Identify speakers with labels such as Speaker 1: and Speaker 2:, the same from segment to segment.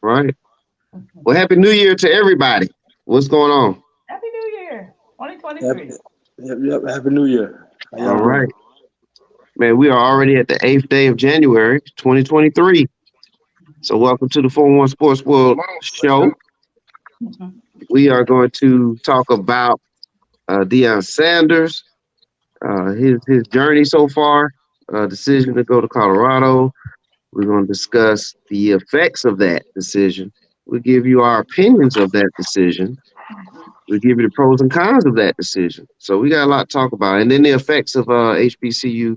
Speaker 1: Right. Well, Happy New Year to everybody. What's going on?
Speaker 2: Happy New Year,
Speaker 3: Happy,
Speaker 2: 2023.
Speaker 3: yep, Happy New Year. How
Speaker 1: All
Speaker 3: y'all
Speaker 1: right.
Speaker 3: doing?
Speaker 1: Man, we are already at the 8th day of January, 2023. So welcome to the 4-1 Sports World show. We are going to talk about Deion Sanders, his journey so far, decision to go to Colorado. We're going to discuss the effects of that decision. We'll give you our opinions of that decision. We'll give you the pros and cons of that decision. So we got a lot to talk about. And then the effects of HBCU,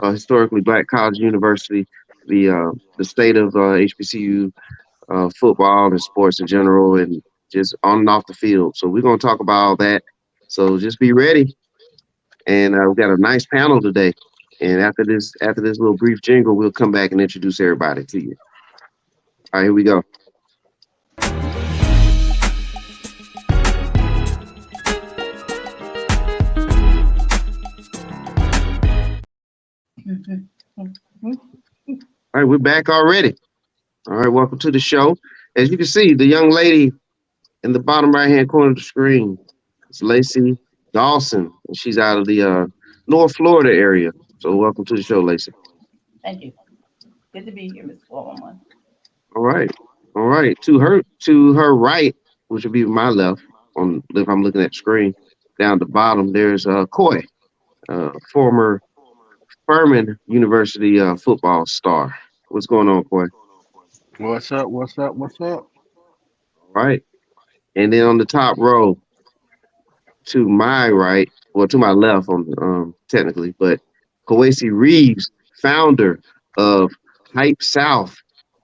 Speaker 1: historically black college university, the state of HBCU football and sports in general, and just on and off the field. So we're going to talk about all that. So just be ready. And we've got a nice panel today. And after this little brief jingle, we'll come back and introduce everybody to you. All right, here we go. All right, we're back already. All right, welcome to the show. As you can see, the young lady in the bottom right-hand corner of the screen is Lacy Dawson, and she's out of the North Florida area. So welcome to the show, Lacy.
Speaker 2: Thank you. Good to be here, Mr. 411.
Speaker 1: All right, all right. To her right, which would be my left, on if I'm looking at the screen, down at the bottom, there's Coy, former Furman University football star. What's going on, Coy?
Speaker 4: What's up? What's up? What's up?
Speaker 1: All right. And then on the top row, to my right, well, to my left, on technically, but Kowacie Reeves, founder of Hypesouth.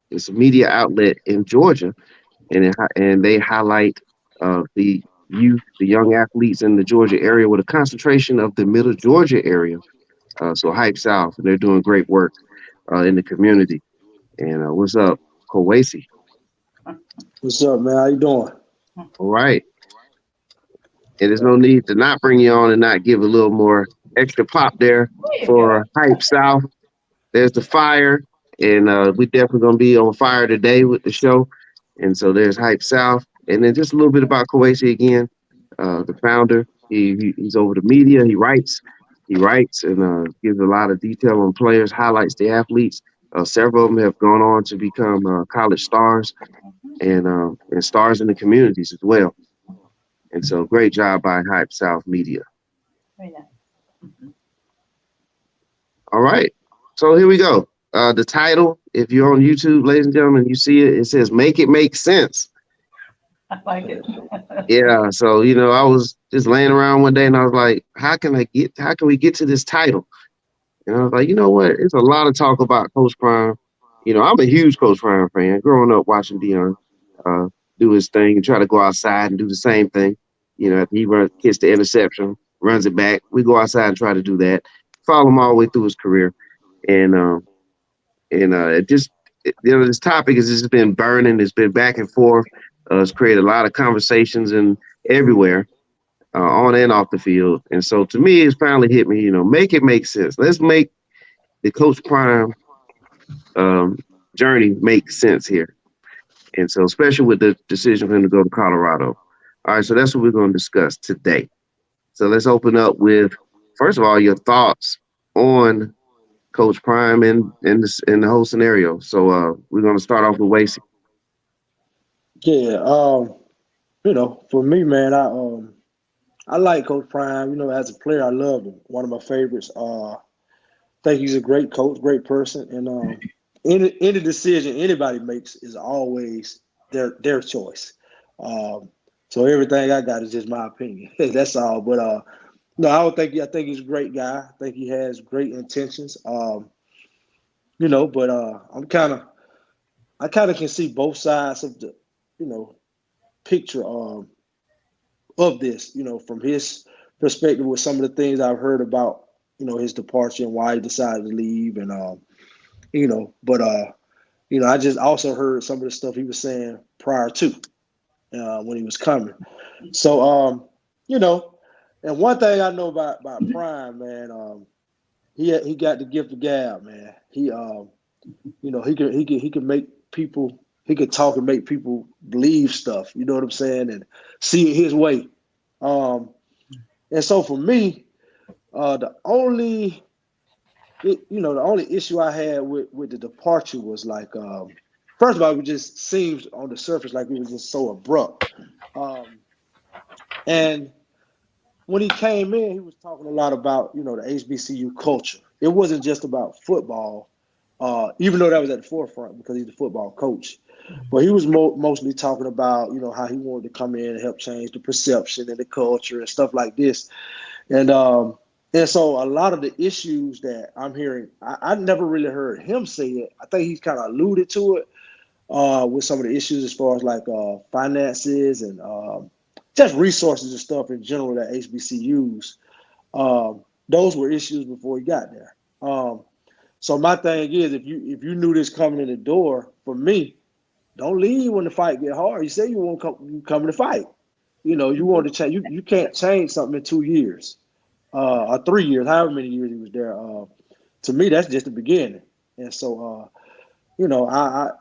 Speaker 1: It's a media outlet in Georgia, and they highlight the youth, the young athletes in the Georgia area with a concentration of the Middle Georgia area. So Hypesouth, and they're doing great work in the community. And what's up, Kowacie?
Speaker 3: What's up, man? How you doing?
Speaker 1: All right. And there's no need to not bring you on and not give a little more extra pop there
Speaker 2: There you go.
Speaker 1: for Hype South. There's the fire, and we definitely gonna be on fire today with the show. And so there's Hype South, and then just a little bit about Kowacie again, the founder. He's over the media. He writes and gives a lot of detail on players, highlights the athletes. Several of them have gone on to become college stars and stars in the communities as well. And so great job by Hype South Media.
Speaker 2: Very nice.
Speaker 1: All right. So here we go. The title, if you're on YouTube, ladies and gentlemen, you see it, it says Make It Make Sense.
Speaker 2: I like it.
Speaker 1: Yeah. So, I was just laying around one day and I was like, how can we get to this title? And I was like, you know what? It's a lot of talk about Coach Prime. I'm a huge Coach Prime fan. Growing up watching Deion do his thing and try to go outside and do the same thing. After he gets the interception, runs it back, we go outside and try to do that. Follow him all the way through his career. And this topic has just been burning. It's been back and forth. It's created a lot of conversations and everywhere, on and off the field. And so to me, it's finally hit me, make it make sense. Let's make the Coach Prime journey make sense here. And so, especially with the decision for him to go to Colorado. All right, so that's what we're going to discuss today. So let's open up with, first of all, your thoughts on Coach Prime in the whole scenario. So we're going to start off with Wacy.
Speaker 3: Yeah. For me, man, I like Coach Prime. As a player, I love him. One of my favorites. Think he's a great coach, great person, and any decision anybody makes is always their choice. So everything I got is just my opinion. That's all. But no, I think he's a great guy. I think he has great intentions. But I kind of can see both sides of the picture of this. From his perspective with some of the things I've heard about his departure and why he decided to leave, and but I just also heard some of the stuff he was saying prior to when he was coming. So and one thing I know about Prime, man, he got the gift of gab, man. He can make people he could talk and make people believe stuff. You know what I'm saying? And see it his way. And so for me, the only issue I had with the departure was like, first of all, it just seems on the surface like it was just so abrupt. And when he came in, he was talking a lot about, the HBCU culture. It wasn't just about football, even though that was at the forefront because he's the football coach. But he was mostly talking about, how he wanted to come in and help change the perception and the culture and stuff like this. And so a lot of the issues that I'm hearing, I never really heard him say it. I think he's kind of alluded to it with some of the issues as far as like finances and just resources and stuff in general at HBCUs. Those were issues before he got there. So my thing is, if you knew this coming in the door, for me, don't leave when the fight get hard. You say you want to come to fight. You want to change. You can't change something in 2 years or 3 years, however many years he was there. To me, that's just the beginning. And so, I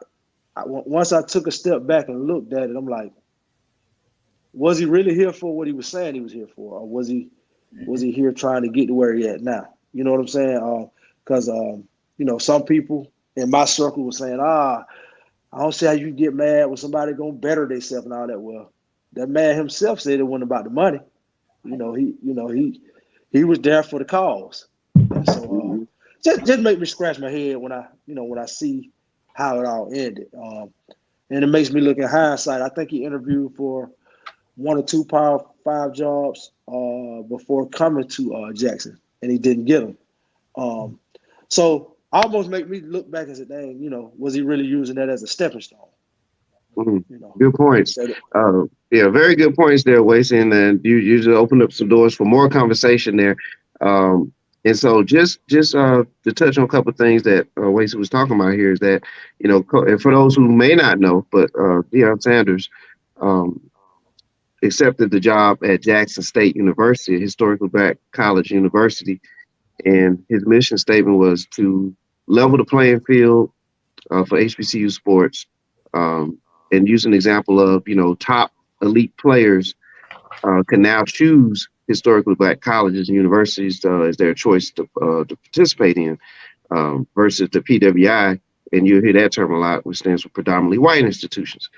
Speaker 3: once I took a step back and looked at it, I'm like, was he really here for what he was saying he was here for, or was he here trying to get to where he at now? You know what I'm saying? Because some people in my circle were saying, I don't see how you get mad when somebody gonna better themselves and all that. Well, that man himself said it wasn't about the money. He was there for the cause. And so just make me scratch my head when I see how it all ended. And it makes me look in hindsight. I think he interviewed for 1 or 2 Power 5 jobs before coming to Jackson, and he didn't get them. So almost make me look back and say, dang, was he really using that as a stepping stone?
Speaker 1: Good points. Very good points there, Wacy, and you just opened up some doors for more conversation there. And so just to touch on a couple of things that Wacy was talking about here is that, and for those who may not know, but Deion Sanders accepted the job at Jackson State University, a historically black college university. And his mission statement was to level the playing field for HBCU sports, and use an example of, top elite players can now choose historically black colleges and universities as their choice to participate in versus the PWI. And you'll hear that term a lot, which stands for predominantly white institutions.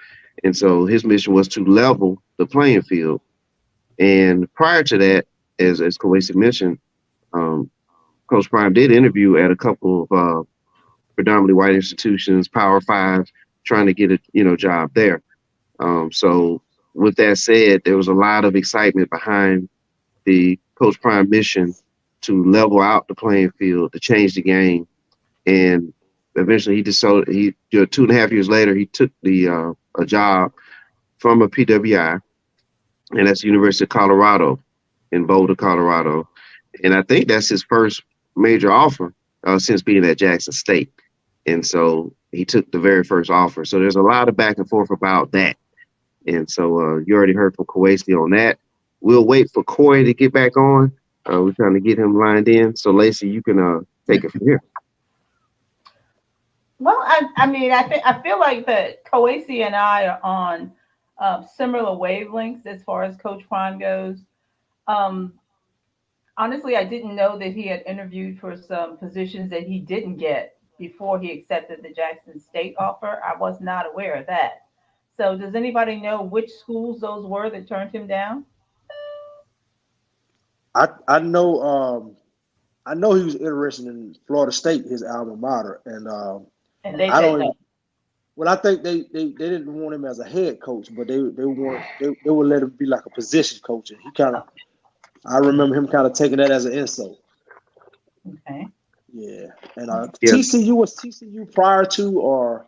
Speaker 1: And so his mission was to level the playing field. And prior to that, as Kowacie mentioned, Coach Prime did interview at a couple of predominantly white institutions, Power 5, trying to get a job there. So with that said, there was a lot of excitement behind the Coach Prime mission to level out the playing field, to change the game. And eventually he 2.5 years later, he took a job from a PWI, and that's the University of Colorado in Boulder, Colorado. And I think that's his first major offer since being at Jackson State. And so he took the very first offer. So there's a lot of back and forth about that. And so you already heard from Kowacie on that. We'll wait for Coy to get back on. We're trying to get him lined in. So Lacy, you can take it from here.
Speaker 2: Well, I feel like that Kowacie and I are on similar wavelengths as far as Coach Prime goes. Honestly, I didn't know that he had interviewed for some positions that he didn't get before he accepted the Jackson State offer. I was not aware of that. So does anybody know which schools those were that turned him down?
Speaker 3: I know he was interested in Florida State, his alma mater, and
Speaker 2: they said no.
Speaker 3: Well, I think they didn't want him as a head coach, but they would let him be like a position coach, and I remember him kind of taking that as an insult.
Speaker 2: Okay.
Speaker 3: Yeah, and TCU was TCU prior to or.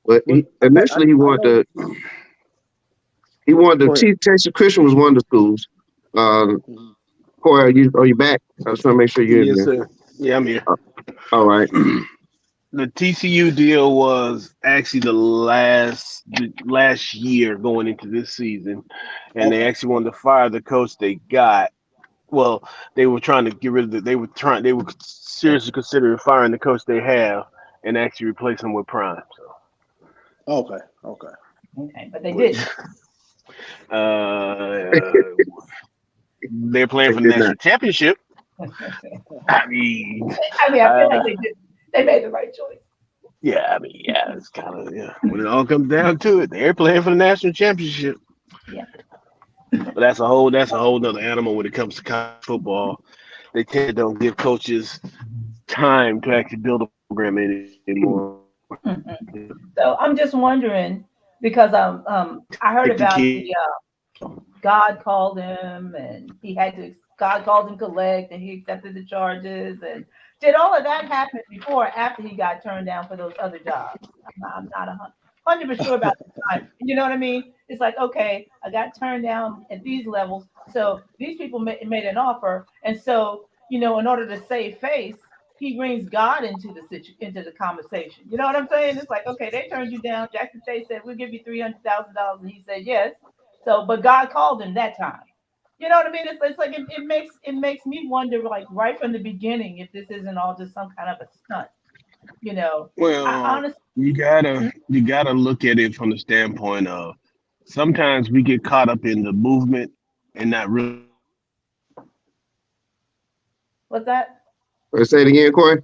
Speaker 1: But initially he wanted to. Texas Christian was one of the schools. Coy, are you back? I was trying to make sure you're in there.
Speaker 4: Sir. Yeah, I'm here.
Speaker 1: All right.
Speaker 4: The TCU deal was actually the last year going into this season, and they actually wanted to fire the coach they got. Well, they were trying to get rid of they were seriously considering firing the coach they have and actually replace him with Prime. So
Speaker 3: Okay.
Speaker 2: Okay, but they didn't.
Speaker 4: They're playing for the
Speaker 1: They did
Speaker 4: national
Speaker 1: not.
Speaker 4: championship.
Speaker 2: I
Speaker 4: I mean,
Speaker 2: feel like they did. They made the right choice.
Speaker 4: yeah, it's kind of when it all comes down to it, they're playing for the national championship.
Speaker 2: Yeah.
Speaker 4: But that's a whole nother animal when it comes to college football. They tend to don't give coaches time to actually build a program anymore.
Speaker 2: So I'm just wondering because I heard
Speaker 4: Pick the
Speaker 2: about
Speaker 4: kid.
Speaker 2: the God called him and God called him collect and he accepted the charges and did all of that happen before or after he got turned down for those other jobs? I'm not 100% sure about the time. You know what I mean? It's like, okay, I got turned down at these levels. So these people made an offer. And so, in order to save face, he brings God into the conversation. You know what I'm saying? It's like, okay, they turned you down. Jackson State said, we'll give you $300,000. And he said, yes. So, but God called him that time. You know what I mean? It's like it makes me wonder, like right from the beginning, if this isn't all just some kind of a stunt. I
Speaker 4: Well,
Speaker 2: honestly,
Speaker 4: you gotta look at it from the standpoint of sometimes we get caught up in the movement and not really.
Speaker 2: what's that?
Speaker 1: Let's say it again, Corey.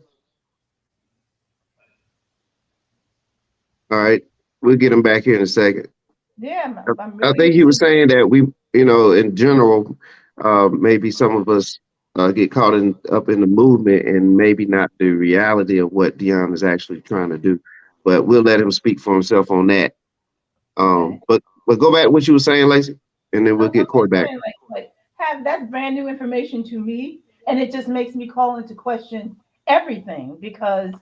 Speaker 1: All right, we'll get him back here in a second.
Speaker 2: Yeah, I'm
Speaker 1: I
Speaker 2: really
Speaker 1: think he was
Speaker 2: interested.
Speaker 1: saying that we, in general, maybe some of us get caught up in the movement and maybe not the reality of what Deion is actually trying to do. But we'll let him speak for himself on that.
Speaker 2: Okay.
Speaker 1: But go back to what you were saying, Lacy, and then we'll
Speaker 2: I'm
Speaker 1: get Corey
Speaker 2: just
Speaker 1: back.
Speaker 2: saying, like have that's brand new information to me, and it just makes me call into question everything because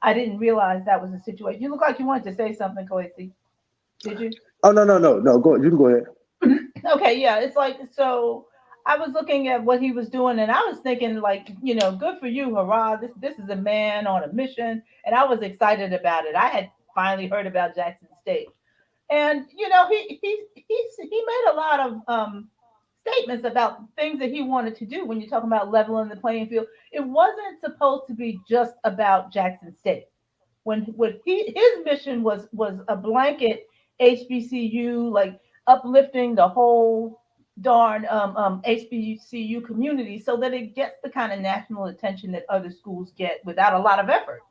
Speaker 2: I didn't realize that was the situation. You look like you wanted to say something, Kowacie. Did you?
Speaker 3: Oh no. Go. You can go ahead.
Speaker 2: Okay, yeah, it's like so. I was looking at what he was doing, and I was thinking, like, good for you, hurrah! This is a man on a mission, and I was excited about it. I had finally heard about Jackson State, and he made a lot of statements about things that he wanted to do. When you're talking about leveling the playing field, it wasn't supposed to be just about Jackson State. When his mission was a blanket HBCU, like uplifting the whole darn HBCU community so that it gets the kind of national attention that other schools get without a lot of effort.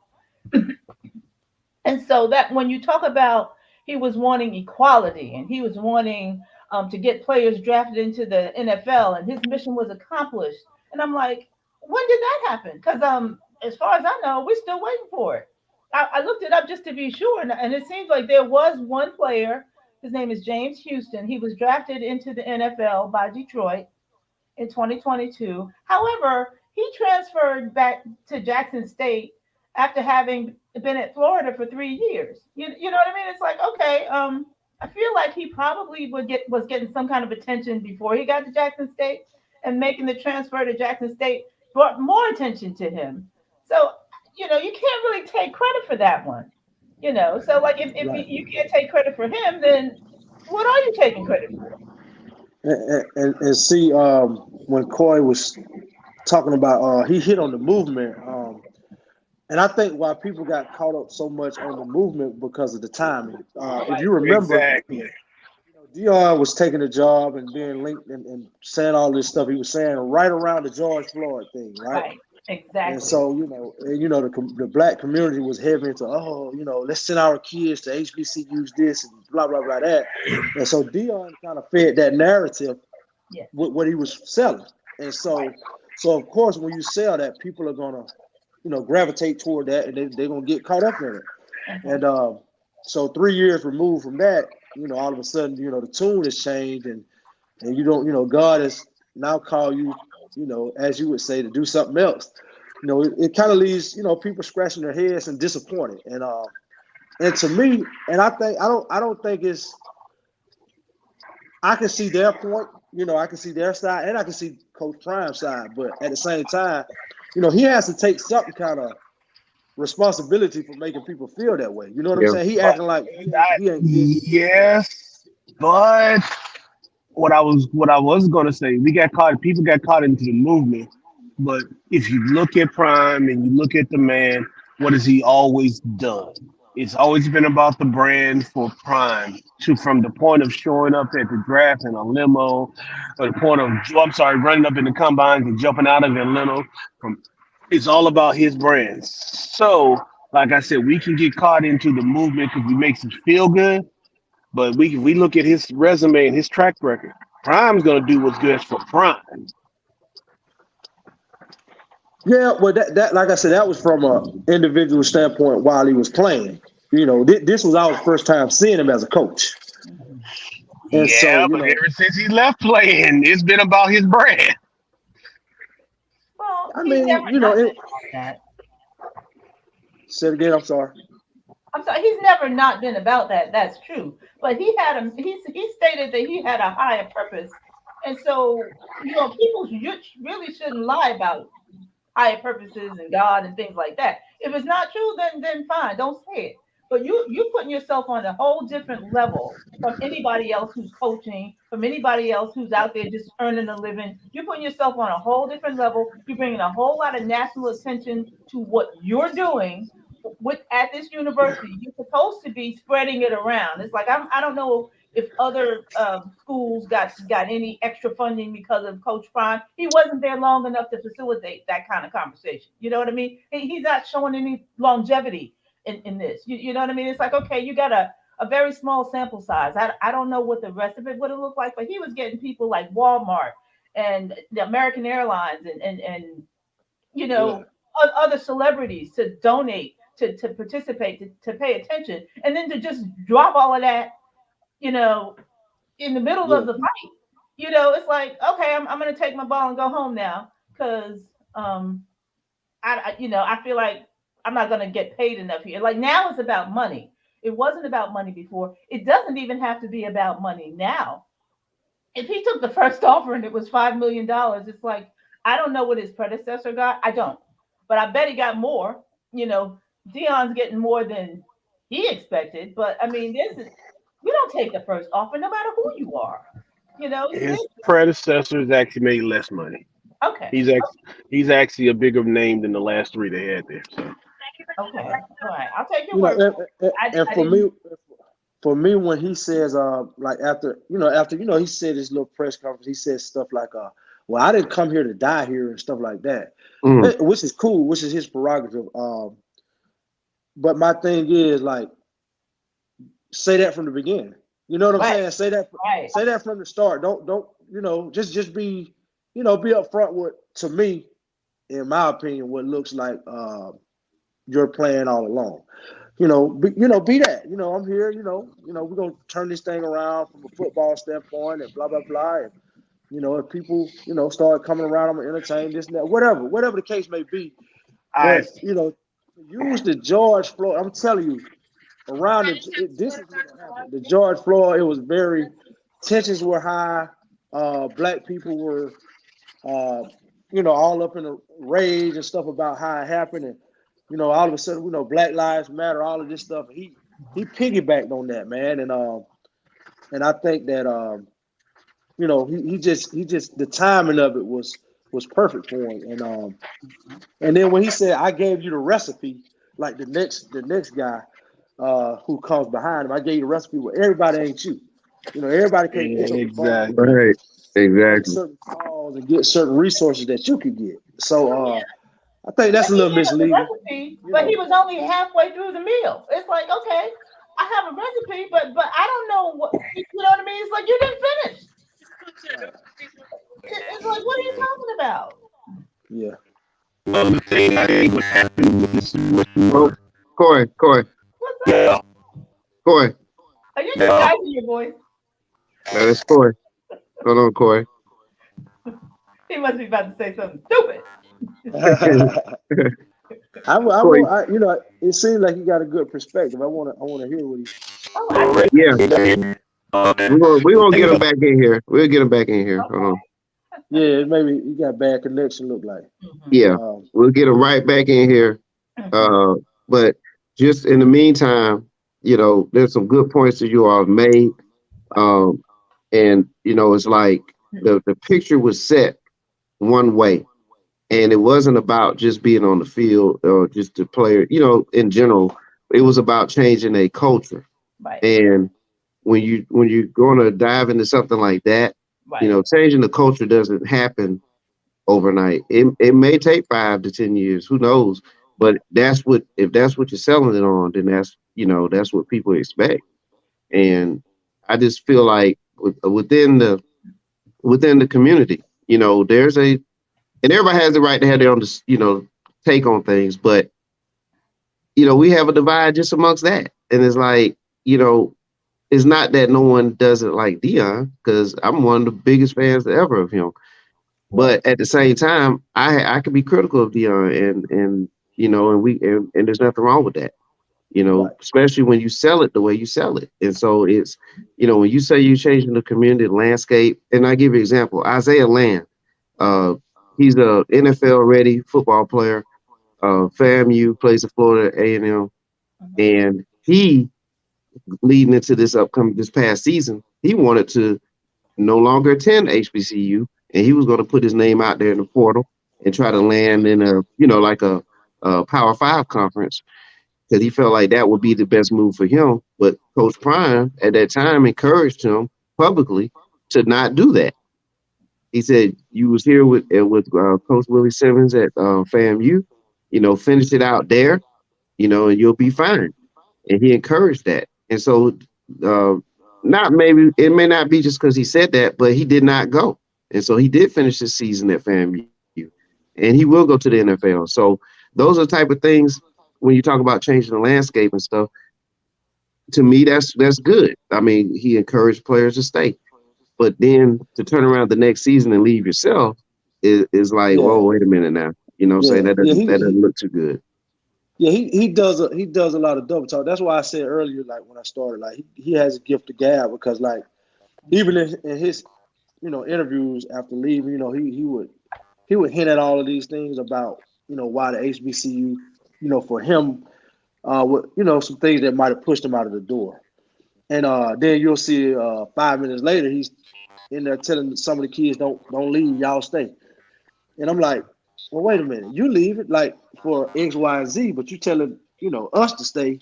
Speaker 2: And so that when you talk about he was wanting equality and he was wanting to get players drafted into the NFL and his mission was accomplished. And I'm like, when did that happen? Because as far as I know, we're still waiting for it. I looked it up just to be sure, and it seems like there was one player. His name is James Houston. He was drafted into the NFL by Detroit in 2022. However, he transferred back to Jackson State after having been at Florida for 3 years. You know what I mean? It's like, okay, I feel like he probably was getting some kind of attention before he got to Jackson State, and making the transfer to Jackson State brought more attention to him. So, you can't really take credit for that one. So like if
Speaker 3: Right.
Speaker 2: you can't take credit for him, then what are you taking credit for?
Speaker 3: And see, when Corey was talking about, he hit on the movement. And I think why people got caught up so much on the movement because of the timing. If you remember,
Speaker 4: Exactly.
Speaker 3: Deion was taking a job and being linked and saying all this stuff he was saying right around the George Floyd thing, right?
Speaker 2: Right,
Speaker 3: And
Speaker 2: exactly.
Speaker 3: so the black community was heavy into let's send our kids to HBCUs this and blah blah blah that. And so Deion kind of fed that narrative
Speaker 2: Yeah.
Speaker 3: with what he was selling. And so of course when you sell that, people are gonna gravitate toward that, and they're gonna get caught up in it.
Speaker 2: Uh-huh.
Speaker 3: And so 3 years removed from that, all of a sudden, the tune has changed, and you don't, God has now called you, as you would say, to do something else. It kind of leaves, people scratching their heads and disappointed. And to me, and I don't think it's. I can see their point, I can see their side, and I can see Coach Prime's side, but at the same time, he has to take some kind of responsibility for making people feel that way. You know what I'm
Speaker 1: Yeah.
Speaker 3: saying? He acting like he ain't did.
Speaker 4: Yes, but what I was gonna say, people got caught into the movement. But if you look at Prime and you look at the man, what has he always done? It's always been about the brand for Prime, from the point of showing up at the draft in a limo, or the point of running up in the combines and jumping out of a limo. It's all about his brand. So, like I said, we can get caught into the movement because it makes us feel good, but we look at his resume and his track record. Prime's gonna do what's good for Prime.
Speaker 3: Yeah, well, that like I said, that was from an individual standpoint while he was playing. You know, this was our first time seeing him as a coach. And
Speaker 4: Yeah,
Speaker 3: so,
Speaker 4: but ever since he left playing, it's been about his brand.
Speaker 2: Well,
Speaker 3: I
Speaker 2: he's
Speaker 3: mean,
Speaker 2: never
Speaker 3: you know,
Speaker 2: not been about that.
Speaker 3: Say it again. I'm sorry.
Speaker 2: I'm sorry, he's never not been about that. That's true. But he stated that he had a higher purpose. And so, people really shouldn't lie about higher purposes and God and things like that. If it's not true, then fine, don't say it. But you're putting yourself on a whole different level from anybody else who's coaching, from anybody else who's out there just earning a living. You're putting yourself on a whole different level. You're bringing a whole lot of national attention to what you're doing at this university. You're supposed to be spreading it around. It's like I don't know if other schools got any extra funding because of Coach Prime. He wasn't there long enough to facilitate that kind of conversation. You know what I mean? He's not showing any longevity in this. You know what I mean? It's like, okay, you got a very small sample size. I don't know what the rest of it would have looked like, but he was getting people like Walmart and the American Airlines and other celebrities to donate, to participate, to pay attention, and then to just drop all of that, in the middle of the fight. It's like, okay, I'm going to take my ball and go home now because I feel like I'm not going to get paid enough here. Like now it's about money. It wasn't about money before. It doesn't even have to be about money now. If he took the first offer and it was $5 million, it's like, I don't know what his predecessor got. I don't. But I bet he got more. Deion's getting more than he expected. But I mean, we don't take the first offer no matter who you are.
Speaker 4: His predecessors actually made less money.
Speaker 2: Okay.
Speaker 4: He's actually a bigger name than the last three they had there. So.
Speaker 2: Okay. All right. I'll take your word.
Speaker 3: For me, when he says, like after he said his little press conference, he says stuff like, well, I didn't come here to die here and stuff like that, which is cool, which is his prerogative. But my thing is, like, say that from the beginning. You know what I'm saying? Say that from the start. Don't just be, be upfront with, to me, in my opinion, what looks like your plan all along. Be that. I'm here. We're gonna turn this thing around from a football standpoint and blah blah blah. And if people start coming around, I'm gonna entertain this and that, whatever the case may be. But use the George Floyd. I'm telling you, around this is what happened. The George Floyd, it was tensions were high. Black people were, all up in a rage and stuff about how it happened, and all of a sudden, Black Lives Matter, all of this stuff. He piggybacked on that, man, and I think that he just the timing of it was perfect for him, and then when he said, "I gave you the recipe," like the next guy who comes behind him, I gave you the recipe. Well, everybody ain't you. Everybody can't get
Speaker 4: exactly
Speaker 1: right, exactly.
Speaker 3: certain calls and get certain resources that you could get. So I think that's a little misleading.
Speaker 2: But he was only halfway through the meal. It's like, okay, I have a recipe, but I don't know what, you know what I mean? It's like, you didn't finish. It's like, what are you talking about?
Speaker 3: Yeah.
Speaker 4: Well, the thing I think would happen with this.
Speaker 1: Corey.
Speaker 2: What's up?
Speaker 1: Corey.
Speaker 2: Are you just guiding your voice?
Speaker 1: No, that's Corey. Hold on, Corey.
Speaker 2: He must be about to say something stupid.
Speaker 3: It seems like he got a good perspective. I want to hear what he.
Speaker 1: Yeah. We're gonna get him back in here. We'll get him back in here.
Speaker 2: Okay.
Speaker 1: Hold on.
Speaker 3: Yeah, maybe you got bad connection. Look like.
Speaker 1: Yeah, we'll get him right back in here. But just in the meantime, there's some good points that you all made. And it's like the picture was set one way, and it wasn't about just being on the field or just the player, in general. it was about changing a culture.
Speaker 2: Right.
Speaker 1: And when you're going to dive into something like that,
Speaker 2: Right.
Speaker 1: you know, changing the culture doesn't happen overnight. It may take 5 to 10 years, who knows? But if that's what you're selling it on, then that's what people expect. And I just feel like within the community, there's and everybody has the right to have their own, take on things, but we have a divide just amongst that. And it's like, it's not that no one doesn't like Deion, because I'm one of the biggest fans ever of him. But at the same time, I can be critical of Deion, and there's nothing wrong with that.
Speaker 3: Right.
Speaker 1: Especially when you sell it the way you sell it. And so it's, when you say you're changing the community landscape, and I give you an example, Isaiah Land, he's a NFL ready football player, FAMU, plays at Florida A&M, and he, leading into this past season, he wanted to no longer attend HBCU, and he was going to put his name out there in the portal and try to land in a Power 5 conference, because he felt like that would be the best move for him. But Coach Prime at that time encouraged him publicly to not do that. He said, "You was here with Coach Willie Simmons at FAMU, finish it out there, and you'll be fine." And he encouraged that. And so, it may not be just because he said that, but he did not go. And so he did finish his season at FAMU, and he will go to the NFL. So those are the type of things, when you talk about changing the landscape and stuff, to me, that's good. I mean, he encouraged players to stay, but then to turn around the next season and leave yourself is like, whoa, wait a minute now. You know what I'm saying? That doesn't look too good.
Speaker 3: Yeah, he does a lot of double talk. That's why I said earlier, like when I started, like he has a gift of gab, because like even in his interviews after leaving, he would hint at all of these things about why the HBCU, for him, some things that might have pushed him out of the door. And then you'll see 5 minutes later, he's in there telling some of the kids, don't leave, y'all stay. And I'm like, well, wait a minute, you leave it like for X, Y, and Z, but you telling us to stay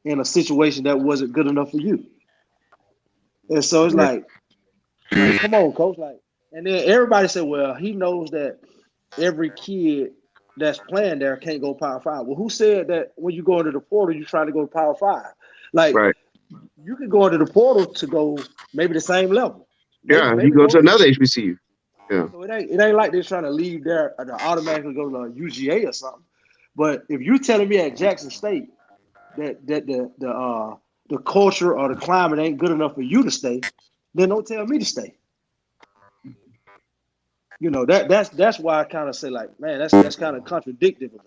Speaker 3: in a situation that wasn't good enough for you. And so it's like, come on, coach. Like, and then everybody said, well, he knows that every kid that's playing there can't go Power 5. Well, who said that when you go into the portal, you try to go to Power 5? Like,
Speaker 1: right.
Speaker 3: You can go into the portal to go maybe the same level.
Speaker 1: Maybe you go to another HBCU. Yeah.
Speaker 3: So it ain't like they're trying to leave there to automatically go to UGA or something. But if you're telling me at Jackson State that the culture or the climate ain't good enough for you to stay, then don't tell me to stay. That's why I kind of say, like, man, that's kind of contradictory of him.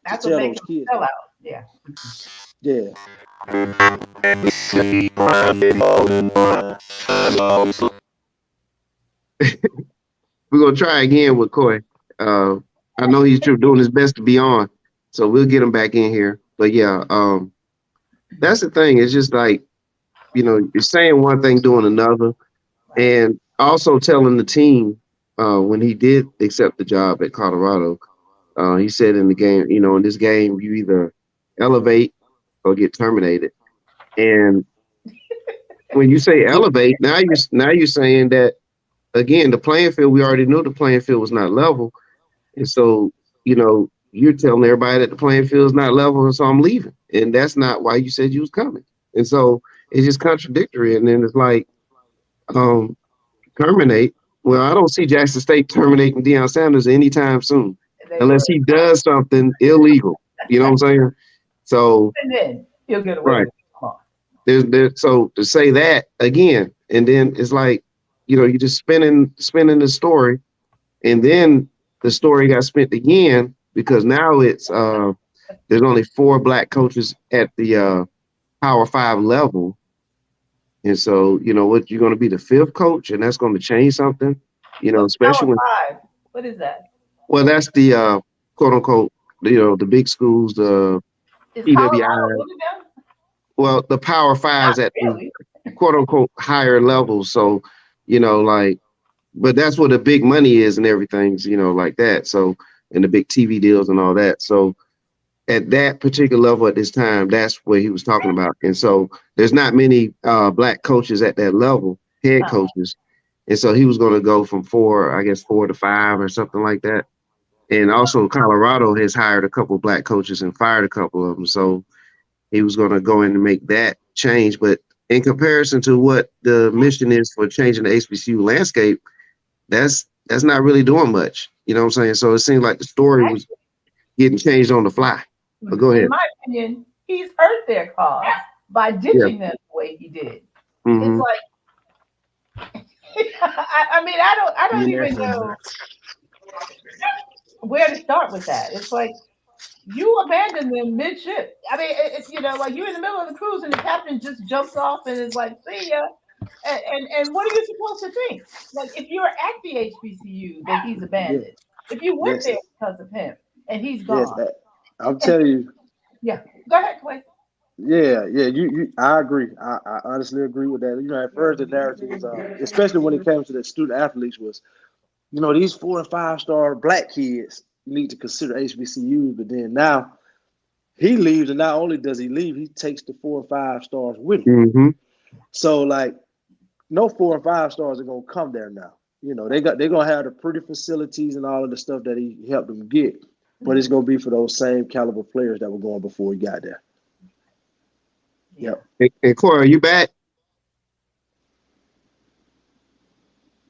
Speaker 2: That's what makes him sell out. Yeah.
Speaker 3: Yeah.
Speaker 1: We're gonna try again with Coy. I know he's doing his best to be on, so we'll get him back in here. But yeah, that's the thing. It's just like, you're saying one thing, doing another, and also telling the team when he did accept the job at Colorado, he said in the game, in this game, you either elevate or get terminated. And when you say elevate, now you're saying that, again, the playing field, we already knew the playing field was not level. And so, you're telling everybody that the playing field is not level, and so I'm leaving. And that's not why you said you was coming. And so it's just contradictory. And then it's like, terminate. Well, I don't see Jackson State terminating Deion Sanders anytime soon, unless he does something illegal. You know what I'm saying? So,
Speaker 2: and then he'll get away.
Speaker 1: Right. So to say that again, and then it's like, you're just spinning the story, and then the story got spent again, because now it's there's only 4 black coaches at the Power 5 level. And so, what, you're going to be the 5th coach, and that's going to change something, especially when.
Speaker 2: Power 5. What is that?
Speaker 1: Well, that's the quote unquote, the big schools, the PWI. Well, the Power 5s at the quote unquote higher levels. So, but that's where the big money is and everything's, like that. So, and the big TV deals and all that. So, at that particular level at this time, that's what he was talking about. And so there's not many black coaches at that level, head coaches. And so he was going to go from 4 to 5 or something like that. And also Colorado has hired a couple of black coaches and fired a couple of them. So he was going to go in and make that change. But in comparison to what the mission is for changing the HBCU landscape, that's not really doing much. You know what I'm saying? So it seems like the story was getting changed on the fly. But go ahead.
Speaker 2: In my opinion, he's hurt their cause by ditching them the way he did.
Speaker 1: Mm-hmm.
Speaker 2: It's like, I don't even know where to start with that. It's like you abandoned them midship. I mean, it's like you're in the middle of the cruise and the captain just jumps off and is like, "See ya." And what are you supposed to think? Like if you're at the HBCU that he's abandoned, if you went there because of him and he's gone.
Speaker 3: Yes, I'm telling you.
Speaker 2: Yeah, go ahead, Kowacie.
Speaker 3: Yeah. I agree. I honestly agree with that. At first the narrative was, especially when it came to the student athletes, was, these 4 and 5 star black kids need to consider HBCUs. But then now he leaves, and not only does he leave, he takes the 4 and 5 stars with him.
Speaker 1: Mm-hmm.
Speaker 3: So like, no 4 and 5 stars are gonna come there now. They're gonna have the pretty facilities and all of the stuff that he helped them get, but it's gonna be for those same caliber players that were going before he got there. Yep.
Speaker 1: Hey, Corey, are you back?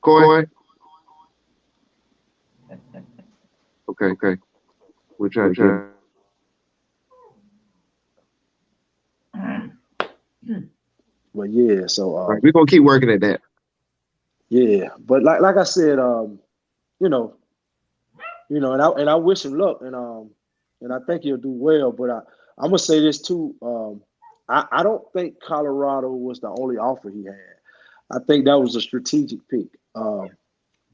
Speaker 1: Corey? Okay. We'll try.
Speaker 3: But yeah, so
Speaker 1: we're gonna keep working at that.
Speaker 3: Yeah, but like I said, and I wish him luck, and I think he'll do well. But I'm gonna say this too. I don't think Colorado was the only offer he had. I think that was a strategic pick,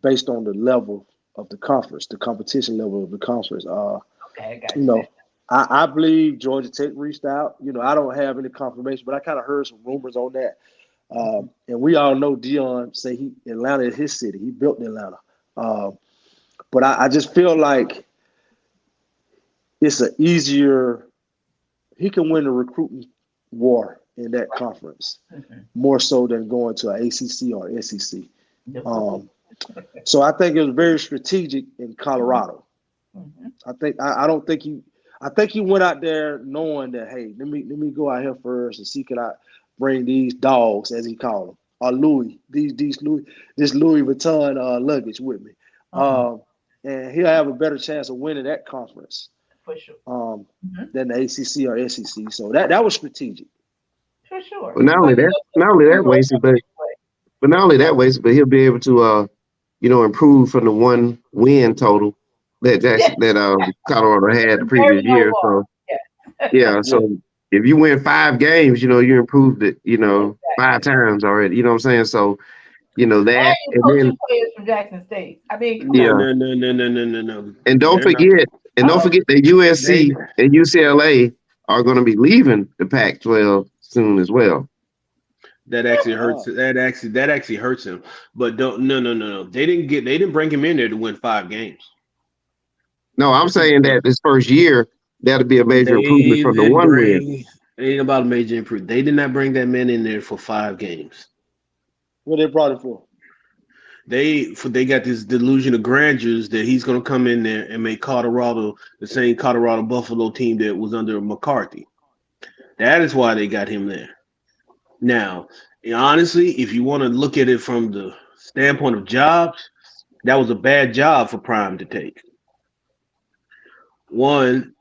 Speaker 3: based on the level of the conference, the competition level of the conference.
Speaker 2: Okay, I got you.
Speaker 3: I believe Georgia Tech reached out. I don't have any confirmation, but I kind of heard some rumors on that. And we all know Deion say Atlanta is his city. He built Atlanta. But I just feel like it's an easier – he can win the recruiting war in that conference more so than going to an ACC or SEC. So I think it was very strategic in Colorado. I think he went out there knowing that, hey, let me go out here first and see can I bring these dogs, as he called them, or Louis, this Louis Vuitton luggage with me, and he'll have a better chance of winning that conference
Speaker 2: for sure
Speaker 3: than the ACC or SEC. So that was strategic.
Speaker 2: For sure.
Speaker 1: But not only that, Wasey, but he'll be able to improve from the 1 win total that Colorado had the previous year. So so if you win 5 games, you improved it, 5 times already. You know what I'm saying? So that, and then
Speaker 2: players from Jackson State. I mean,
Speaker 3: No.
Speaker 1: And don't forget that USC and UCLA are going to be leaving the Pac-12 soon as well.
Speaker 4: That actually hurts. That actually hurts him. But no. They didn't bring him in there to win 5 games.
Speaker 1: No, I'm saying that this first year that'll be a major improvement from the 1 win.
Speaker 4: It ain't about a major improvement. They did not bring that man in there for 5 games.
Speaker 3: What they brought it for?
Speaker 4: They got this delusion of grandeurs that he's going to come in there and make Colorado the same Colorado Buffalo team that was under McCarthy. That is why they got him there. Now, honestly, if you want to look at it from the standpoint of jobs, that was a bad job for Prime to take. One,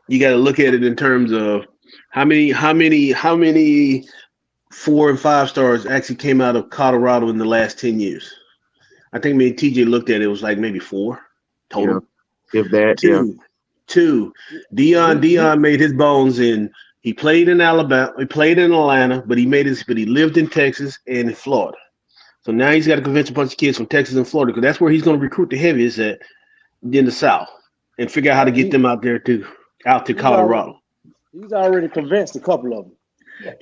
Speaker 4: you got to look at it in terms of how many 4 and 5 stars actually came out of Colorado in the last 10 years. I think me and TJ looked at it, it was like maybe 4 total.
Speaker 1: Yeah, if that,
Speaker 4: Two. Deion made his bones in. He played in Alabama, he played in Atlanta, but he lived in Texas and in Florida. So now he's got to convince a bunch of kids from Texas and Florida, because that's where he's going to recruit the heaviest in the South, and figure out how to get them out to Colorado.
Speaker 3: He's already convinced a couple of them.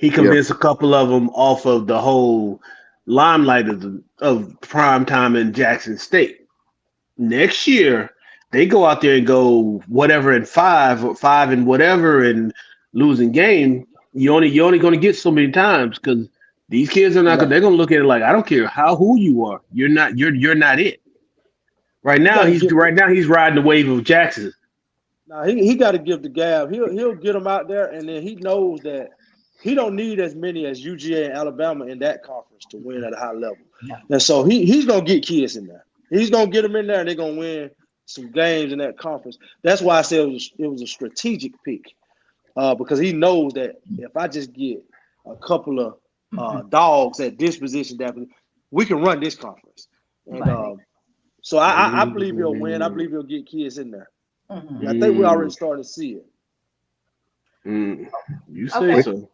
Speaker 4: He convinced a couple of them off of the whole limelight of prime time in Jackson State. Next year, They go out there and go whatever and 5 or 5 and whatever and losing game. You only going to get so many times because these kids are not. They're going to look at it like I don't care who you are. You're not. You're not it. Right now he's riding the wave of Jackson.
Speaker 3: Now he got to give the gab. He'll get them out there, and then he knows that he don't need as many as UGA and Alabama in that conference to win at a high level.
Speaker 2: Yeah.
Speaker 3: And so he's gonna get kids in there. He's gonna get them in there, and they're gonna win some games in that conference. That's why I said it was a strategic pick, because he knows that if I just get a couple of dogs at this position, that we can run this conference. And so I believe he'll win. I believe he'll get kids in there. I think we're already starting to see it.
Speaker 4: You say so.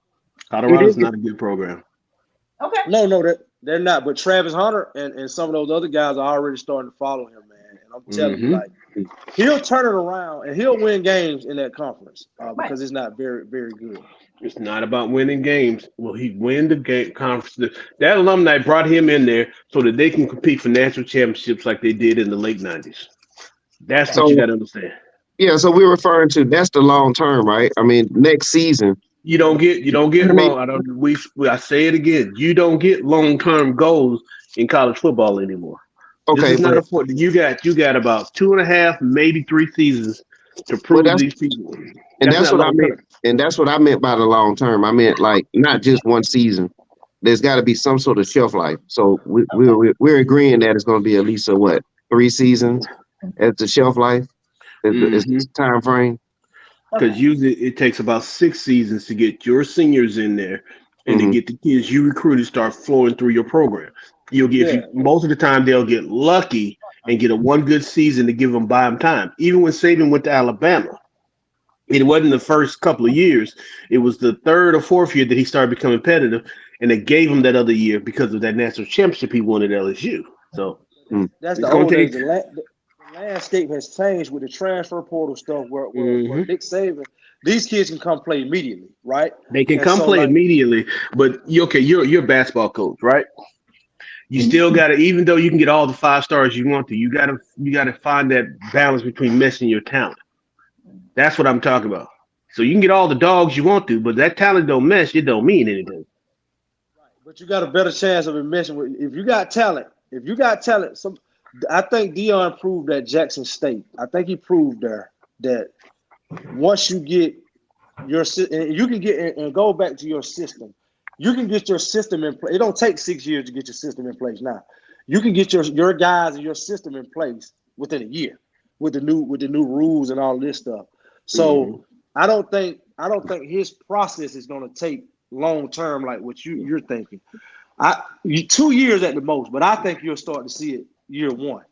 Speaker 4: Colorado's not a good program.
Speaker 2: Okay.
Speaker 3: No, they're not. But Travis Hunter and some of those other guys are already starting to follow him, man. And I'm telling you, like, he'll turn it around and he'll win games in that conference because it's not very, very good.
Speaker 4: It's not about winning games. Well, he win the game conference. That alumni brought him in there so that they can compete for national championships like they did in the late 90s. That's what you got to understand.
Speaker 1: Yeah, so we're referring to that's the long term, right? I mean, next season.
Speaker 4: You don't get long. I say it again. You don't get long term goals in college football anymore.
Speaker 1: Okay,
Speaker 4: you got about 2.5, maybe 3 seasons to prove these people.
Speaker 1: And that's what I meant. And that's what I meant by the long term. I meant like not just one season. There's got to be some sort of shelf life. So we're agreeing that it's going to be at least 3 seasons as the shelf life. Is the time frame?
Speaker 4: Because usually it takes about 6 seasons to get your seniors in there and to get the kids you recruited start flowing through your program. You'll get most of the time they'll get lucky and get one good season to give them buy them time. Even when Saban went to Alabama, it wasn't the first couple of years. It was the 3rd or 4th year that he started becoming competitive, and they gave him that other year because of that national championship he won at LSU. So
Speaker 3: that's the old days. The landscape has changed with the transfer portal stuff where Nick Saban, these kids can come play immediately, right?
Speaker 4: They can come play immediately, but you're a basketball coach, right? You still gotta, even though you can get all the 5 stars you want to, you gotta find that balance between meshing your talent. That's what I'm talking about. So you can get all the dogs you want to, but that talent don't mesh, it don't mean anything.
Speaker 3: Right. But you got a better chance of it meshing with if you got talent. I think Deion proved at Jackson State. I think he proved there that once you get your you can get and go back to your system. You can get your system in place. It don't take 6 years to get your system in place now. You can get your guys and your system in place within a year with the new rules and all this stuff. So I don't think his process is going to take long term like what you're thinking. 2 years at the most, but I think you'll start to see it year 1.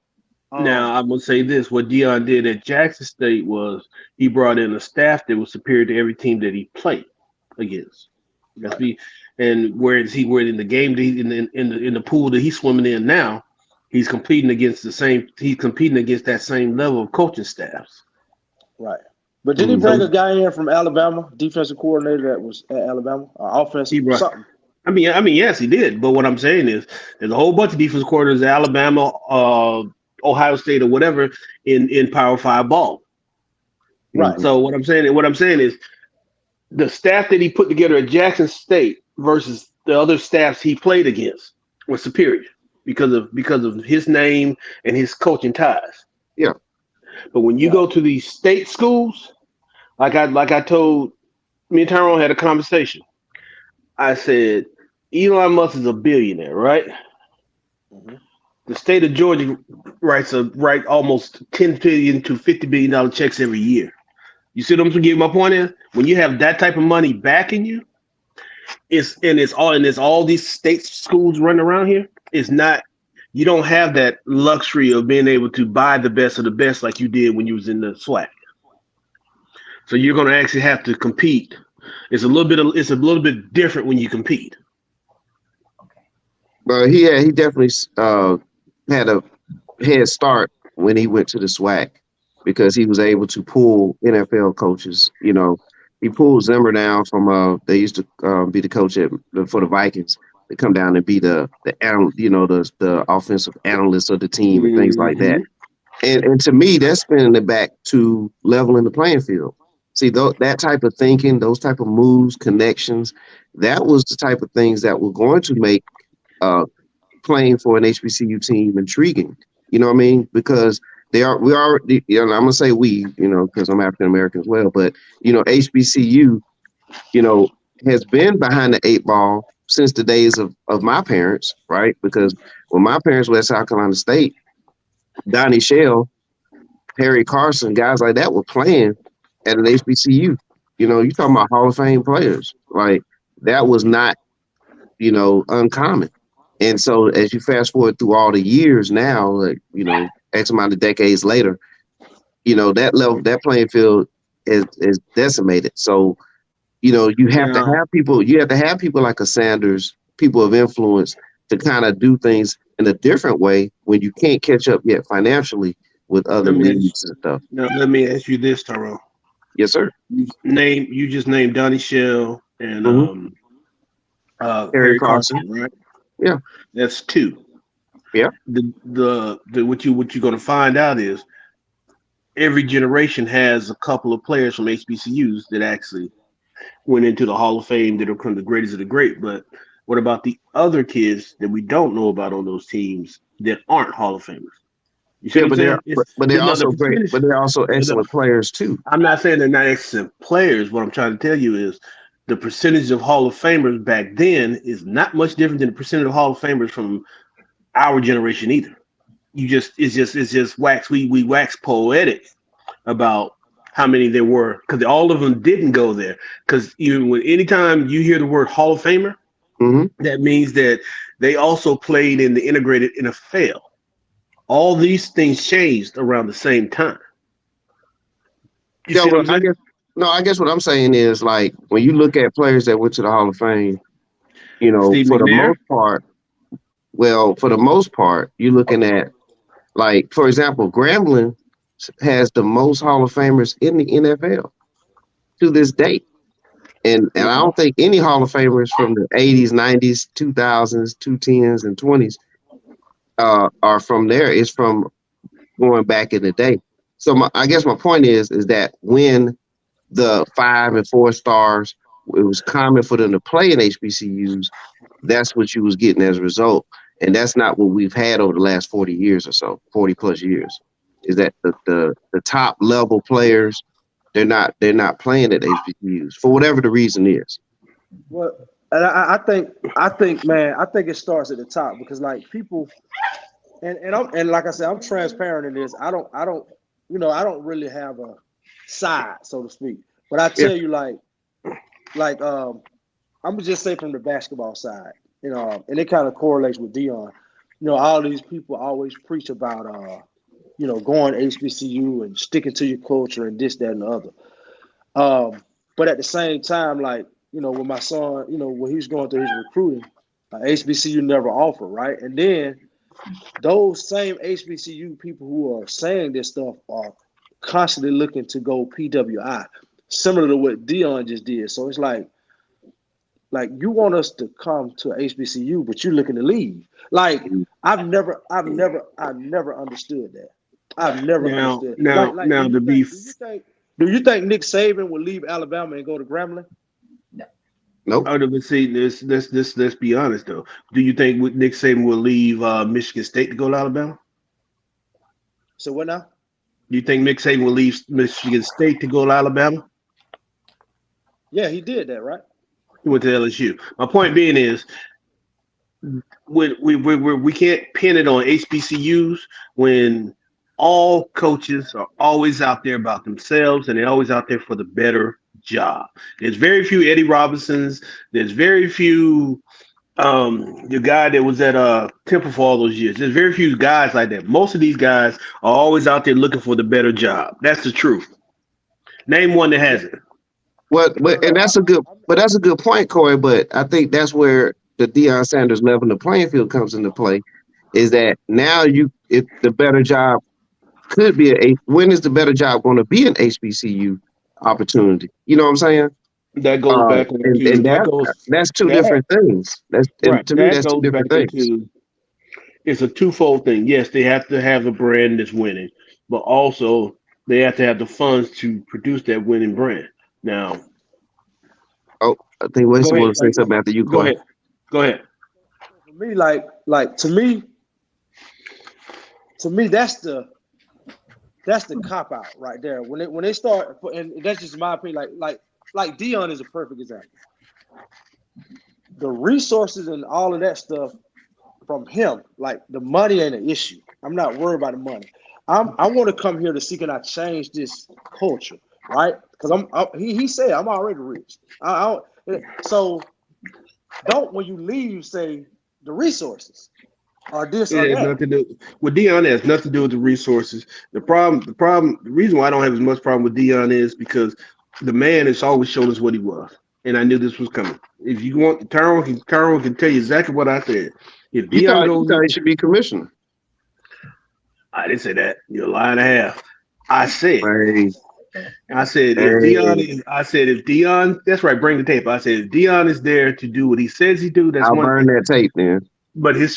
Speaker 4: Now, I'm going to say this. What Deion did at Jackson State was he brought in a staff that was superior to every team that he played against. And whereas he were in the game in the pool that he's swimming in now, he's competing against that same level of coaching staffs.
Speaker 3: Right. But did he bring a guy in from Alabama, defensive coordinator that was at Alabama, offensive something?
Speaker 4: I mean, yes, he did. But what I'm saying is, there's a whole bunch of defensive coordinators at Alabama, Ohio State, or whatever in Power 5 ball.
Speaker 3: Right.
Speaker 4: So what I'm saying is, the staff that he put together at Jackson State versus the other staffs he played against was superior because of his name and his coaching ties.
Speaker 1: Yeah.
Speaker 4: But when you go to these state schools, like I told, me and Tyrone had a conversation. I said, Elon Musk is a billionaire, right? The state of Georgia writes almost $10 billion to $50 billion checks every year. You see what I'm getting my point is? When you have that type of money backing you, it's all these state schools running around here. You don't have that luxury of being able to buy the best of the best like you did when you was in the SWAC. So you're going to actually have to compete. It's a little bit different when you compete.
Speaker 1: But he definitely had a head start when he went to the SWAC because he was able to pull NFL coaches. You know, he pulled Zimmer down from they used to be the coach for the Vikings. They come down and be the offensive analyst of the team and things like that. And to me, that's spinning it back to leveling the playing field. See, that type of thinking, those type of moves, connections, that was the type of things that were going to make playing for an HBCU team intriguing. You know what I mean? Because we are, I'm gonna say we, because I'm African American as well. But HBCU, has been behind the 8 ball since the days of my parents, right? Because when my parents were at South Carolina State, Donnie Shell, Harry Carson, guys like that were playing at an HBCU. You talking about Hall of Fame players. Like that was not, uncommon. And so as you fast forward through all the years now, like, X amount of decades later, that playing field is decimated. So, you have to have people like a Sanders, people of influence to kind of do things in a different way when you can't catch up yet financially with other leagues and stuff.
Speaker 4: Now, let me ask you this, Tyrone.
Speaker 1: Yes, sir.
Speaker 4: You just named Donnie Shell and
Speaker 1: Harry Carson,
Speaker 4: right?
Speaker 1: Yeah,
Speaker 4: that's 2.
Speaker 1: Yeah.
Speaker 4: The what you're going to find out is every generation has a couple of players from HBCUs that actually went into the Hall of Fame that are kind of the greatest of the great. But what about the other kids that we don't know about on those teams that aren't Hall of Famers? You see what I'm saying?
Speaker 1: But they're also great. But they're also excellent players too.
Speaker 4: I'm not saying they're not excellent players. What I'm trying to tell you is the percentage of Hall of Famers back then is not much different than the percentage of Hall of Famers from our generation either. It's just wax. We wax poetic about how many there were because all of them didn't go there. Because anytime you hear the word Hall of Famer, that means that they also played in the integrated NFL. All these things changed around the same time.
Speaker 1: I guess what I'm saying is like when you look at players that went to the Hall of Fame, for the most part, you're looking at like, for example, Grambling has the most Hall of Famers in the NFL to this date. And I don't think any Hall of Famers from the 80s, 90s, 2000s, 2010s, and 20s are from there. It's from going back in the day. So I guess my point is that when the 5 and 4 stars, it was common for them to play in HBCUs. That's what you was getting as a result. And that's not what we've had over the last 40 years or so, 40 plus years. Is that the top level players, they're not playing at HBCUs for whatever the reason is.
Speaker 3: Well, and I think it starts at the top because like people, and like I said, I'm transparent in this. I don't really have a side, so to speak. But I tell you, I'm gonna just say from the basketball side, and it kind of correlates with Deion. All these people always preach about going HBCU and sticking to your culture and this, that, and the other. But at the same time, with my son, when he was going through his recruiting, HBCU never offered, right? And then those same HBCU people who are saying this stuff are constantly looking to go PWI, similar to what Deion just did. So it's like you want us to come to HBCU, but you're looking to leave. Like I've never understood that. I've never understood. Do you think Nick Saban will leave Alabama and go to Grambling?
Speaker 2: No.
Speaker 1: Nope.
Speaker 4: I would say let's be honest though. Do you think Nick Saban will leave Michigan State to go to Alabama?
Speaker 3: So what now?
Speaker 4: Do you think Nick Saban will leave Michigan State to go to Alabama?
Speaker 3: Yeah, he did that, right?
Speaker 4: He went to LSU. My point being is, we can't pin it on HBCUs when all coaches are always out there about themselves and they're always out there for the better job. There's very few Eddie Robinsons. There's very few the guy that was at Temple for all those years. There's very few guys like that. Most of these guys are always out there looking for the better job. That's the truth. Name one that hasn't.
Speaker 1: That's a good point, Corey. But I think that's where the Deion Sanders leveling the playing field comes into play. Is that now if the better job could be when is the better job going to be an HBCU opportunity? You know what I'm saying?
Speaker 4: That goes back
Speaker 1: that's two different things. That's right. To me, that's two different things.
Speaker 4: It's a twofold thing. Yes, they have to have a brand that's winning. but also they have to have the funds to produce that winning brand. Now,
Speaker 1: Oh, I think Lacy
Speaker 3: Go ahead.
Speaker 1: want to say something after you,
Speaker 4: go
Speaker 1: Clay.
Speaker 4: ahead. Go ahead.
Speaker 3: For me, like to me, that's the cop out right there. When they start, and that's just my opinion. Like Deion is a perfect example. The resources and all of that stuff from him, like the money ain't an issue. I'm not worried about the money. I want to come here to see can I change this culture, right? Because he said I'm already rich. So don't when you leave say the resources or this or
Speaker 4: It has
Speaker 3: that.
Speaker 4: nothing to do with Deion. It has nothing to do with the resources. The reason why I don't have as much problem with Deion is because the man has always shown us what he was, and I knew this was coming. If you want, Carl can tell you exactly what I said. If
Speaker 1: You
Speaker 4: Deion
Speaker 1: thought
Speaker 4: goes,
Speaker 1: he should be commissioner.
Speaker 4: I didn't say that. You're a lie and a half. I said
Speaker 1: Hey,
Speaker 4: if Deion, that's right. Bring the tape. I said if Deion is there to do what he says he do. That's
Speaker 1: I'll
Speaker 4: one
Speaker 1: burn
Speaker 4: thing.
Speaker 1: that tape then.
Speaker 4: But his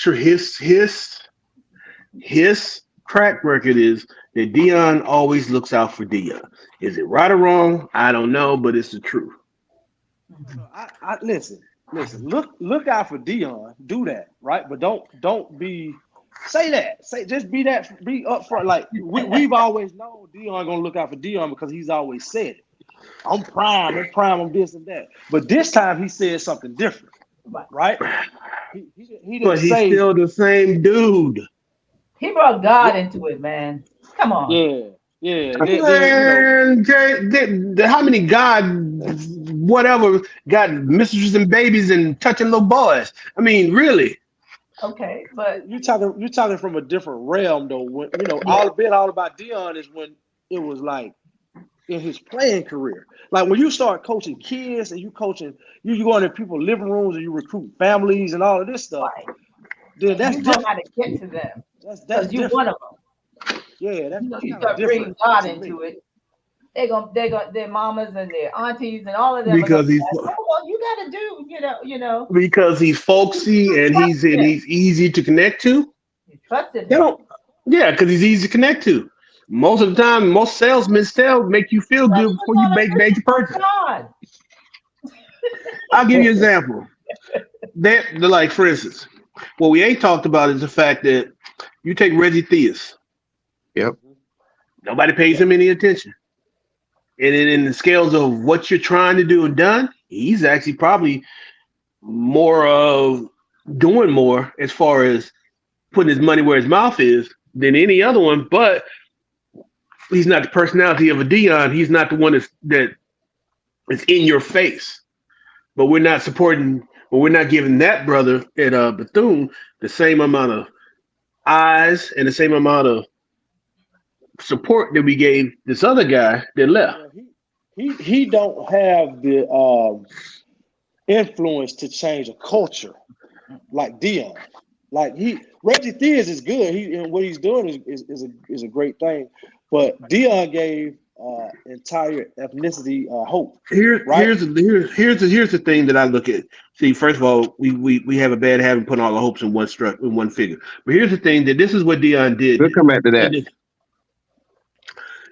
Speaker 4: track record is that Deion always looks out for Deion. Is it right or wrong? I don't know, but it's the truth.
Speaker 3: I listen. Look out for Deion. Do that, right? But don't be say that. Just be upfront. Like we've always known Deion gonna look out for Deion because he's always said it. I'm prime, I'm this and that. But this time he said something different, right? He didn't
Speaker 4: But he's
Speaker 3: say
Speaker 4: still the same dude.
Speaker 2: He brought God into it, man. Come on.
Speaker 3: Yeah.
Speaker 4: How many whatever got mistresses and babies and touching little boys? I mean, really?
Speaker 2: Okay, but
Speaker 3: you're talking from a different realm though. When all about Deion is when it was like in his playing career. Like when you start coaching kids and you go into people's living rooms and you recruit families and all of this stuff.
Speaker 2: right.
Speaker 3: Then that's
Speaker 2: you know
Speaker 3: different.
Speaker 2: how to get to them.
Speaker 3: That's
Speaker 2: Because you're one of them.
Speaker 3: Yeah, that's
Speaker 2: You start bringing God into it. They their mamas and their aunties and all of them.
Speaker 4: Because he's
Speaker 2: well, you got to do, you know.
Speaker 4: Because he's folksy and he's easy to connect to.
Speaker 2: You trusted him.
Speaker 4: Because he's easy to connect to. Most of the time, most salesmen make you feel good before you make the purchase. I'll give you an example. They're like, for instance, what we ain't talked about is the fact that you take Reggie Theus.
Speaker 1: Yep.
Speaker 4: Nobody pays him any attention. And in the scales of what you're trying to do and done, he's actually probably more of doing more as far as putting his money where his mouth is than any other one. But he's not the personality of a Deion. He's not the one that is in your face. But we're not giving that brother at Bethune the same amount of eyes and the same amount of support that we gave this other guy that left.
Speaker 3: He don't have the influence to change a culture like Deion. Like Reggie Theus is good. And what he's doing is a great thing. But Deion gave entire ethnicity hope. Here's
Speaker 4: the thing that I look at. See, first of all, we have a bad habit of putting all the hopes in one figure. But here's the thing that this is what Deion did.
Speaker 1: We'll come back to that.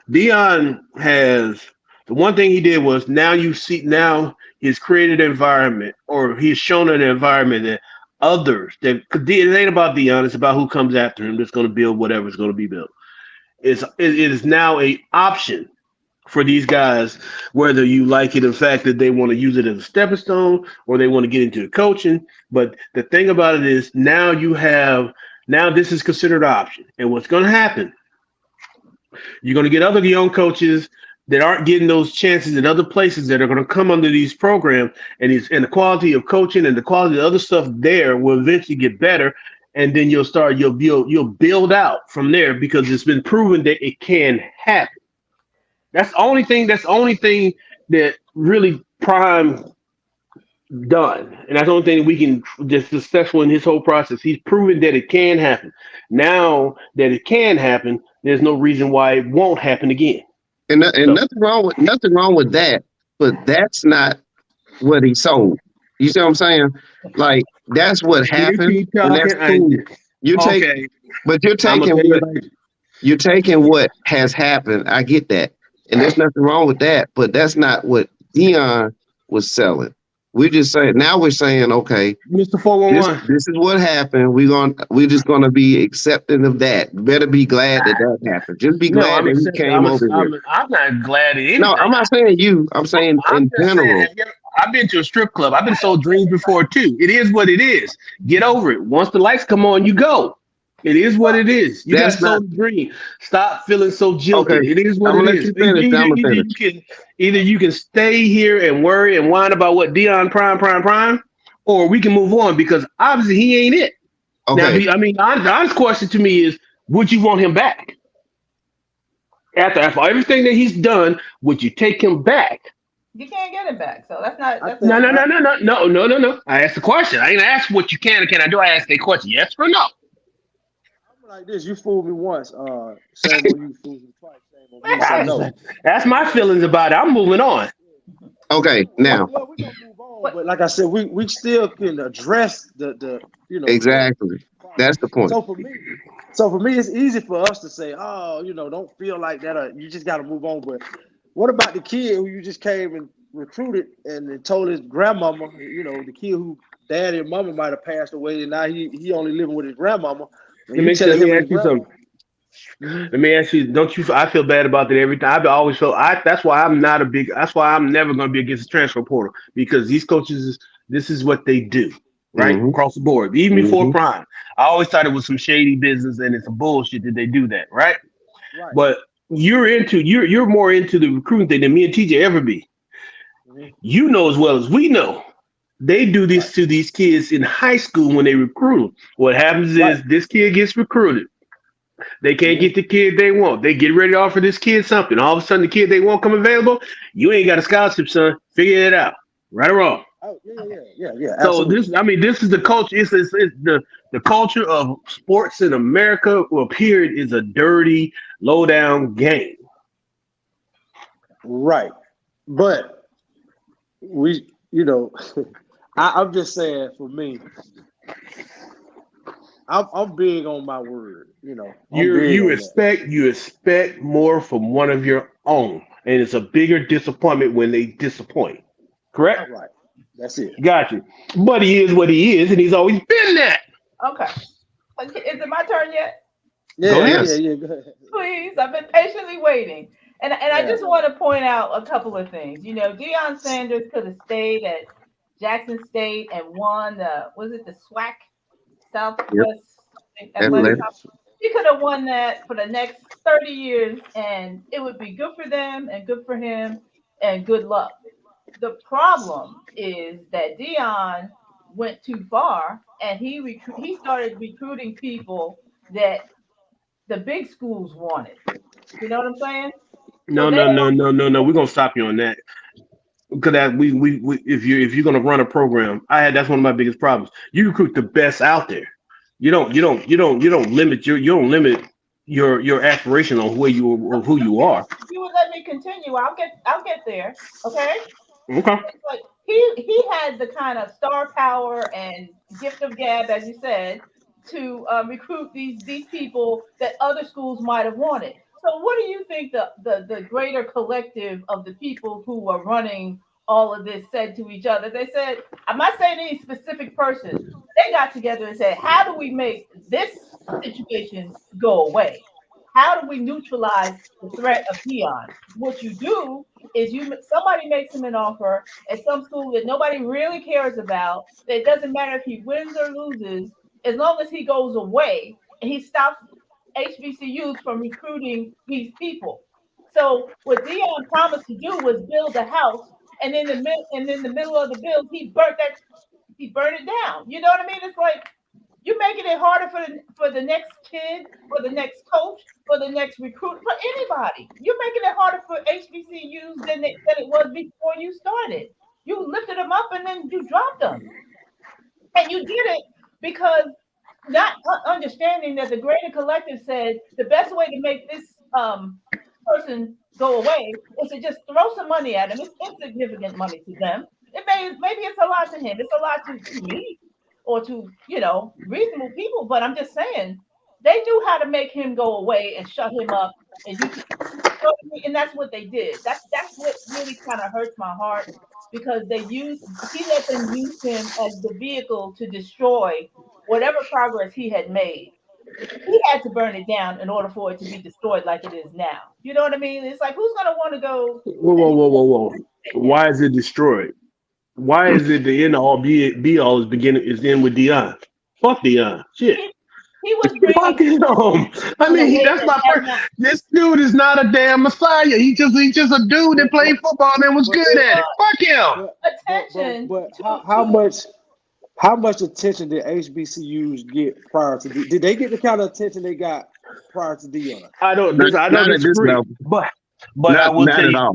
Speaker 4: Deion has the one thing he did was now he's created an environment, or he's shown an environment that others that it ain't about Deion, it's about who comes after him that's going to build whatever's going to be built. It is now an option for these guys, whether you like it, the fact that they want to use it as a stepping stone or they want to get into coaching. But the thing about it is now this is considered an option. And what's going to happen, you're going to get other young coaches that aren't getting those chances in other places that are going to come under these programs, and the quality of coaching and the quality of other stuff there will eventually get better. And then you'll build out from there because it's been proven that it can happen. That's the only thing that really Prime done. And that's the only thing that we can just successful in his whole process. He's proven that it can happen. Now that it can happen, there's no reason why it won't happen again.
Speaker 1: And nothing wrong with that, but that's not what he sold. You see what I'm saying? Like that's what happened. And that's cool. You're taking you're taking what has happened. I get that. And there's nothing wrong with that, but that's not what Deion was selling. Now we're saying, okay,
Speaker 4: Mr.
Speaker 1: this
Speaker 4: 411.
Speaker 1: this is what happened. We're just gonna be accepting of that. You better be glad that happened. Just be
Speaker 4: No,
Speaker 1: glad that he came over here.
Speaker 4: I'm not glad at anything.
Speaker 1: No, I'm not saying you. I'm saying in general.
Speaker 4: I've been to a strip club. I've been sold dreams before too. It is what it is. Get over it. Once the lights come on, you go. It is what it is. You got
Speaker 1: That's
Speaker 4: sold a dream. Stop feeling so jilted.
Speaker 1: Okay,
Speaker 4: It is what
Speaker 1: I'm
Speaker 4: it
Speaker 1: gonna let
Speaker 4: is.
Speaker 1: you finish. I'm gonna finish.
Speaker 4: Either you can stay here and worry and whine about what Deion prime, or we can move on because obviously he ain't it.
Speaker 1: Okay.
Speaker 4: Now, I mean, the honest question to me is, would you want him back? After everything that he's done, would you take him back?
Speaker 2: You can't get him back, so that's not. That's
Speaker 4: No. I asked the question. I ain't asked what you can or cannot do. I asked a question. Yes or no?
Speaker 3: I'm like this. You fooled me once. Same on you. Fooled me twice. Same on me. So no.
Speaker 4: That's my feelings about it. I'm moving on.
Speaker 1: Okay. Now.
Speaker 3: Well, we gonna move on, but like I said, we still can address the
Speaker 1: Exactly. That's the point.
Speaker 3: So for me, it's easy for us to say, oh, don't feel like that. You just got to move on. But what about the kid who you just came and recruited and told his grandmama, the kid who daddy and mama might have passed away, and now he only living with his grandmama.
Speaker 4: Let me ask you something. Let me ask you, don't you? I feel bad about that every time. I've always felt. That's why I'm never going to be against the transfer portal because these coaches, this is what they do, right?
Speaker 1: Mm-hmm.
Speaker 4: Across the board, even before prime. I always thought it was some shady business and it's a bullshit that they do that, right? But you're more into the recruiting thing than me and TJ ever be. Mm-hmm. You know as well as we know. They do this to these kids in high school when they recruit. What happens is this kid gets recruited. They can't get the kid they want. They get ready to offer this kid something. All of a sudden, the kid they want come available. You ain't got a scholarship, son. Figure it out. Right or wrong?
Speaker 3: Oh, yeah.
Speaker 4: So this is the culture. It's the culture of sports in America. Well, period, is a dirty, low down game.
Speaker 3: Right, but I'm just saying for me. I'm big on my word,
Speaker 4: You expect more from one of your own, and it's a bigger disappointment when they disappoint. Correct?
Speaker 3: Right. That's it.
Speaker 4: Got you. But he is what he is, and he's always been that.
Speaker 2: Okay. Is it my turn yat?
Speaker 3: Yeah.
Speaker 4: Go ahead.
Speaker 3: Yeah. Go ahead.
Speaker 2: Please, I've been patiently waiting. And I just want to point out a couple of things. Deion Sanders could have stayed at Jackson State and won the SWAC? Southwest Athletic. He could have won that for the next 30 years, and it would be good for them and good for him, and good luck. The problem is that Deion went too far, and he started recruiting people that the big schools wanted. You know what I'm saying?
Speaker 4: No. We're gonna stop you on that. Because if you're gonna run a program, that's one of my biggest problems. You recruit the best out there. You don't limit your aspiration on who you are.
Speaker 2: If you would let me continue, I'll get there. Okay.
Speaker 4: Okay.
Speaker 2: But he had the kind of star power and gift of gab, as you said, to recruit these people that other schools might have wanted. So what do you think the greater collective of the people who are running all of this said to each other? They said, I'm not saying any specific person. They got together and said, how do we make this situation go away? How do we neutralize the threat of Deion? What you do is somebody makes him an offer at some school that nobody really cares about. It doesn't matter if he wins or loses, as long as he goes away and he stops HBCUs from recruiting these people. So what Deion promised to do was build a house, and in the middle of the build, he burnt it down. You know what I mean? It's like you're making it harder for the next kid, for the next coach, for the next recruit, for anybody. You're making it harder for HBCUs than it was before you started. You lifted them up and then you dropped them, and you did it because not understanding that the greater collective said the best way to make this person go away is to just throw some money at him. It's insignificant money to them. Maybe it's a lot to him. It's a lot to me or to reasonable people. But I'm just saying They knew how to make him go away and shut him up, and that's what they did. That's what really kind of hurts my heart because he let them use him as the vehicle to destroy whatever progress he had made. He had to burn it down in order for it to be destroyed like it is now. You know what I mean? It's like who's gonna want to go?
Speaker 4: Whoa. Why is it destroyed? Why is it the end all be all is in with Deion? Fuck Deion. Shit.
Speaker 2: He was
Speaker 4: Fuck
Speaker 2: bringing.
Speaker 4: him. I mean, that's my first. This dude is not a damn messiah. He just a dude that played football and was good at it. Fuck him.
Speaker 2: Attention.
Speaker 3: But how much attention did HBCUs get prior to? Did they get the kind of attention they got prior to Deion?
Speaker 4: I don't
Speaker 1: Not at this
Speaker 4: disagree.
Speaker 1: level.
Speaker 4: But
Speaker 1: Not,
Speaker 4: I will
Speaker 1: not
Speaker 4: tell
Speaker 1: at
Speaker 4: you,
Speaker 1: all.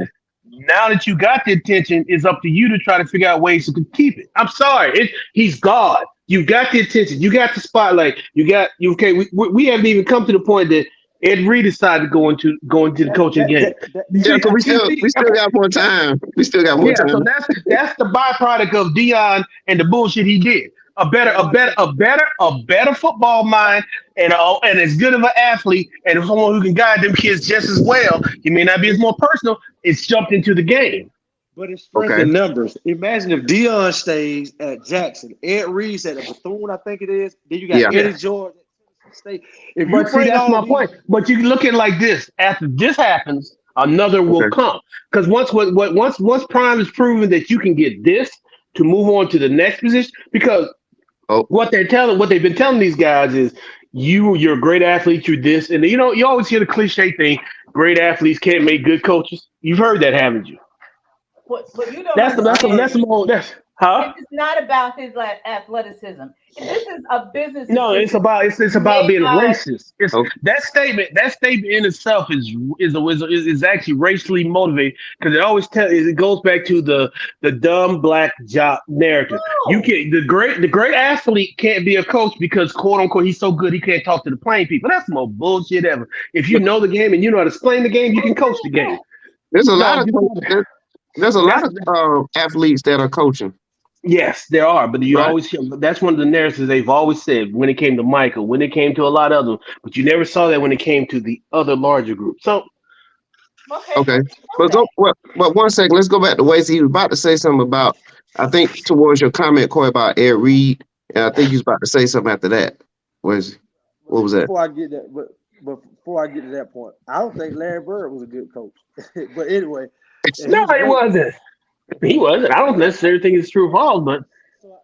Speaker 4: now that you got the attention, it's up to you to try to figure out ways to keep it. I'm sorry, he's God. You got the attention. You got the spotlight. Okay. We haven't even come to the point that Ed Reed decided to go into the coaching game.
Speaker 1: Yeah, so we still got more time. We still got more time.
Speaker 4: So that's the byproduct of Deion and the bullshit he did. A better football mind and as good of an athlete and someone who can guide them kids just as well. He may not be as more personal. It's jumped into the game.
Speaker 3: But it's strength in numbers. Imagine if Deion stays at Jackson, Ed Reed's at Bethune, I think it is. Then you got Eddie George at State.
Speaker 4: But see, that's my point. But you look at it like this: after this happens, another will come. Because once Prime is proven that you can get this to move on to the next position, because what they've been telling these guys is you're a great athlete, you're this, and you always hear the cliche thing: great athletes can't make good coaches. You've heard that, haven't you?
Speaker 2: But you don't.
Speaker 4: That's
Speaker 2: It's not about his athleticism. This is a business.
Speaker 4: No, it's about being racist. That statement in itself is actually racially motivated because it goes back to the dumb black job narrative.
Speaker 2: No.
Speaker 4: You can the great athlete can't be a coach because quote unquote he's so good he can't talk to the plain people. That's the most bullshit ever. If you know the game and you know how to explain the game, you can coach the game.
Speaker 1: There's a lot of athletes that are coaching.
Speaker 4: Yes, there are, but you always hear that's one of the narratives they've always said when it came to Michael, when it came to a lot of them, but you never saw that when it came to the other larger group. So,
Speaker 1: okay. But 1 second, let's go back to Wacy. He was about to say something about, I think, towards your comment, Coy, about Ed Reed, and I think he was about to say something after that. What was that?
Speaker 3: Before I get that, but before I get to that point, I don't think Larry Bird was a good coach. But anyway,
Speaker 4: no, he wasn't. He wasn't. I don't necessarily think it's true or false, but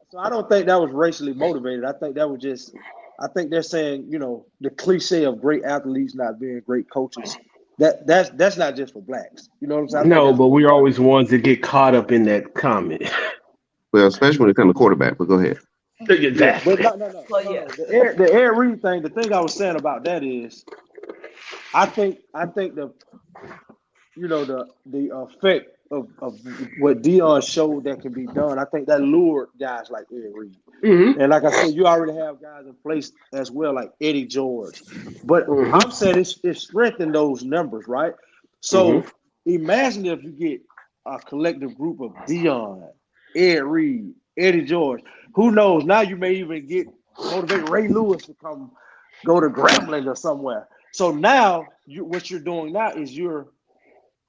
Speaker 3: so I don't think that was racially motivated. I think that was I think they're saying, the cliche of great athletes not being great coaches. That's not just for blacks. You know what I'm saying?
Speaker 4: No, but we're always ones that get caught up in that comment.
Speaker 1: Well, especially when it comes to quarterback, but go ahead.
Speaker 4: Exactly.
Speaker 3: But no. The Ed Reed thing, the thing I was saying about that is I think the effect of what Deion showed that can be done, I think that lured guys like Ed Reed. Mm-hmm. And like I said, you already have guys in place as well, like Eddie George. But I'm saying it strengthened those numbers, right? So imagine if you get a collective group of Deion, Ed Reed, Eddie George. Who knows? Now you may even motivate Ray Lewis to go to Grambling or somewhere. So now what you're doing now is you're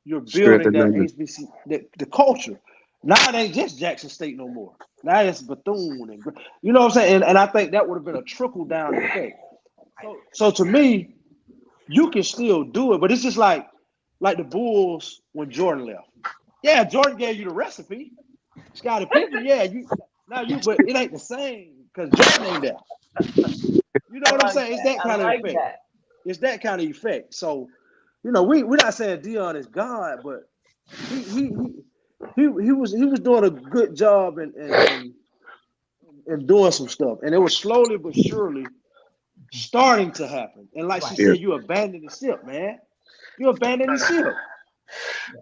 Speaker 3: building that HBC, the culture. Now it ain't just Jackson State no more. Now it's Bethune, and you know what I'm saying. And I think that would have been a trickle down effect. So to me, you can still do it, but it's just like the Bulls when Jordan left. Yeah, Jordan gave you the recipe. Scottie Pippen, but it ain't the same because Jordan ain't there. You know what I'm saying? It's that kind of effect. It's that kind of effect. So. We're not saying Deion is God, but he was doing a good job and doing some stuff, and it was slowly but surely starting to happen. And like she said, you abandoned the ship, man. You abandoned the ship.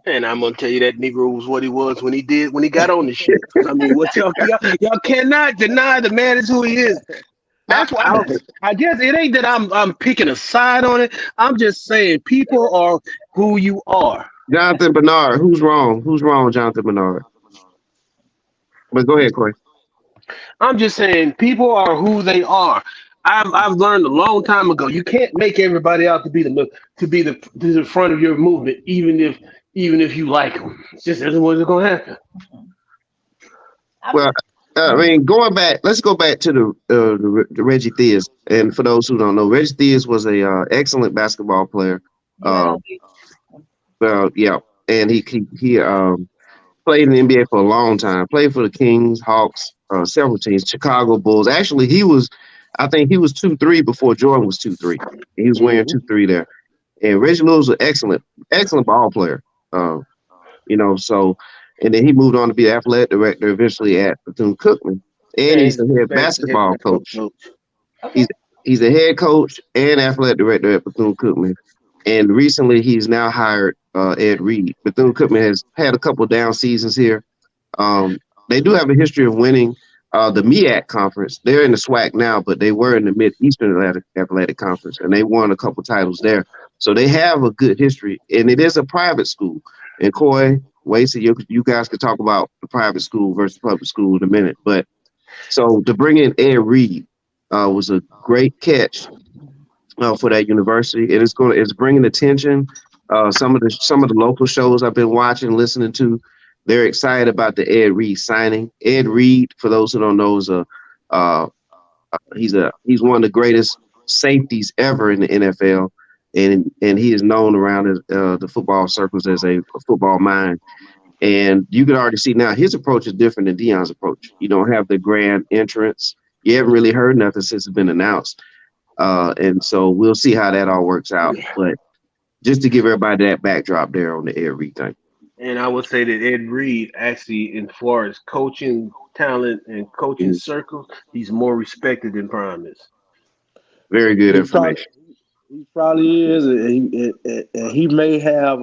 Speaker 4: And I'm gonna tell you that Negro was what he was when he got on the ship. I mean, what y'all cannot deny the man is who he is. That's why I guess it ain't that I'm picking a side on it. I'm just saying people are who you are.
Speaker 1: Jonathan Bernard, who's wrong? Who's wrong, Jonathan Bernard? But go ahead, Corey.
Speaker 4: I'm just saying people are who they are. I've learned a long time ago. You can't make everybody out to be the front of your movement, even if you like them. It's just isn't what's going to happen.
Speaker 1: Well, I mean, let's go back to the Reggie Theus. And for those who don't know, Reggie Theus was a excellent basketball player. Well, yeah, and he played in the NBA for a long time. Played for the Kings, Hawks, several teams, Chicago Bulls. Actually, I think he was 2-3 before Jordan was 2-3. He was wearing 2-3 there. And Reggie Lewis was an excellent ball player. So, and then he moved on to be athletic director eventually at Bethune-Cookman. And he's the head basketball coach.
Speaker 2: Okay.
Speaker 1: He's a head coach and athletic director at Bethune-Cookman. And recently, he's now hired Ed Reed. Bethune-Cookman has had a couple down seasons here. They do have a history of winning the MEAC conference. They're in the SWAC now, but they were in the Mid-Eastern Athletic Conference, and they won a couple titles there. So they have a good history, and it is a private school. And Coy, Wacy, you guys could talk about the private school versus public school in a minute. But so to bring in Ed Reed was a great catch for that university. It's bringing attention. Some of the local shows I've been watching, listening to, they're excited about the Ed Reed signing. Ed Reed, for those who don't know, he's one of the greatest safeties ever in the NFL, and he is known around the football circles as a football mind. And you can already see now his approach is different than Deion's approach. You don't have the grand entrance. You haven't really heard nothing since it's been announced. And so we'll see how that all works out. But just to give everybody that backdrop there on the Ed Reed thing.
Speaker 4: And I would say that Ed Reed, actually, in far as coaching talent and coaching circles, he's more respected than Prime is.
Speaker 1: Very good information.
Speaker 3: He probably is, and he may have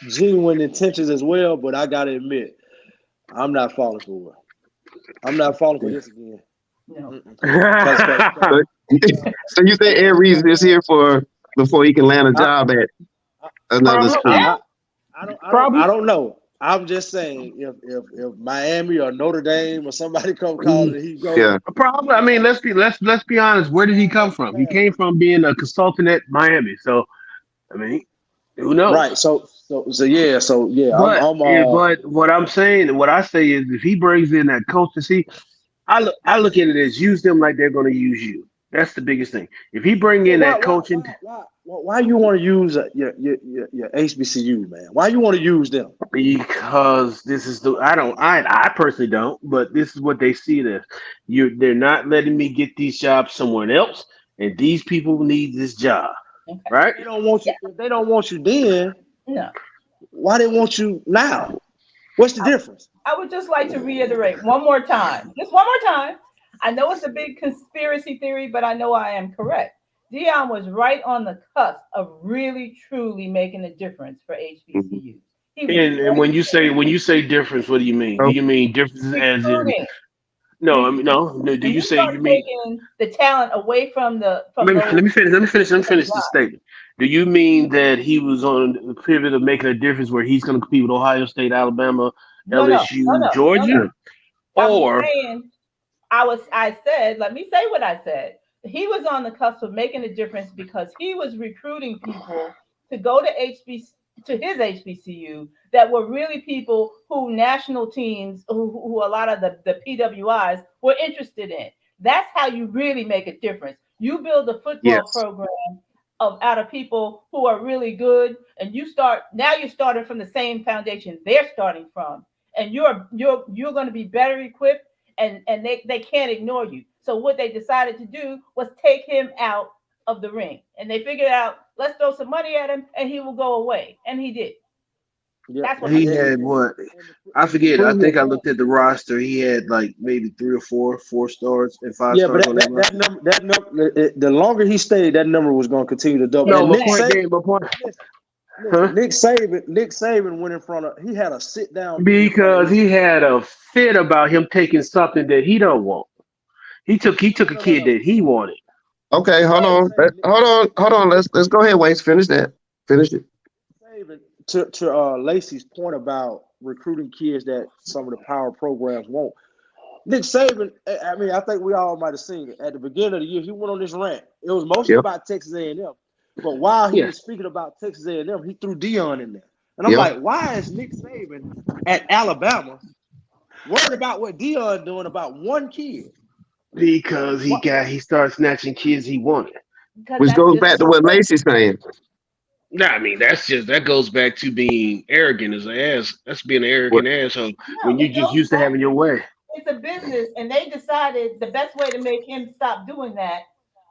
Speaker 3: genuine intentions as well. But I gotta admit, I'm not falling for it. I'm not falling for this again.
Speaker 2: No.
Speaker 1: So you think Ed Reed is here before he can land a job at another school?
Speaker 3: I don't know. I'm just saying, if Miami or Notre Dame or somebody come calling, he goes.
Speaker 1: Yeah.
Speaker 4: Probably. I mean, let's be honest. Where did he come from? He came from being a consultant at Miami. So, I mean, who knows?
Speaker 3: Right. So yeah.
Speaker 4: But what I say is, if he brings in that coach to see, I look at it as use them like they're going to use you. That's the biggest thing. If he bring in that coaching.
Speaker 3: Why you want to use your HBCU, man? Why you want to use them?
Speaker 4: Because this is I personally don't, but this is what they see it as. They're not letting me get these jobs somewhere else, and these people need this job, right?
Speaker 3: They don't want you. If they don't want you then,
Speaker 2: No.
Speaker 3: Why they want you now? What's the difference?
Speaker 2: I would just like to reiterate just one more time. I know it's a big conspiracy theory, but I know I am correct. Deion was right on the cusp of really, truly making a difference for HBCUs.
Speaker 4: And when you say difference, what do you mean? Do you mean differences as in? No, I mean no. Do you say you mean
Speaker 2: taking the talent away from the?
Speaker 4: Let me finish the statement. Do you mean that he was on the pivot of making a difference where he's going to compete with Ohio State, Alabama, LSU, Georgia, or?
Speaker 2: I said, let me say what I said. He was on the cusp of making a difference because he was recruiting people to go to his HBCU that were really people who national teams, who a lot of the PWIs were interested in. That's how you really make a difference. You build a football program out of people who are really good, and you're starting from the same foundation they're starting from, and you're going to be better equipped, and they can't ignore you. So what they decided to do was take him out of the ring, and they figured out, let's throw some money at him and he will go away, and he did.
Speaker 3: Yeah.
Speaker 2: That's what
Speaker 4: he had. What I forget. I think I looked at the roster. He had like maybe 3 or 4 stars and 5 stars.
Speaker 3: That number, the longer he stayed, that number was going to continue to double.
Speaker 4: No,
Speaker 3: Nick Saban went in front of. He had a sit down
Speaker 4: because he had a fit about him taking something that he don't want. He took a kid that he wanted.
Speaker 1: Okay, hold on. Let's go ahead, Wace. Finish it.
Speaker 3: To Lacy's point about recruiting kids that some of the power programs won't. Nick Saban, I mean, I think we all might have seen it. At the beginning of the year, he went on this rant. It was mostly about Texas A&M. But while he was speaking about Texas A&M, he threw Deion in there. And I'm like, why is Nick Saban at Alabama worried about what Deion doing about one kid?
Speaker 4: Because he started snatching kids he wanted.
Speaker 1: Which goes back to what Lacy's saying.
Speaker 5: No, I mean that goes back to being arrogant as an ass. That's being an arrogant asshole when you just used to having your way.
Speaker 2: It's a business, and they decided the best way to make him stop doing that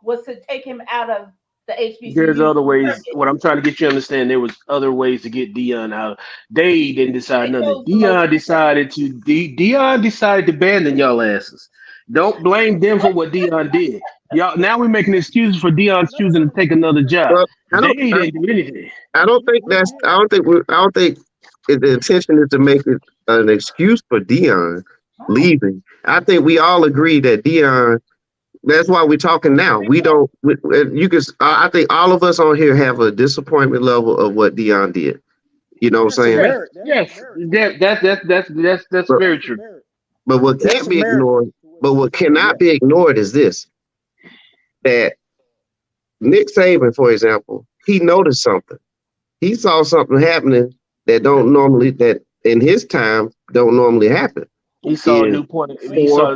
Speaker 2: was to take him out of the HBCU.
Speaker 4: There's other ways. What I'm trying to get you to understand, there was other ways to get Deion out. They didn't decide nothing. Deion decided to abandon y'all asses. Don't blame them for what Deion did. Y'all now we're making excuses for Deion choosing to take another job.
Speaker 1: Well,
Speaker 4: they didn't do anything.
Speaker 1: I don't think the intention is to make it an excuse for Deion leaving. I think we all agree that Deion. That's why we're talking now. I think all of us on here have a disappointment level of what Deion did. You know what I'm saying?
Speaker 4: Yes, that's very true.
Speaker 1: But what can't be ignored, but what cannot be ignored is this: that Nick Saban, for example, he noticed something. He saw something happening that in his time don't normally happen.
Speaker 4: He saw a new point.
Speaker 1: Four or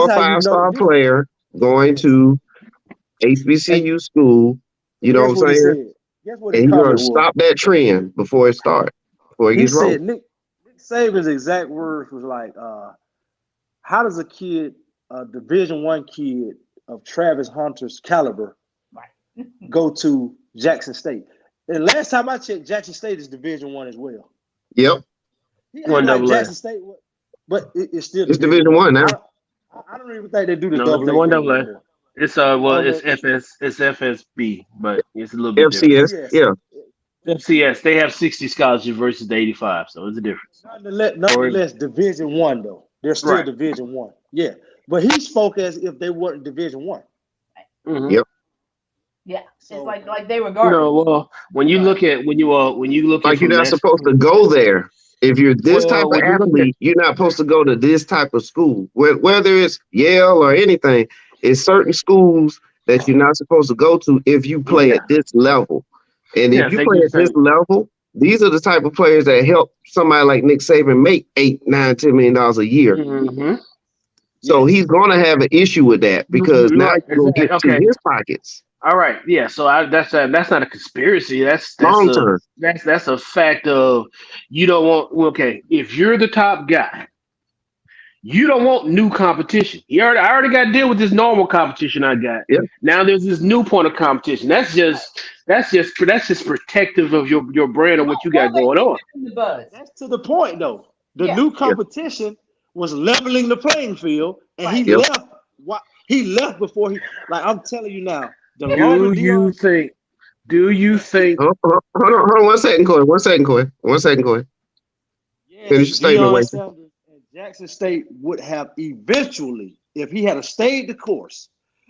Speaker 1: five star player going to HBCU school. You know what I'm saying? And he's going to stop that trend before it starts. Before it gets wrong.
Speaker 3: Nick Saban's exact words was like, "How does a Division I kid of Travis Hunter's caliber go to Jackson State?" And last time I checked, Jackson State is Division I as well.
Speaker 1: Yep.
Speaker 3: Jackson State, but it's still
Speaker 1: Division I now.
Speaker 3: I don't even think they do the
Speaker 4: double. It's it's FSB, but it's a little bit
Speaker 1: FCS,
Speaker 4: different. FCS, they have 60 scholarships versus the 85, so it's a difference.
Speaker 3: Nonetheless, Division I though, they're still Division I. Yeah, but he spoke as if they weren't Division I.
Speaker 4: Mm-hmm.
Speaker 1: Yep.
Speaker 2: Yeah, so, it's like they were garbage.
Speaker 4: Well, when you look at
Speaker 1: like you're not supposed to go there. If you're this type of athlete, you're not supposed to go to this type of school. Whether it's Yale or anything, it's certain schools that you're not supposed to go to if you play at this level. And if you play at this level, these are the type of players that help somebody like Nick Saban make $8, $9, $10 million a year.
Speaker 4: Mm-hmm.
Speaker 1: So he's going to have an issue with that because now he's going to get to his pockets.
Speaker 4: All right, yeah. So that's not a conspiracy. That's
Speaker 1: long term.
Speaker 4: That's a fact of you don't want. Okay, if you're the top guy, you don't want new competition. I already got to deal with this normal competition I got.
Speaker 1: Yep.
Speaker 4: Now there's this new point of competition. That's just protective of your brand and what you got going on.
Speaker 3: That's to the point though. The new competition was leveling the playing field, and he left. He left before he. Like I'm telling you now.
Speaker 4: Do you think?
Speaker 1: Hold on 1 second, Corey. 1 second, Corey.
Speaker 3: Yes,
Speaker 1: finish your statement,
Speaker 3: Deion Sanders and Jackson State would have eventually, if he had stayed the course,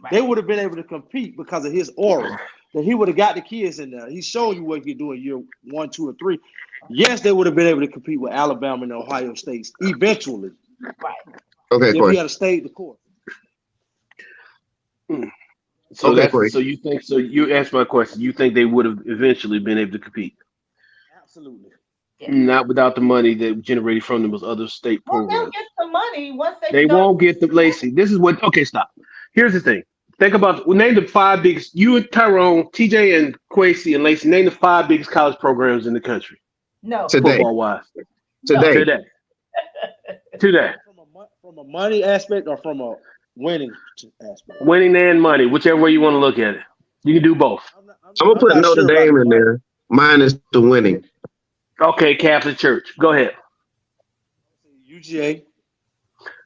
Speaker 3: they would have been able to compete because of his aura. That he would have got the kids in there. He's showing you what he can do in year 1, 2, or 3. Yes, they would have been able to compete with Alabama and Ohio State eventually.
Speaker 2: Right.
Speaker 1: Okay,
Speaker 3: if
Speaker 1: Corey.
Speaker 3: he had stayed the course.
Speaker 4: So you think? So you asked my question. You think they would have eventually been able to compete?
Speaker 3: Absolutely.
Speaker 2: Yeah.
Speaker 4: Not without the money that generated from those other state programs.
Speaker 2: They'll get the money once
Speaker 4: they won't get the Lacy. This is what. Okay, stop. Here's the thing. Think about. Name the 5 biggest. You and Tyrone, TJ, and Kowacie and Lacy. Name the 5 biggest college programs in the country.
Speaker 2: No.
Speaker 1: Today.
Speaker 4: Football wise.
Speaker 1: Today.
Speaker 3: From a money aspect or from a winning aspect?
Speaker 4: Winning and money, whichever way you want to look at it. You can do both.
Speaker 1: I'm gonna put Notre Dame in there. Minus the winning.
Speaker 4: Okay, Catholic Church. Go ahead.
Speaker 3: UGA.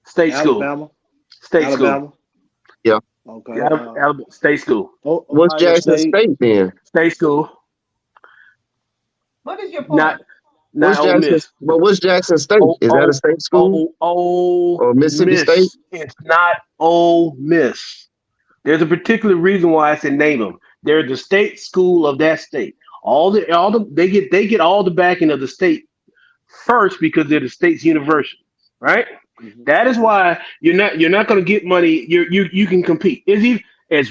Speaker 4: State
Speaker 3: Alabama.
Speaker 4: school. State
Speaker 3: Alabama.
Speaker 4: school.
Speaker 1: Yeah.
Speaker 3: Okay.
Speaker 4: Alabama. State school.
Speaker 1: What's Jackson State then?
Speaker 4: State school.
Speaker 2: What is your point?
Speaker 4: Not Ole Miss.
Speaker 1: But what's Jackson State? Is that a state school?
Speaker 4: Or
Speaker 1: Mississippi State?
Speaker 4: It's not Ole Miss. There's a particular reason why I said name them. They're the state school of that state. They get all the backing of the state first because they're the state's university, right?
Speaker 3: Mhm.
Speaker 5: That is why you're not going to get money. You can compete. Is he as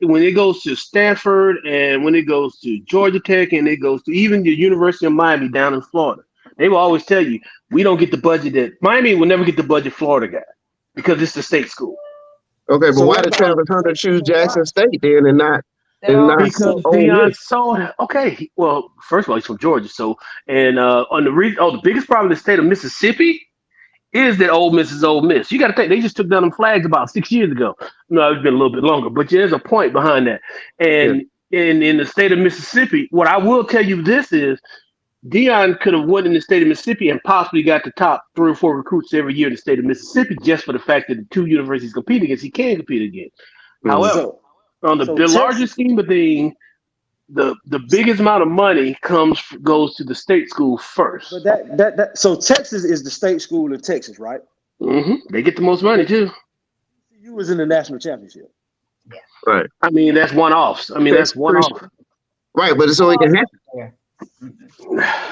Speaker 5: when it goes to Stanford and when it goes to Georgia Tech and it goes to even the University of Miami down in Florida. They will always tell you we don't get the budget that Miami will never get the budget Florida got because it's the state school.
Speaker 1: Okay, but
Speaker 3: So
Speaker 1: why
Speaker 3: what
Speaker 1: did
Speaker 3: about
Speaker 1: Travis Hunter choose
Speaker 3: so why?
Speaker 1: Jackson State then
Speaker 2: They're
Speaker 1: and
Speaker 2: all
Speaker 1: not
Speaker 5: Because
Speaker 3: So
Speaker 1: Ole
Speaker 5: Deion
Speaker 1: Miss?
Speaker 5: sold. Okay, well, first of all, he's from Georgia. So, and on the biggest problem in the state of Mississippi is that Ole Miss is Ole Miss. You got to think they just took down them flags about 6 years ago. No, it's been a little bit longer, but there's a point behind that.
Speaker 1: Yeah.
Speaker 5: And in the state of Mississippi, what I will tell you this is Deion could have won in the state of Mississippi and possibly got the top 3 or 4 recruits every year in the state of Mississippi just for the fact that the two universities compete against, he can compete against.
Speaker 1: Mhm.
Speaker 5: However,
Speaker 3: so
Speaker 5: on
Speaker 3: so
Speaker 5: the larger
Speaker 3: Texas,
Speaker 5: scheme of things, the biggest amount of money goes to the state school first.
Speaker 3: but that so Texas is the state school in Texas, right?
Speaker 5: They get the most money too.
Speaker 3: You was in the national championship.
Speaker 1: Right.
Speaker 5: I mean, that's one offs. I mean,
Speaker 1: Texas
Speaker 5: that's one off.
Speaker 1: Christian. Right, but it's so it can happen.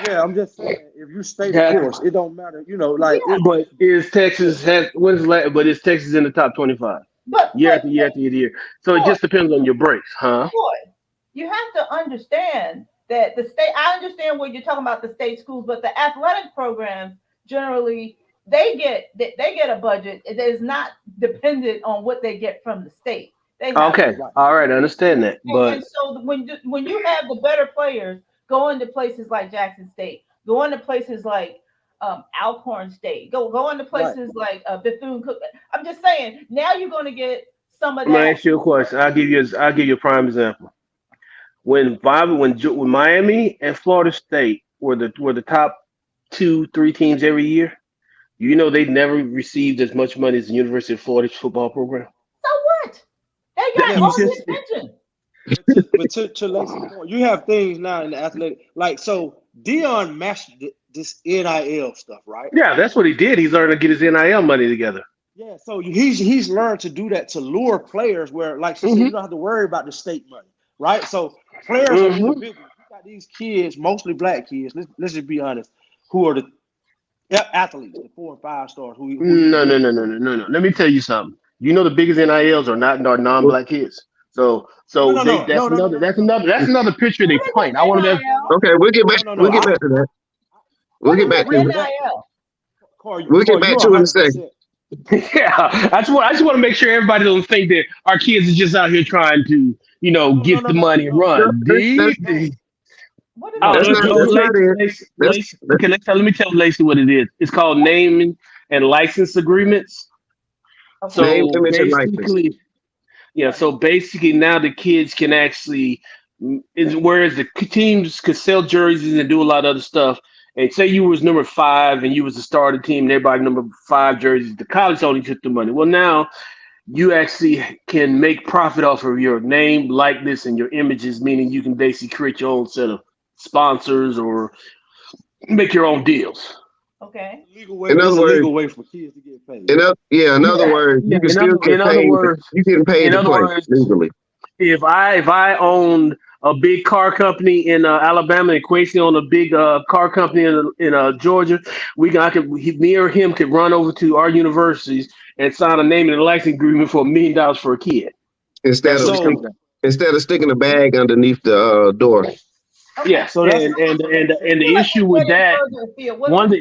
Speaker 3: Yeah, I'm just saying if you stay the
Speaker 5: Yeah,
Speaker 3: course, it don't matter. Like
Speaker 5: but is Texas but is Texas in the top 25
Speaker 2: But
Speaker 5: year after year after year? So it
Speaker 2: Floyd,
Speaker 5: just depends on your breaks, huh?
Speaker 2: Floyd, you have to understand that the state. I understand what you're talking about the state schools, but the athletic programs generally they get a budget that is not dependent on what they get from the state. They have
Speaker 5: Okay, all right, I understand that, but
Speaker 2: and so when you have the better players going to places like Jackson State, going to places like Alcorn State, going to
Speaker 3: right.
Speaker 2: places like Bethune Cookman. I'm just saying now you're going to get some of
Speaker 5: I'm gonna
Speaker 2: that.
Speaker 5: ask you a question. I'll give you a prime example. When Miami and Florida State were the top 2, 3 teams every year, you know they never received as much money as the University of Florida's football program.
Speaker 2: So what? They got
Speaker 3: Yeah,
Speaker 2: all
Speaker 3: but
Speaker 2: the attention.
Speaker 3: to Lacy's point, you have things now in the athletic, like so Deion mastered this NIL stuff, right?
Speaker 5: Yeah, that's what he did. He's learning to get his NIL money together.
Speaker 3: Yeah, so he's learned to do that to lure players where, like she said, you don't have to worry about the state money, right? So players are individuals. You got these kids, mostly black kids. Let's just be honest, who are the athletes, the 4 and 5 stars.
Speaker 5: No. Let me tell you something. You know the biggest NILs are non-black kids. So that's another picture they paint. I want to.
Speaker 1: Okay, we'll get back. We'll get back to that. We'll get back to it.
Speaker 2: NIL?
Speaker 1: We'll get back to it in a second.
Speaker 5: Yeah, I just want to make sure everybody don't think that our kids are just out here trying to, get the money and run.
Speaker 2: What is
Speaker 1: That's not it.
Speaker 5: Let me tell Lacy what it is. It's called naming and license agreements.
Speaker 2: Okay.
Speaker 5: So
Speaker 1: Name, image, and likeness.
Speaker 5: basically, so basically now the kids can actually, whereas the teams could sell jerseys and do a lot of other stuff. And say you was number 5 and you was the starter team and everybody number 5 jerseys, the college only took the money. Well, now you actually can make profit off of your name, likeness, and your images, meaning you can basically create your own set of sponsors or make your own deals.
Speaker 2: Okay.
Speaker 1: In other words,
Speaker 3: legal way for kids to get paid.
Speaker 1: In other words, you can still get paid. You getting paid to play legally.
Speaker 5: If I owned a big car company in Alabama and Quincy owned a big car company in Georgia, me or him could run over to our universities and sign a name and a license agreement for $1 million for a kid.
Speaker 1: Instead of sticking a bag underneath the door.
Speaker 2: Okay.
Speaker 5: Yeah. So the issue with that, one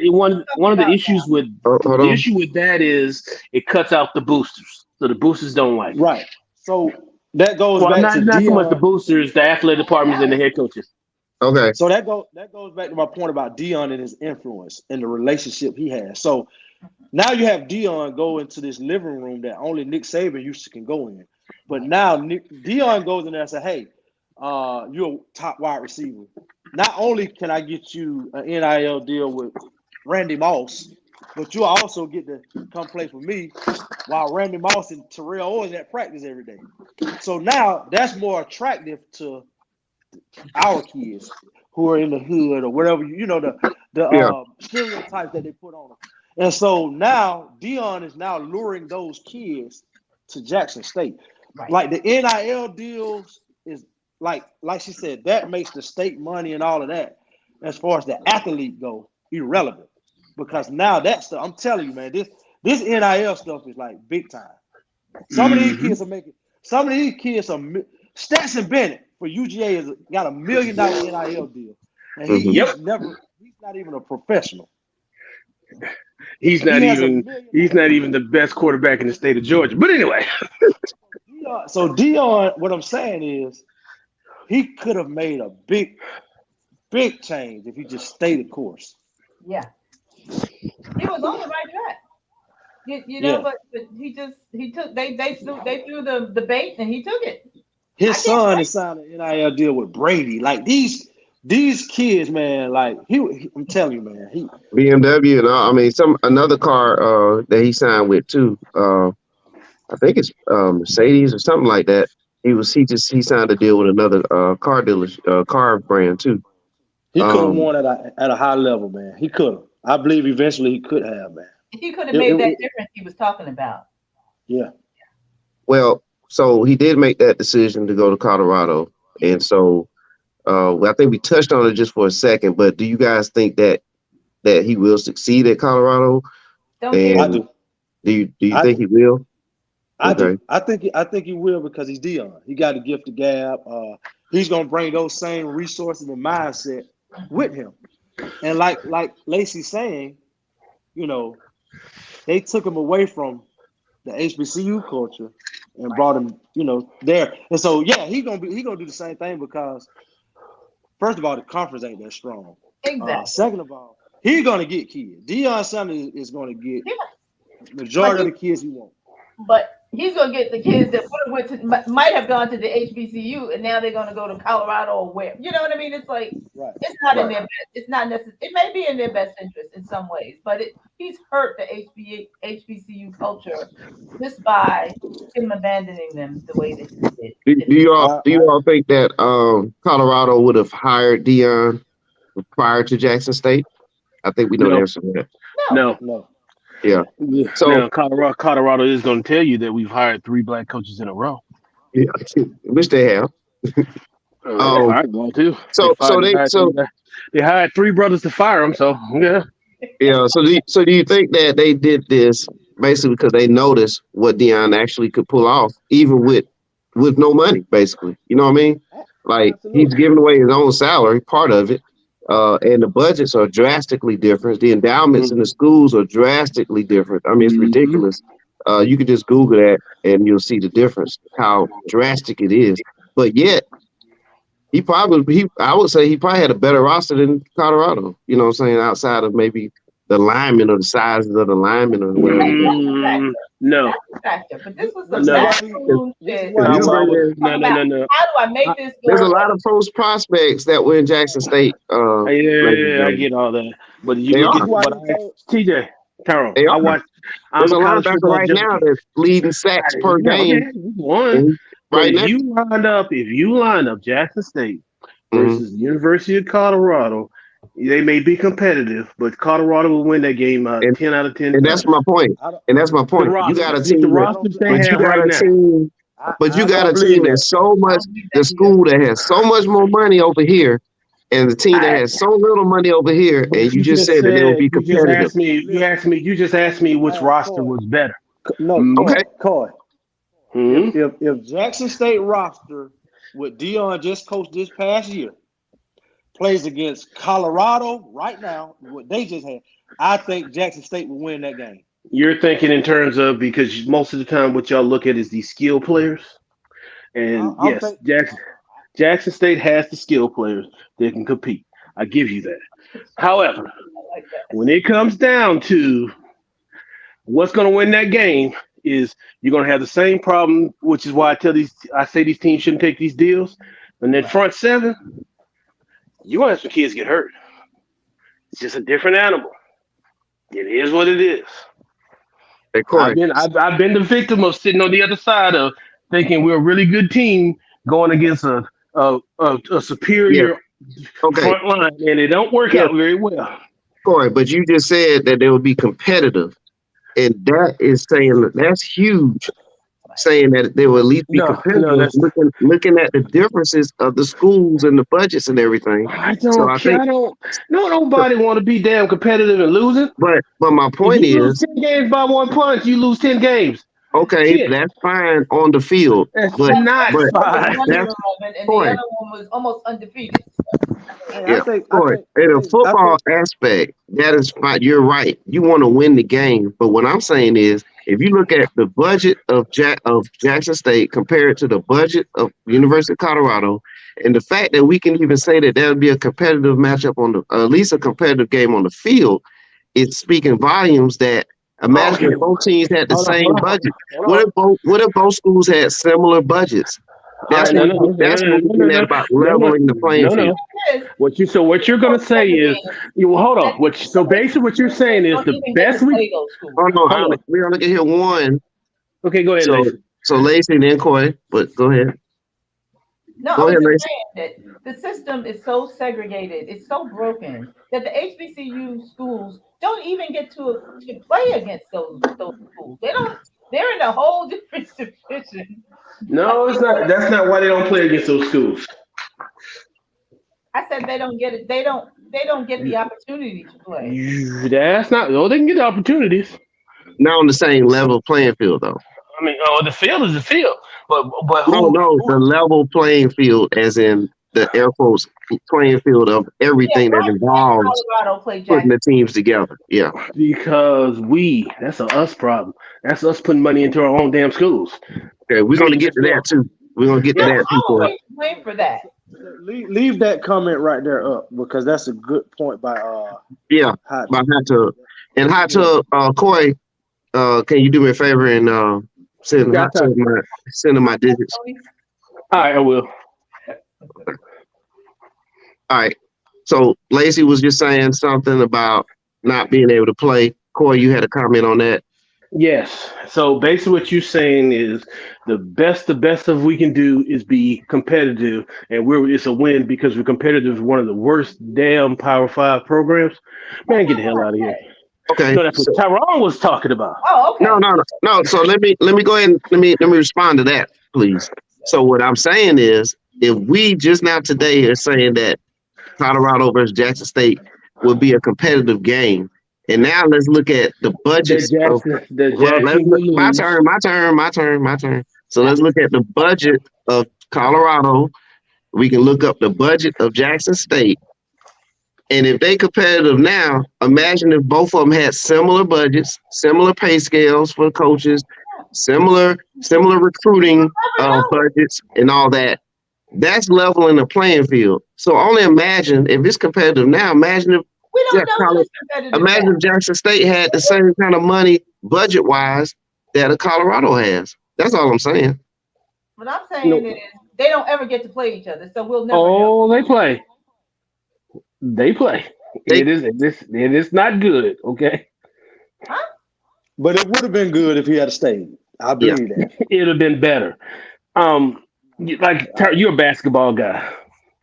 Speaker 5: of the issues with the issue with that is it cuts out the boosters. So the boosters don't like it.
Speaker 3: Right. So that goes back to
Speaker 5: not
Speaker 3: Deion.
Speaker 5: so much the boosters, the athletic departments, and the head coaches.
Speaker 1: Okay.
Speaker 3: So that goes back to my point about Deion and his influence and the relationship he has. So now you have Deion go into this living room that only Nick Saban used to can go in, but now Deion goes in there and says, "Hey, you're a top wide receiver. Not only can I get you an NIL deal with Randy Moss, but you'll also get to come play for me while Randy Moss and Terrell Owens at practice every day." So now that's more attractive to our kids who are in the hood or whatever, the stereotypes that they put on them. And so now Deion is now luring those kids to Jackson State. Right. Like the NIL deals is like she said, that makes the state money and all of that, as far as the athlete go, irrelevant. Because now I'm telling you, man, This NIL stuff is like big time. Some of these kids are making. Some of these kids are. Stetson Bennett for UGA has got $1 million NIL deal, and he's not even a professional.
Speaker 5: He's not even the best quarterback in the state of Georgia. But anyway.
Speaker 3: So Deion, what I'm saying is, he could have made a big change if he just stayed the course.
Speaker 2: Yeah, he was on the right track. You know, but they threw the bait and he took it.
Speaker 3: His son is signing an NIL deal with Brady. Like these kids, man. Like I'm telling you, man.
Speaker 1: BMW and I mean another car that he signed with too. I think it's Mercedes or something like that. He signed a deal with another car brand too.
Speaker 3: He could have won at a high level, man. He could have. I believe eventually he could have, man.
Speaker 2: He could have made that difference he was talking about.
Speaker 3: Yeah.
Speaker 1: Well, so he did make that decision to go to Colorado, and so I think we touched on it just for a second. But do you guys think that he will succeed at Colorado?
Speaker 3: I do.
Speaker 1: Do you think he will?
Speaker 3: I do. I think he will because he's Deion. He got the gift of gab. He's gonna bring those same resources and mindset with him. And like Lacy's saying, you know, they took him away from the HBCU culture and brought him, you know, there. And so he gonna do the same thing because first of all, the conference ain't that strong.
Speaker 2: Exactly.
Speaker 3: Second of all, he's gonna get kids. Deion Sanders is gonna get majority of the kids he wants.
Speaker 2: But he's gonna get the kids that might have gone to the HBCU and now they're gonna go to Colorado or where. You know what I mean? It's like it's not in their best. It's not necessary. It may be in their best interest in some ways, but he's hurt the HBCU culture just by him abandoning them the way that he did.
Speaker 1: Do you all think that Colorado would have hired Deion prior to Jackson State? I think we know the answer to that.
Speaker 5: No.
Speaker 1: Yeah. So
Speaker 5: now, Colorado is going to tell you that we've hired 3 black coaches in a row.
Speaker 1: Yeah, which they have.
Speaker 5: Going to. They hired 3 brothers to fire them. So yeah.
Speaker 1: Yeah. So do you think that they did this basically because they noticed what Deion actually could pull off, even with no money, basically? You know what I mean? Like he's giving away his own salary, part of it. And the budgets are drastically different. The endowments in the schools are drastically different. I mean, it's ridiculous. You could just Google that and you'll see the difference, how drastic it is. But yet, I would say he probably had a better roster than Colorado. You know what I'm saying? Outside of maybe the linemen or the sizes of the linemen or whatever.
Speaker 5: No.
Speaker 2: But this was the backroom shit.
Speaker 5: No.
Speaker 2: How do I make this?
Speaker 1: There's a lot of post prospects that were in Jackson State.
Speaker 5: I get all that. But TJ, Tyrone,
Speaker 1: there's a lot of people right now that's leading sacks per game.
Speaker 5: Right now, if you line up Jackson State versus the University of Colorado, they may be competitive, but Colorado will win that game 10 out of 10.
Speaker 1: And that's my point. You got a team. But you got a team that's so much, the school that has so much more money over here, and the team that has so little money over here, and you just said that they will be competitive.
Speaker 5: You just asked me which roster was better.
Speaker 3: Coy. If Jackson State roster with Deion just coached this past year plays against Colorado right now, what they just had, I think Jackson State will win that game.
Speaker 5: You're thinking in terms of, because most of the time what y'all look at is these skill players. And Jackson State has the skill players that can compete. I give you that. However, when it comes down to what's going to win that game, is you're going to have the same problem, which is why I say these teams shouldn't take these deals. And then front seven, you're going to have some kids get hurt. It's just a different animal. It is what it is.
Speaker 1: Hey,
Speaker 5: I've been the victim of sitting on the other side of thinking we're a really good team going against a superior front line, and it don't work out very well.
Speaker 1: Corey, but you just said that they will be competitive. And that is saying that's huge. saying that they will at least be
Speaker 5: No,
Speaker 1: competitive,
Speaker 5: that's
Speaker 1: looking at the differences of the schools and the budgets and everything.
Speaker 5: I
Speaker 1: So
Speaker 5: don't
Speaker 1: I
Speaker 5: care.
Speaker 1: think,
Speaker 5: Nobody want to be damn competitive and losing.
Speaker 1: but my
Speaker 5: If
Speaker 1: point
Speaker 5: you lose
Speaker 1: is,
Speaker 5: 10 games by 1 punch, you lose 10 games.
Speaker 1: okay,
Speaker 5: Shit,
Speaker 1: that's fine on the field,
Speaker 5: that's
Speaker 1: but
Speaker 5: not
Speaker 1: but
Speaker 5: fine.
Speaker 2: One
Speaker 1: that's
Speaker 2: irrelevant, and the
Speaker 1: point.
Speaker 2: other one was almost undefeated.
Speaker 3: Hey,
Speaker 1: Yeah,
Speaker 3: I
Speaker 1: boy,
Speaker 3: think,
Speaker 1: in a
Speaker 3: I
Speaker 1: football
Speaker 3: think,
Speaker 1: aspect, that is fine. You're right. You want to win the game, but what I'm saying is, if you look at the budget of Jackson State compared to the budget of University of Colorado, and the fact that we can even say that there would be a competitive matchup on the, at least a competitive game on the field, it's speaking volumes. That imagine
Speaker 5: Okay.
Speaker 1: if both teams had the
Speaker 5: Hold on,
Speaker 1: same
Speaker 5: hold on,
Speaker 1: budget.
Speaker 5: hold on.
Speaker 1: What if both schools had similar budgets? That's
Speaker 5: All right,
Speaker 1: what we're getting at about leveling the playing field.
Speaker 2: Yes,
Speaker 5: What you're gonna say is, hold on. So basically, what you're saying is
Speaker 2: don't
Speaker 5: the
Speaker 2: even get
Speaker 5: best
Speaker 2: to
Speaker 5: we.
Speaker 2: play those schools.
Speaker 1: Hold on,
Speaker 5: Hold on.
Speaker 1: we're gonna get here one.
Speaker 5: Okay, go ahead,
Speaker 1: So
Speaker 5: Lacy.
Speaker 1: so Lacy and then Coy, but go ahead.
Speaker 2: No,
Speaker 1: Go
Speaker 2: I was
Speaker 1: ahead,
Speaker 2: just saying that the system is so segregated, it's so broken that the HBCU schools don't even get to play against those schools. They're in a whole different division.
Speaker 5: No, it's not. That's not why they don't play against those schools.
Speaker 2: I said they don't get it. They don't get the opportunity to play.
Speaker 5: That's not. Oh, they can get the opportunities.
Speaker 1: Not on the same level playing field though.
Speaker 5: I mean, the field is the field, but
Speaker 1: No, the level playing field, as in the air quotes playing field of everything that involves
Speaker 2: Colorado play
Speaker 1: putting
Speaker 2: Jackson.
Speaker 1: the teams together. Yeah.
Speaker 5: Because that's a us problem. That's us putting money into our own damn schools.
Speaker 1: Okay, we're gonna get to that too. We're gonna get to that too.
Speaker 2: I
Speaker 1: Coy.
Speaker 2: don't blame for that.
Speaker 3: leave that comment right there up because that's a good point by
Speaker 1: Yeah,
Speaker 3: Hot.
Speaker 1: by Hot Tub. And Hot Tub, Coy, can you do me a favor and send Hot Tub send him my digits?
Speaker 5: All right, I will.
Speaker 1: All right. So Lacy was just saying something about not being able to play. Coy, you had a comment on that.
Speaker 5: Yes. So basically, what you're saying is the best of we can do is be competitive, and it's a win because we're competitive. Is one of the worst damn Power 5 programs. Man, get the hell out of here.
Speaker 1: Okay.
Speaker 5: No, that's what Tyrone was talking about.
Speaker 2: Oh, okay.
Speaker 1: No. So let me go ahead and let me respond to that, please. So what I'm saying is, if we just now today are saying that Colorado versus Jackson State will be a competitive game, and now let's look at the budgets. My turn. So let's look at the budget of Colorado. We can look up the budget of Jackson State. And if they competitive now, imagine if both of them had similar budgets, similar pay scales for coaches, similar recruiting budgets and all that. That's leveling the playing field. So only imagine if it's competitive now. Imagine if if Jackson State had the same kind of money budget wise that Colorado has. That's all I'm saying.
Speaker 2: What I'm saying is they don't ever get to play each other, so we'll never
Speaker 5: know.
Speaker 2: They
Speaker 5: play. It is not good, okay?
Speaker 2: Huh?
Speaker 3: But it would have been good if he had stayed. I believe that.
Speaker 5: It'd have been better. You're a basketball guy.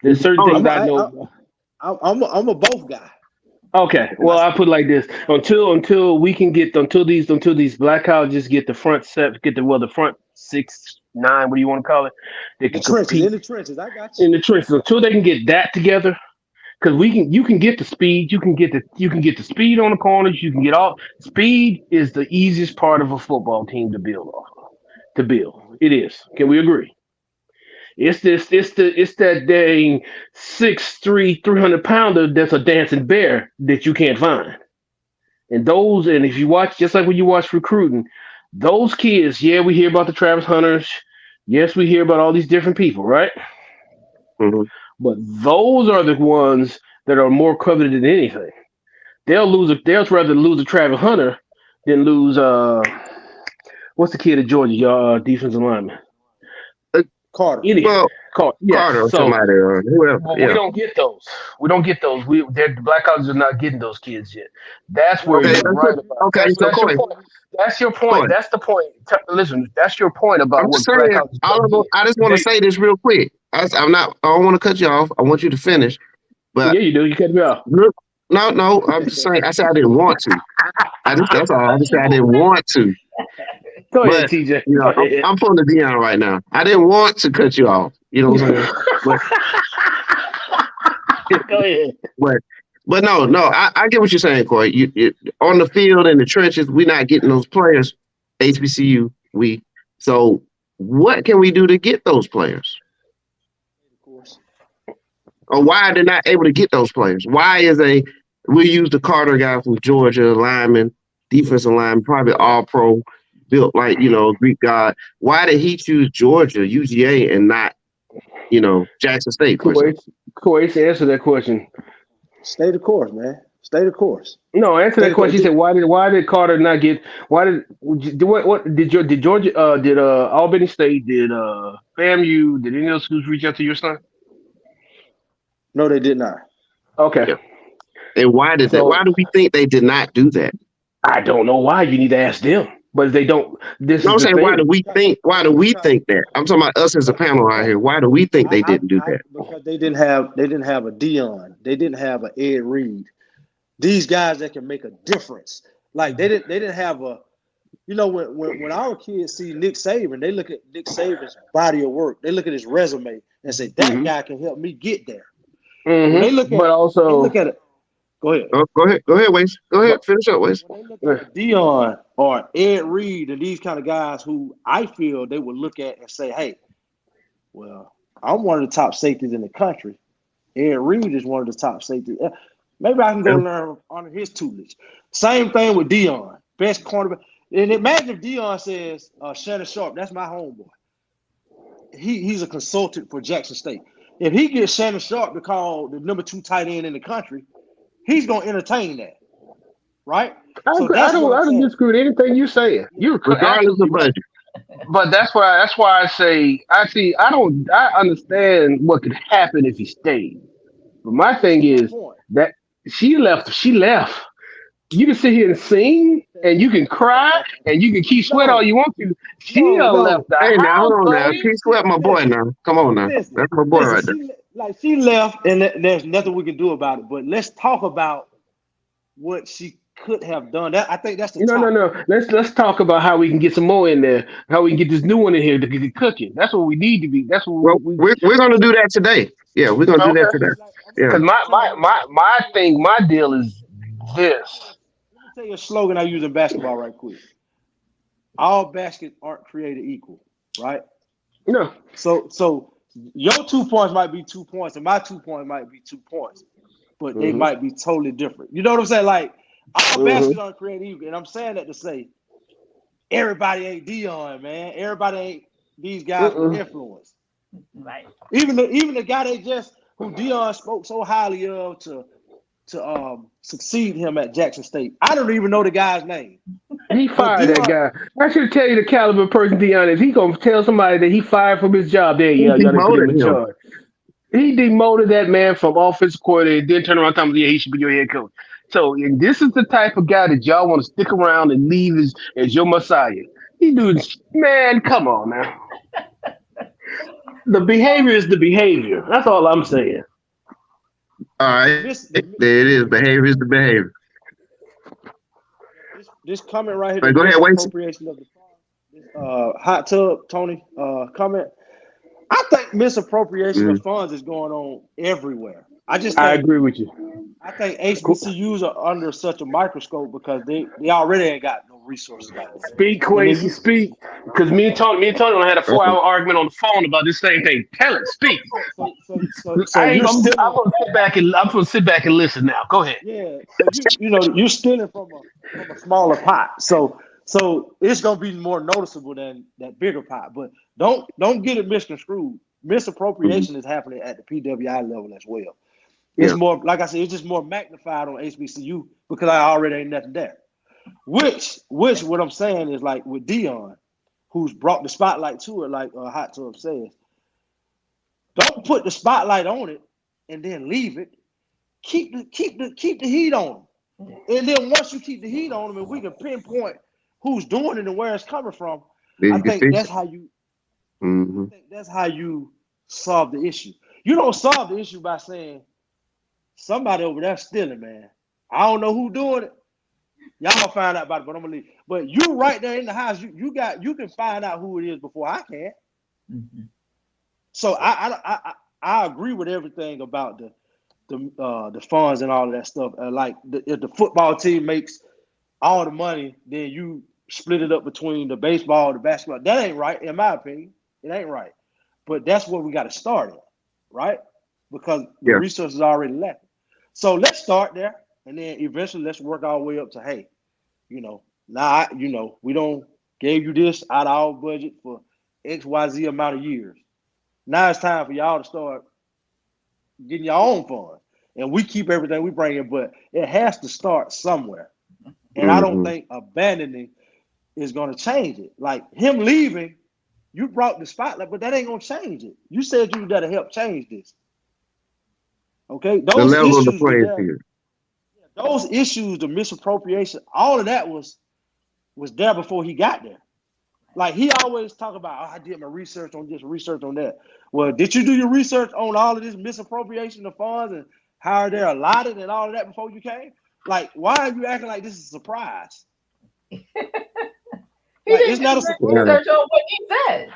Speaker 5: There's certain things I know.
Speaker 3: I'm a both guy.
Speaker 5: Okay, well I put it like this: until these black colleges get the front 6, 9, what do you want to call it? They can compete
Speaker 3: in the trenches. I got you.
Speaker 5: In the trenches until they can get that together. Because you can get the speed, you can get the speed on the corners, you can get all speed is the easiest part of a football team to build off. It is. Can we agree? It's that dang 6'3", 300-pounder that's a dancing bear that you can't find. And if you watch, just like when you watch recruiting, those kids, we hear about the Travis Hunters. Yes, we hear about all these different people, right?
Speaker 1: Mm-hmm.
Speaker 5: But those are the ones that are more coveted than anything. They'll rather lose a Travis Hunter than lose what's the kid at Georgia, your defensive lineman?
Speaker 3: Carter.
Speaker 5: Carter. Yeah.
Speaker 1: Carter or somebody or whoever.
Speaker 5: We don't get those. The black colleges are not getting those kids yet. That's where you're right about.
Speaker 1: Okay,
Speaker 5: that's your point. That's your point. That's the point. Listen, that's your point about
Speaker 1: I'm
Speaker 5: what
Speaker 1: black colleges. I just want to say this real quick. I don't want to cut you off. I want you to finish. But
Speaker 5: yeah, you do. You cut me off.
Speaker 1: No. I'm just saying. I said I didn't want to. That's all. I just said I didn't want to.
Speaker 5: Go ahead,
Speaker 1: But
Speaker 5: TJ.
Speaker 1: you know,
Speaker 5: Go ahead.
Speaker 1: I'm pulling the Deion right now. I didn't want to cut you off. You know what I'm saying? But
Speaker 5: Go ahead.
Speaker 1: but no, I get what you're saying, Corey. You on the field in the trenches, we're not getting those players. HBCU, so what can we do to get those players?
Speaker 3: Of course.
Speaker 1: Or why are they not able to get those players? Why is we use the Carter guy from Georgia, lineman, defensive lineman, probably all pro, built like, Greek god. Why did he choose Georgia, UGA, and not, Jackson State, for example?
Speaker 5: Kowacie, answer that question.
Speaker 3: Stay the course, man. Stay the course.
Speaker 5: No, answer that question. He said, why did Carter not get? What did Georgia? Did Albany State? Did FAMU? Did any of those schools reach out to your son?
Speaker 3: No, they did not.
Speaker 5: Okay.
Speaker 1: Yeah. And why do we think they did not do that?
Speaker 5: I don't know why. You need to ask them. But if they don't,
Speaker 1: I'm saying, why do we think that? I'm talking about us as a panel right here. Why do we think they didn't do that?
Speaker 3: Because they didn't have a Deion. They didn't have an Ed Reed. These guys that can make a difference. Like they didn't have a, when our kids see Nick Saban, they look at Nick Saban's body of work. They look at his resume and say, that guy can help me get there.
Speaker 5: Mm-hmm.
Speaker 3: They look at it. Go ahead.
Speaker 1: Go ahead, Wace. Go ahead. Finish up, Wace.
Speaker 3: When they look at Deion or Ed Reed and these kind of guys who I feel they would look at and say, hey, well, I'm one of the top safeties in the country. Ed Reed is one of the top safeties. Maybe I can go learn under his tutelage. Same thing with Deion, best cornerback. And imagine if Deion says, Shannon Sharp, that's my homeboy. He's a consultant for Jackson State. If he gets Shannon Sharp to call the number 2 tight end in the country, he's going to entertain that, right?
Speaker 5: I don't disagree with anything you're saying.
Speaker 1: Regardless of budget.
Speaker 5: But that's why I say I understand what could happen if he stayed. But my thing is that she left. You can sit here and sing, and you can cry, and you can keep sweat all you want to. She left the
Speaker 1: house. Hey, now, hold on now.
Speaker 5: Keep
Speaker 1: sweat my boy now. Come on now. That's my boy right there.
Speaker 3: She left, and there's nothing we can do about it. But let's talk about what she could have done. I think that's the
Speaker 5: No. Let's talk about how we can get some more in there. How we can get this new one in here to get it cooking. That's what we need to be. That's what
Speaker 1: we're going to do that today. Yeah, we're going to do that today. Yeah.
Speaker 5: Because my deal is this.
Speaker 3: Let me tell you a slogan I use in basketball right quick. All baskets aren't created equal, right?
Speaker 5: No.
Speaker 3: So your 2 points might be 2 points, and my 2 points might be 2 points, but they might be totally different. You know what I'm saying? Like, all baskets aren't created equal, and I'm saying that to say everybody ain't Deion, man. Everybody ain't these guys with influence.
Speaker 2: Right.
Speaker 3: Even the guy who Deion spoke so highly of to succeed him at Jackson State. I don't even know the guy's name.
Speaker 5: He fired that guy. I should tell you the caliber of person Deion is. He gonna tell somebody that he fired from his job. There, y'all put him in charge. He demoted that man from offensive coordinator, then turn around and tell him, he should be your head coach. So, and this is the type of guy that y'all want to stick around and leave as your messiah. He dudes, man, come on now. The behavior is the behavior. That's all I'm saying.
Speaker 1: All right, there it is. Behavior is the behavior.
Speaker 3: This comment right here.
Speaker 1: Right, go ahead, Wayne.
Speaker 3: Appropriation of the hot tub, Tony. Comment. I think misappropriation of funds is going on everywhere. I
Speaker 5: agree with you.
Speaker 3: I think HBCUs are under such a microscope because they already ain't got no resources like that.
Speaker 5: Speak, Kowacie, speak. Because me and Tony had a 4-hour argument on the phone about this same thing. Tell it, speak. I'm gonna sit back and listen now. Go ahead.
Speaker 3: Yeah, so you're stealing from a smaller pot. So it's gonna be more noticeable than that bigger pot. But don't get it misconstrued. Misappropriation is happening at the PWI level as well. It's more, like I said, it's just more magnified on HBCU because I already ain't nothing there. Which what I'm saying is, like with Deion, who's brought the spotlight to it, like Hot Tub says, don't put the spotlight on it and then leave it. Keep the heat on them. And then once you keep the heat on them and we can pinpoint who's doing it and where it's coming from, I think that's how you solve the issue. You don't solve the issue by saying somebody over there stealing, man. I don't know who's doing it, Y'all find out about it, but I'm gonna leave. But you right there in the house, you can find out who it is before I can.
Speaker 2: Mm-hmm.
Speaker 3: So I agree with everything about the funds and all of that stuff. Like if the football team makes all the money, then you split it up between the baseball, the basketball. That ain't right, in my opinion. It ain't right. But that's where we got to start at, right? Because the resources is already lacking. So let's start there, and then eventually let's work our way up to, hey, we don't gave you this out of our budget for XYZ amount of years. Now it's time for y'all to start getting your own funds. And we keep everything we bring in, but it has to start somewhere. And I don't think abandoning is going to change it. Like him leaving, you brought the spotlight, but that ain't going to change it. You said you got to help change this. Okay?
Speaker 1: The level of the playing field.
Speaker 3: Those issues, the misappropriation, all of that was there before he got there. Like he always talk about, I did my research on this, research on that. Well, did you do your research on all of this misappropriation of funds and how they're allotted and all of that before you came? Like, why are you acting like this is a surprise?
Speaker 2: It's not a surprise. Research on what he said.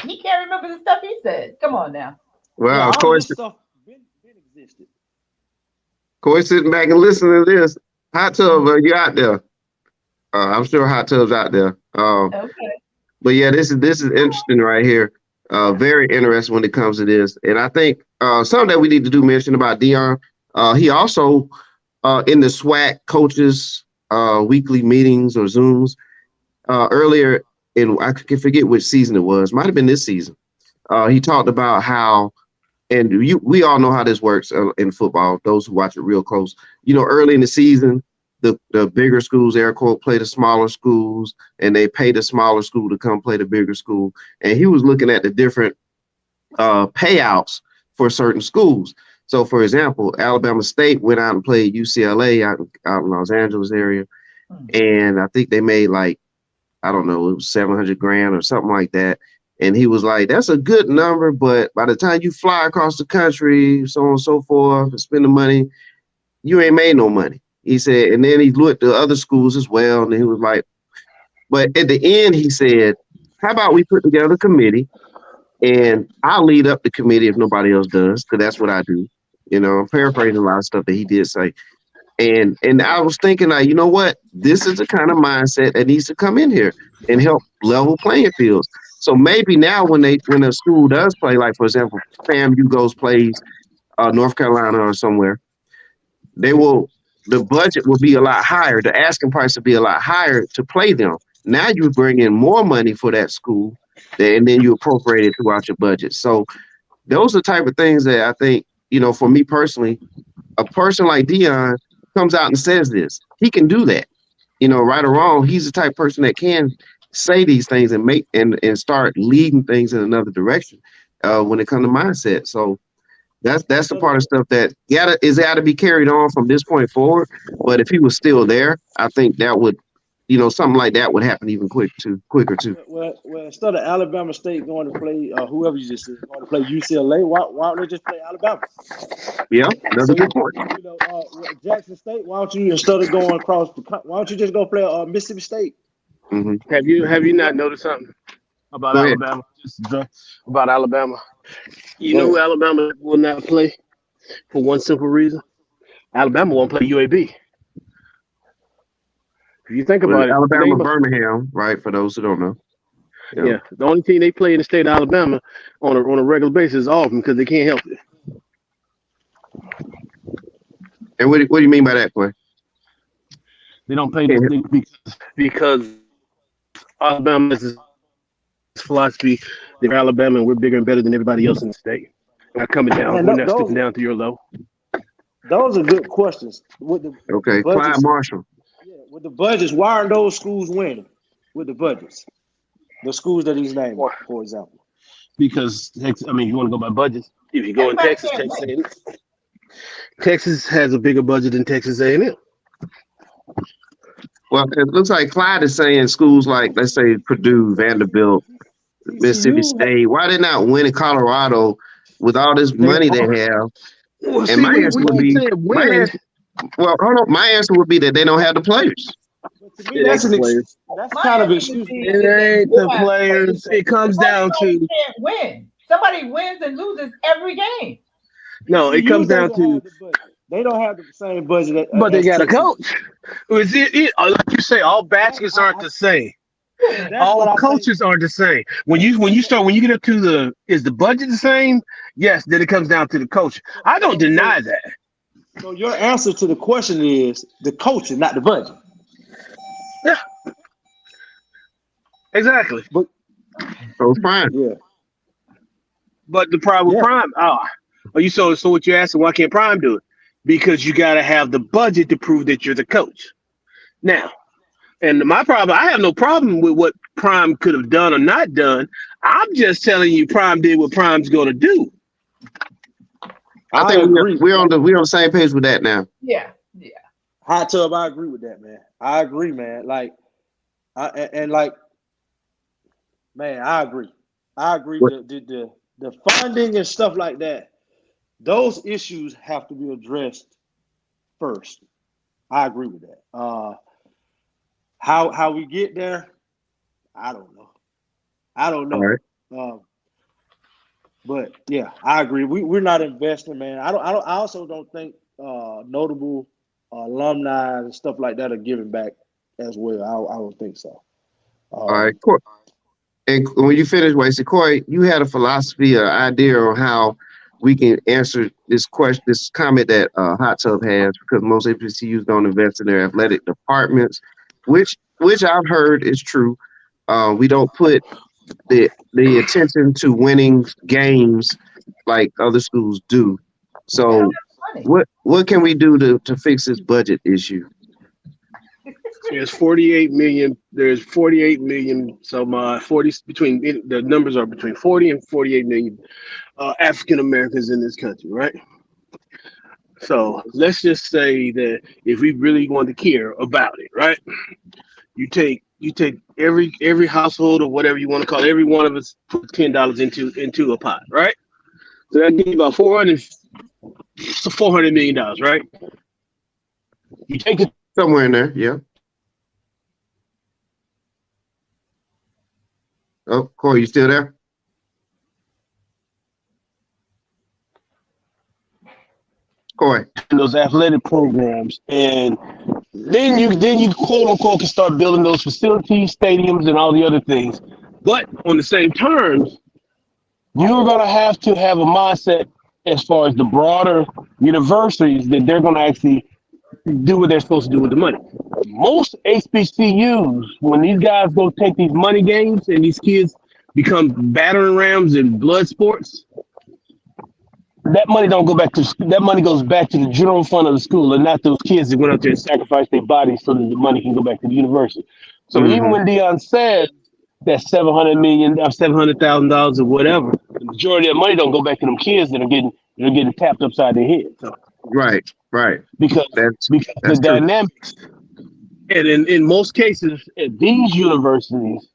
Speaker 2: He can't remember the stuff he said. Come on now.
Speaker 1: Well, of course,
Speaker 3: this stuff been existed.
Speaker 1: Corey sitting back and listening to this. Hot Tub, you out there? I'm sure Hot Tub's out there.
Speaker 2: Okay.
Speaker 1: But yeah, this is interesting right here. Very interesting when it comes to this. And I think something that we need to do mention about Deion. He also in the SWAC coaches weekly meetings or Zooms earlier in, I can forget which season it was. Might have been this season. He talked about how, and we all know how this works in football. Those who watch it real close, early in the season, the bigger schools, air quote, play the smaller schools, and they pay the smaller school to come play the bigger school. And he was looking at the different payouts for certain schools. So, for example, Alabama State went out and played UCLA out in Los Angeles area, and I think they made like, I don't know, it was $700,000 or something like that. And he was like, that's a good number, but by the time you fly across the country, so on and so forth, and spend the money, you ain't made no money. He said, and then he looked at other schools as well, and he was like, but at the end, he said, how about we put together a committee, and I'll lead up the committee if nobody else does, because that's what I do. I'm paraphrasing a lot of stuff that he did say. And I was thinking, like, you know what? This is the kind of mindset that needs to come in here and help level playing fields. So maybe now when a school does play, like, for example, FAMU goes plays North Carolina or somewhere, the budget will be a lot higher. The asking price will be a lot higher to play them. Now you bring in more money for that school, and then you appropriate it throughout your budget. So those are the type of things that I think, for me personally, a person like Deion comes out and says this. He can do that. Right or wrong, he's the type of person that can say these things and make and start leading things in another direction when it comes to mindset. So that's the part of stuff that is got to be carried on from this point forward. But if he was still there, I think that would, something like that would happen even quicker too.
Speaker 3: Well, instead of Alabama State going to play whoever you just said going to play UCLA, why don't they just play Alabama?
Speaker 1: Yeah, that's a good point.
Speaker 3: Jackson State, why don't you, instead of going across why don't you just go play Mississippi State?
Speaker 1: Mm-hmm.
Speaker 5: Have you not noticed something about Alabama? About Alabama. You know who Alabama will not play for one simple reason? Alabama won't play UAB. If you think about it,
Speaker 1: Alabama, Birmingham, right? For those who don't know.
Speaker 5: Yeah, the only team they play in the state of Alabama on a regular basis is Auburn because they can't help it.
Speaker 1: And what do you mean by that, Clay?
Speaker 5: They don't play because Alabama has this philosophy. They're Alabama and we're bigger and better than everybody else in the state. We're not coming down. We're not stooping down to your level.
Speaker 3: Those are good questions.
Speaker 1: Clyde Marshall.
Speaker 3: Yeah, with the budgets, why aren't those schools winning with the budgets? The schools that he's named, for example.
Speaker 5: Because, you want to go by budgets. If you go in Texas, Texas has a bigger budget than Texas A&M.
Speaker 1: Well, it looks like Clyde is saying schools like, let's say, Purdue, Vanderbilt, Mississippi State, why they not win in Colorado with all this money they have?
Speaker 5: Well,
Speaker 1: and my answer would be, my answer would be that they don't have the players.
Speaker 3: To me,
Speaker 4: It ain't
Speaker 3: that's
Speaker 4: the players.
Speaker 3: that's
Speaker 2: My
Speaker 3: kind of
Speaker 2: answer would
Speaker 3: excuse.
Speaker 2: be
Speaker 4: It
Speaker 2: is that
Speaker 4: ain't
Speaker 2: you
Speaker 4: the
Speaker 2: have
Speaker 4: players. It comes down
Speaker 2: somebody
Speaker 4: to
Speaker 2: can't win. Somebody wins and loses every game.
Speaker 4: no. It
Speaker 3: TCU
Speaker 4: comes down
Speaker 3: doesn't
Speaker 4: to
Speaker 3: have the budget. They don't have the same budget
Speaker 4: but they
Speaker 3: as
Speaker 4: got a
Speaker 3: Texas.
Speaker 4: coach. Like you say, all baskets aren't the same.
Speaker 3: That's
Speaker 4: All
Speaker 3: what I think.
Speaker 4: coaches aren't the same. When you get up to is the budget the same? Yes, then it comes down to the coach. I don't deny that.
Speaker 3: So your answer to the question is the coaching, not the budget.
Speaker 4: Yeah, exactly.
Speaker 3: But
Speaker 1: So fine.
Speaker 3: yeah,
Speaker 4: But the problem with
Speaker 3: yeah.
Speaker 4: Prime, so what you're asking, why can't Prime do it? Because you got to have the budget to prove that you're the coach. Now, and my problem, I have no problem with what Prime could have done or not done. I'm just telling you, Prime did what Prime's going to do.
Speaker 1: I think we're on the same page with that now.
Speaker 2: Yeah.
Speaker 3: Hot Tub, I agree with that, man. I agree, man. Like, man, I agree. I agree. The funding and stuff like that, those issues have to be addressed first. I agree with that. How we get there, I don't know.
Speaker 1: All right.
Speaker 3: But yeah, I agree. We're not investing, man. I also don't think notable alumni and stuff like that are giving back as well. I don't think so.
Speaker 1: All right, Corey. And when you finish, Wacy, Corey, you had a philosophy or idea on how we can answer this question, this comment that Hot Tub has, because most HBCUs don't invest in their athletic departments, which I've heard is true. We don't put the attention to winning games like other schools do. So what can we do to fix this budget issue?
Speaker 4: There's 48 million. There's 48 million. So the numbers are between 40 and 48 million African Americans in this country, right? So let's just say that if we really want to care about it, right? You take every household or whatever you want to call it, every one of us put $10 into a pot, right? So that gives you about $400 million, right? You take it
Speaker 1: somewhere in there, yeah. Oh, Corey, you still there? Corey.
Speaker 4: Those athletic programs, and then you quote unquote can start building those facilities, stadiums, and all the other things. But on the same terms, you're gonna have to have a mindset as far as the broader universities that they're gonna actually do what they're supposed to do with the money. Most HBCUs, when these guys go take these money games and these kids become battering rams in blood sports, that money don't go back to that money goes back to the general fund of the school, and not those kids that went out there and sacrificed their bodies so that the money can go back to the university. So even when Deion said that $700,000 or whatever, the majority of the money don't go back to them kids that are getting tapped upside their head. So,
Speaker 1: right.
Speaker 4: Because the dynamics, and in most cases at these universities,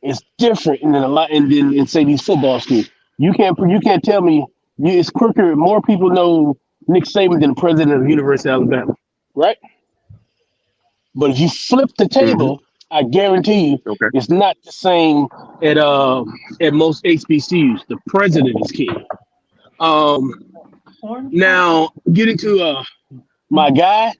Speaker 4: it's different than say these football schools. You can't tell me it's quicker. More people know Nick Saban than the president of the University of Alabama, right? But if you flip the table, I guarantee you it's not the same at most HBCUs. The president is king. Now getting to my guy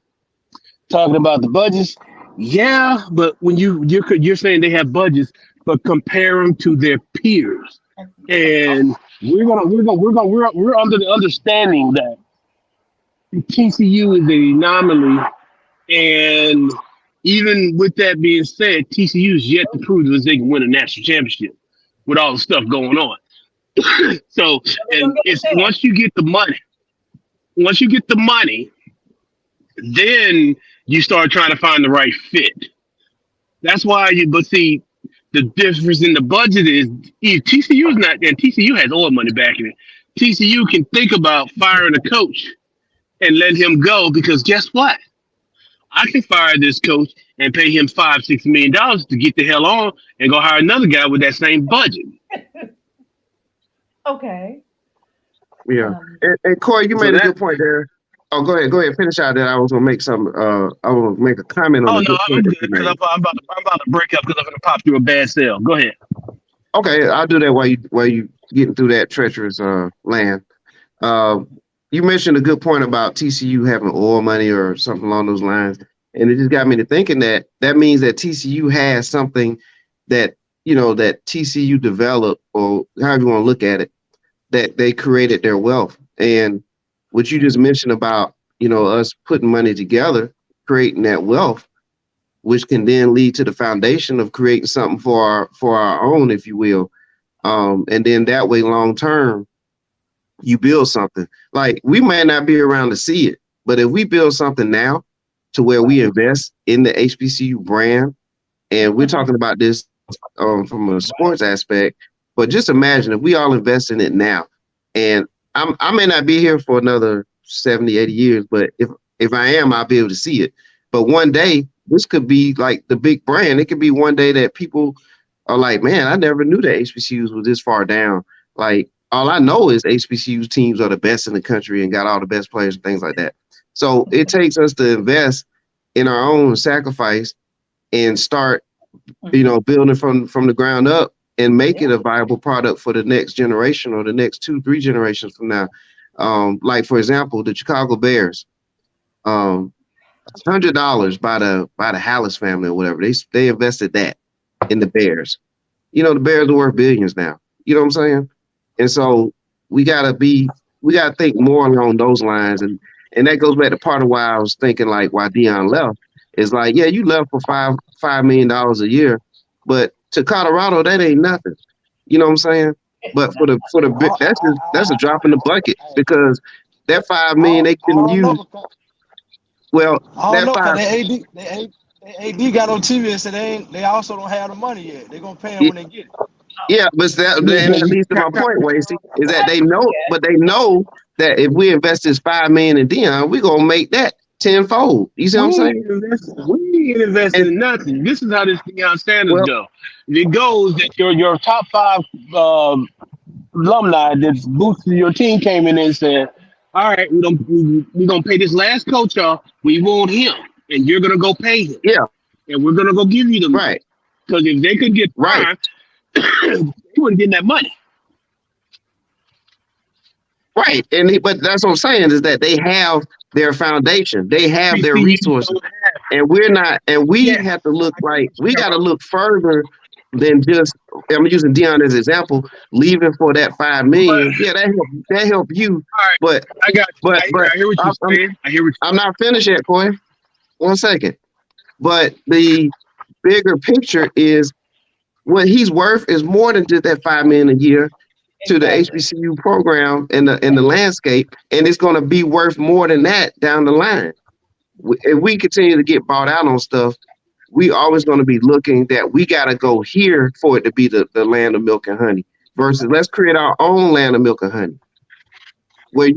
Speaker 4: talking about the budgets, yeah, but when you're saying they have budgets, but compare them to their peers, and we're under the understanding that TCU is an anomaly, and even with that being said, TCU is yet to prove that they can win a national championship with all the stuff going on. So, and it's once you get the money, then you start trying to find the right fit. That's why but see, the difference in the budget is TCU is not, and TCU has oil money backing it. TCU can think about firing a coach and let him go, because guess what? I can fire this coach and pay him $5-6 million to get the hell on and go hire another guy with that same budget.
Speaker 2: Okay.
Speaker 1: Yeah. And Corey, you made a good point there. Oh, go ahead, finish out that. I was gonna make some. I was gonna make a comment on
Speaker 5: Oh
Speaker 1: the
Speaker 5: no,
Speaker 1: good
Speaker 5: I'm
Speaker 1: point that
Speaker 5: good
Speaker 1: you
Speaker 5: because
Speaker 1: made.
Speaker 5: I'm about to break up because I'm gonna pop through a bad sale. Go ahead.
Speaker 1: Okay, I'll do that while you getting through that treacherous land. Uh, you mentioned a good point about TCU having oil money or something along those lines, and it just got me to thinking that that means that TCU has something that that TCU developed, or however you want to look at it, that they created their wealth. And what you just mentioned about us putting money together, creating that wealth, which can then lead to the foundation of creating something for our own, if you will. And then that way, long term, you build something. Like, we may not be around to see it, but if we build something now to where we invest in the HBCU brand, and we're talking about this from a sports aspect, but just imagine if we all invest in it now. And I may not be here for another 70, 80 years, but if I am, I'll be able to see it. But one day, this could be like the big brand. It could be one day that people are like, man, I never knew that HBCUs were this far down. Like, all I know is HBCU teams are the best in the country and got all the best players and things like that. So it takes us to invest in our own sacrifice and start, building from the ground up and make it a viable product for the next generation or the next 2-3 generations from now. Like, for example, the Chicago Bears, $100 by the Hallis family or whatever. They invested that in the Bears. The Bears are worth billions now. You know what I'm saying? And so we gotta think more along those lines. And that goes back to part of why I was thinking, like, why Deion left. Is like, yeah, you left for $5 million a year, but to Colorado, that ain't nothing. You know what I'm saying? But for the that's a drop in the bucket, because that $5 million they couldn't use. Well,
Speaker 3: I don't
Speaker 1: that
Speaker 3: know,
Speaker 1: five,
Speaker 3: because AD got on TV and said they also don't have the money yet. They're gonna pay him when they get it.
Speaker 1: yeah, but that leads to my point, Wacy, is that they know that if we invest this $5 million in Deion, we're gonna make that tenfold. You see what I'm saying?
Speaker 5: We ain't investing in nothing. This is how this Deion Sanders
Speaker 1: Well,
Speaker 5: go. It goes that your top five alumni that's boosted your team came in and said, "All right, we gonna pay this last coach off. We want him, and you're gonna go pay him,
Speaker 1: yeah,
Speaker 5: and we're gonna go give you the money.
Speaker 1: right,
Speaker 5: Because if they could get
Speaker 1: right,
Speaker 5: Prime, they wouldn't get that money."
Speaker 1: right. But that's what I'm saying, is that they have their foundation, they have their
Speaker 5: HBCU
Speaker 1: resources,
Speaker 5: don't have.
Speaker 1: and we're not, and we
Speaker 5: Yeah,
Speaker 1: have to look like we got to look further than just. I'm using Deion as an example. Leaving for that $5
Speaker 5: but
Speaker 1: million, yeah, that help you,
Speaker 5: all right,
Speaker 1: but
Speaker 5: I got you.
Speaker 1: but
Speaker 5: I hear what you're saying. I hear what
Speaker 1: I'm not finished yet, Coy. 1 second. But the bigger picture is what he's worth is more than just that $5 million a year to the HBCU program and the landscape, and it's going to be worth more than that down the line. If we continue to get bought out on stuff, we always going to be looking that we got to go here for it to be the land of milk and honey, versus let's create our own land of milk and honey, where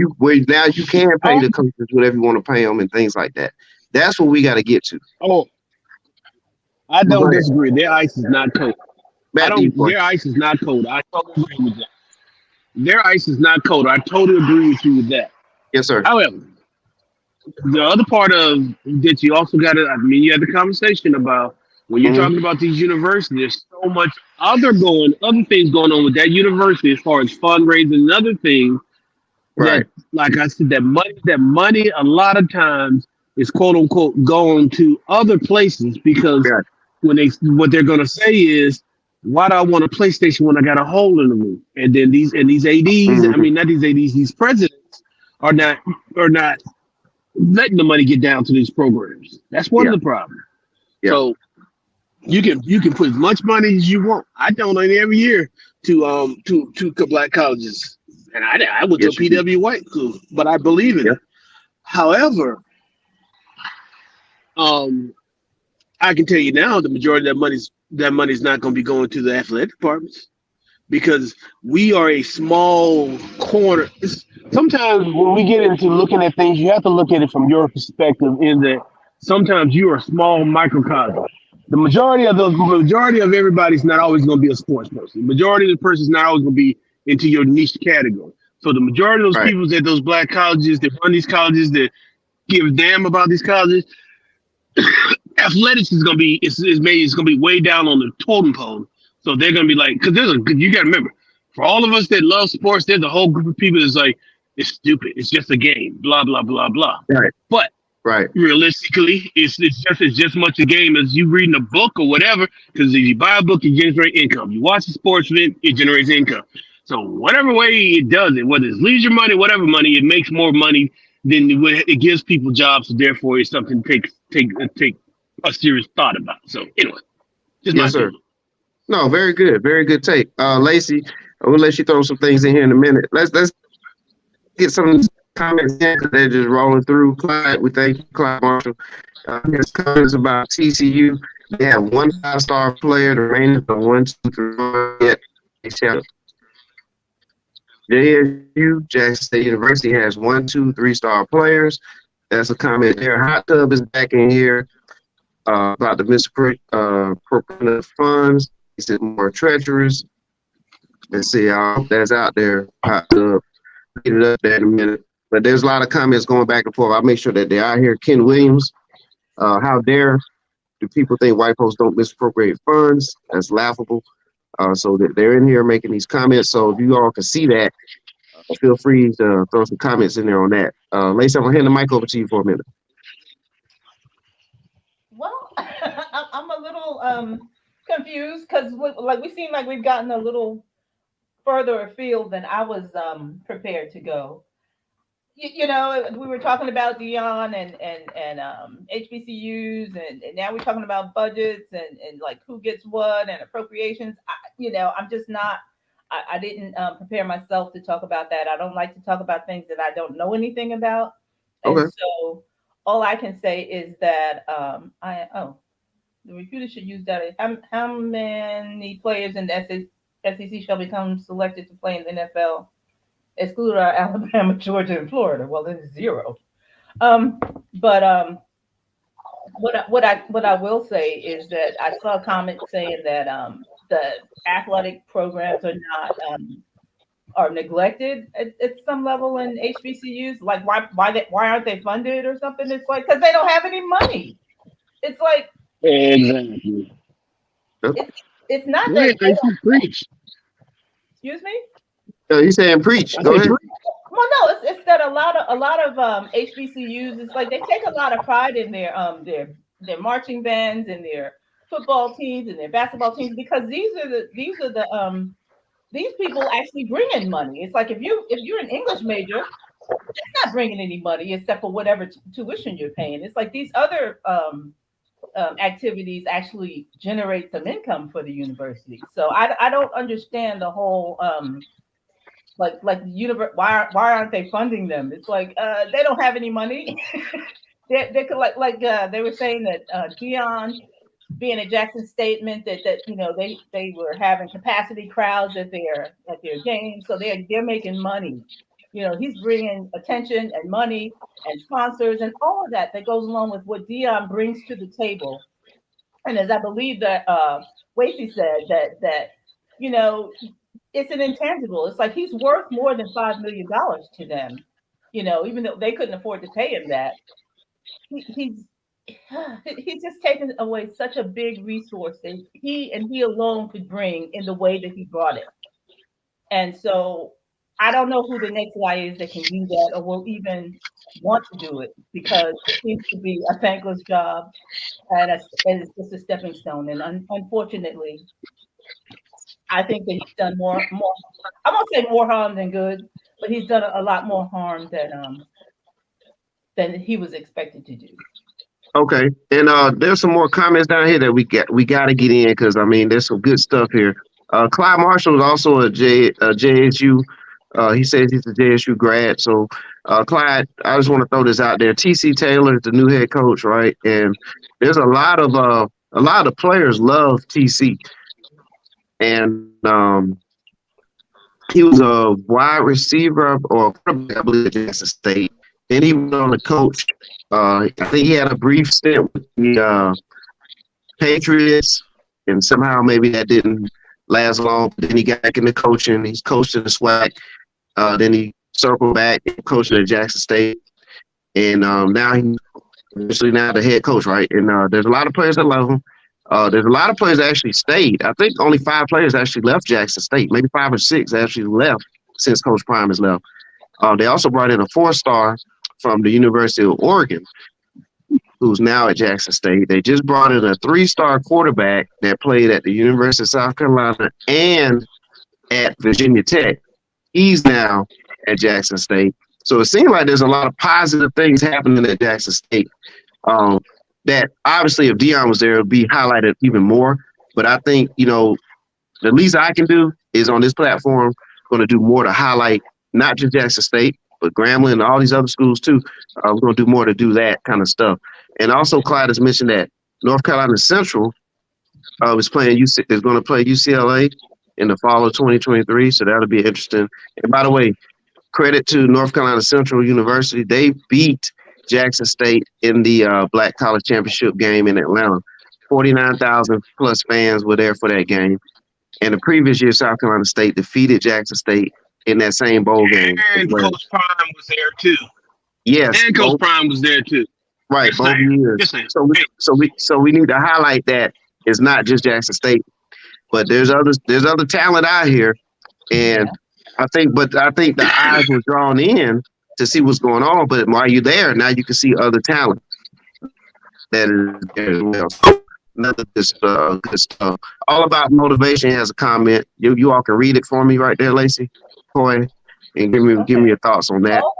Speaker 1: now you can pay the coaches whatever you want to pay them and things like that. That's what we got to get to.
Speaker 5: Oh, I
Speaker 1: Go
Speaker 5: don't
Speaker 1: ahead.
Speaker 5: disagree. Their ice is not cold.
Speaker 1: Back to you, Coy.
Speaker 5: Their ice is not cold. I totally agree with that. Their ice is not cold. I totally agree with you with that.
Speaker 1: Yes, sir.
Speaker 5: However, the other part of that you also got to, I mean, you had the conversation about when you're talking about these universities, there's so much other things going on with that university as far as fundraising and other things.
Speaker 1: Right.
Speaker 5: That, like I said, that money a lot of times is quote unquote going to other places, because
Speaker 1: Yeah.
Speaker 5: what they're gonna say is, why do I want a PlayStation when I got a hole in the roof? And then these ADs, I mean not these ADs, these presidents are not letting the money get down to these programs. That's one of the problems.
Speaker 1: Yeah.
Speaker 5: So you can put as much money as you want. I donate every year to black colleges. And I went to a PW White school, but I believe in it. However, I can tell you now, the majority of that money's not going to be going to the athletic departments, because we are a small corner. Sometimes when we get into looking at things, you have to look at it from your perspective. In that sometimes you are a small microcosm. The majority of everybody's not always going to be a sports person. The majority of the person's not always going to be into your niche category.
Speaker 4: So the majority of those
Speaker 1: Right.
Speaker 4: people at those black colleges that run these colleges that give a damn about these colleges, athletics is gonna be it's gonna be way down on the totem pole. So they're gonna be like, because you gotta remember, for all of us that love sports, there's a whole group of people that's like, it's stupid, it's just a game, blah blah blah blah.
Speaker 1: Right.
Speaker 4: But
Speaker 1: Right.
Speaker 4: realistically, it's just much a game as you reading a book or whatever. Because if you buy a book, it generates income. You watch a sports event, it generates income. So whatever way it does it, whether it's leisure money, whatever money, it makes more money than it gives people jobs. So therefore, it's something to take a serious thought about. So anyway, just my
Speaker 1: Yes, sir.
Speaker 4: opinion.
Speaker 1: No, very good. Very good take. Lacy, I'm gonna let you throw some things in here in a minute. Let's get some comments in because they're just rolling through. Clyde, we thank you, Clyde Marshall. His comments about TCU. They have 1 5-star player. The remaining are 1, 2, 3, 4. Yet they shall. JSU, Jackson State University, has 1, 2, 3-star players. That's a comment there. Hot Tub is back in here about the misappropriation of funds. He said more treacherous. Let's see, I hope that's out there. Hot Tub. Get it up there in a minute. But there's a lot of comments going back and forth. I'll make sure that they're out here. Ken Williams, how dare do people think white folks don't misappropriate funds? That's laughable. So that they're in here making these comments. So if you all can see that, feel free to throw some comments in there on that. Lacy, I'm gonna hand the mic over to you for a minute.
Speaker 2: Well, I'm a little confused because we seem like we've gotten a little further afield than I was prepared to go. You know, we were talking about Deion and HBCUs, and now we're talking about budgets and like who gets what and appropriations. I'm just not. I didn't prepare myself to talk about that. I don't like to talk about things that I don't know anything about. And
Speaker 1: Okay.
Speaker 2: so all I can say is that the recruiter should use that. How many players in the SEC shall become selected to play in the NFL? Exclude our Alabama, Georgia, and Florida. Well, then 0. What I will say is that I saw a comment saying that the athletic programs are neglected at some level in HBCUs. Like why aren't they funded or something? It's like because they don't have any money. It's like
Speaker 4: Exactly.
Speaker 2: it's not
Speaker 4: Go
Speaker 2: that.
Speaker 4: ahead, Lacy, preach.
Speaker 2: Excuse me.
Speaker 1: He's saying preach. Go ahead.
Speaker 2: Well, no, it's that a lot of HBCUs. It's like they take a lot of pride in their marching bands and their football teams and their basketball teams because these people actually bring in money. It's like if you're an English major, it's not bringing any money except for whatever tuition you're paying. It's like these other activities actually generate some income for the university. So I don't understand the whole like the why aren't they funding them? It's like they don't have any money. they could like they were saying that Deion being at Jackson State meant that they were having capacity crowds at their games, so they're making money. He's bringing attention and money and sponsors and all of that goes along with what Deion brings to the table. And as I believe that Wacy said that it's an intangible. It's like he's worth more than $5 million to them. Even though they couldn't afford to pay him that, he's just taken away such a big resource that he alone could bring in the way that he brought it. And so I don't know who the next guy is that can do that or will even want to do it because it seems to be a thankless job and it's just a stepping stone. And unfortunately, I think that he's done more. I won't say more harm than good, but he's done a lot more harm than he was expected to do.
Speaker 1: Okay, and there's some more comments down here that we got to get in because there's some good stuff here. Clyde Marshall is also a JSU. He says he's a JSU grad. So, Clyde, I just want to throw this out there. TC Taylor is the new head coach, right? And there's a lot of players love TC. And he was a wide receiver or I believe at Jackson State. Then he went on to coach. I think he had a brief stint with the Patriots, and somehow maybe that didn't last long. But then he got back into coaching. He's coached in the SWAC. Then he circled back and coaching at Jackson State. And now he's actually now the head coach, right? And there's a lot of players that love him. There's a lot of players that actually stayed. I think only 5 players actually left Jackson State. Maybe 5 or 6 actually left since Coach Prime has left. They also brought in a 4-star from the University of Oregon, who's now at Jackson State. They just brought in a 3-star quarterback that played at the University of South Carolina and at Virginia Tech. He's now at Jackson State. So it seems like there's a lot of positive things happening at Jackson State. That obviously if Deion was there, it would be highlighted even more. But I think, the least I can do is on this platform, going to do more to highlight not just Jackson State, but Grambling and all these other schools too. We're going to do more to do that kind of stuff. And also Clyde has mentioned that North Carolina Central is going to play UCLA in the fall of 2023. So that'll be interesting. And by the way, credit to North Carolina Central University. They beat Jackson State in the Black College Championship game in Atlanta. 49,000 plus fans were there for that game. And the previous year, South Carolina State defeated Jackson State in that same bowl game.
Speaker 5: And Coach Prime was there too.
Speaker 1: Yes.
Speaker 5: And Coach Prime was there too.
Speaker 1: Right, both years. So we need to highlight that it's not just Jackson State, but there's other talent out here. And I think the eyes were drawn in to see what's going on. But while you're there, now you can see other talent that is there as well. So another good stuff. All About Motivation has a comment. You all can read it for me right there, Lacy, Coy, and give me your thoughts on that.
Speaker 2: All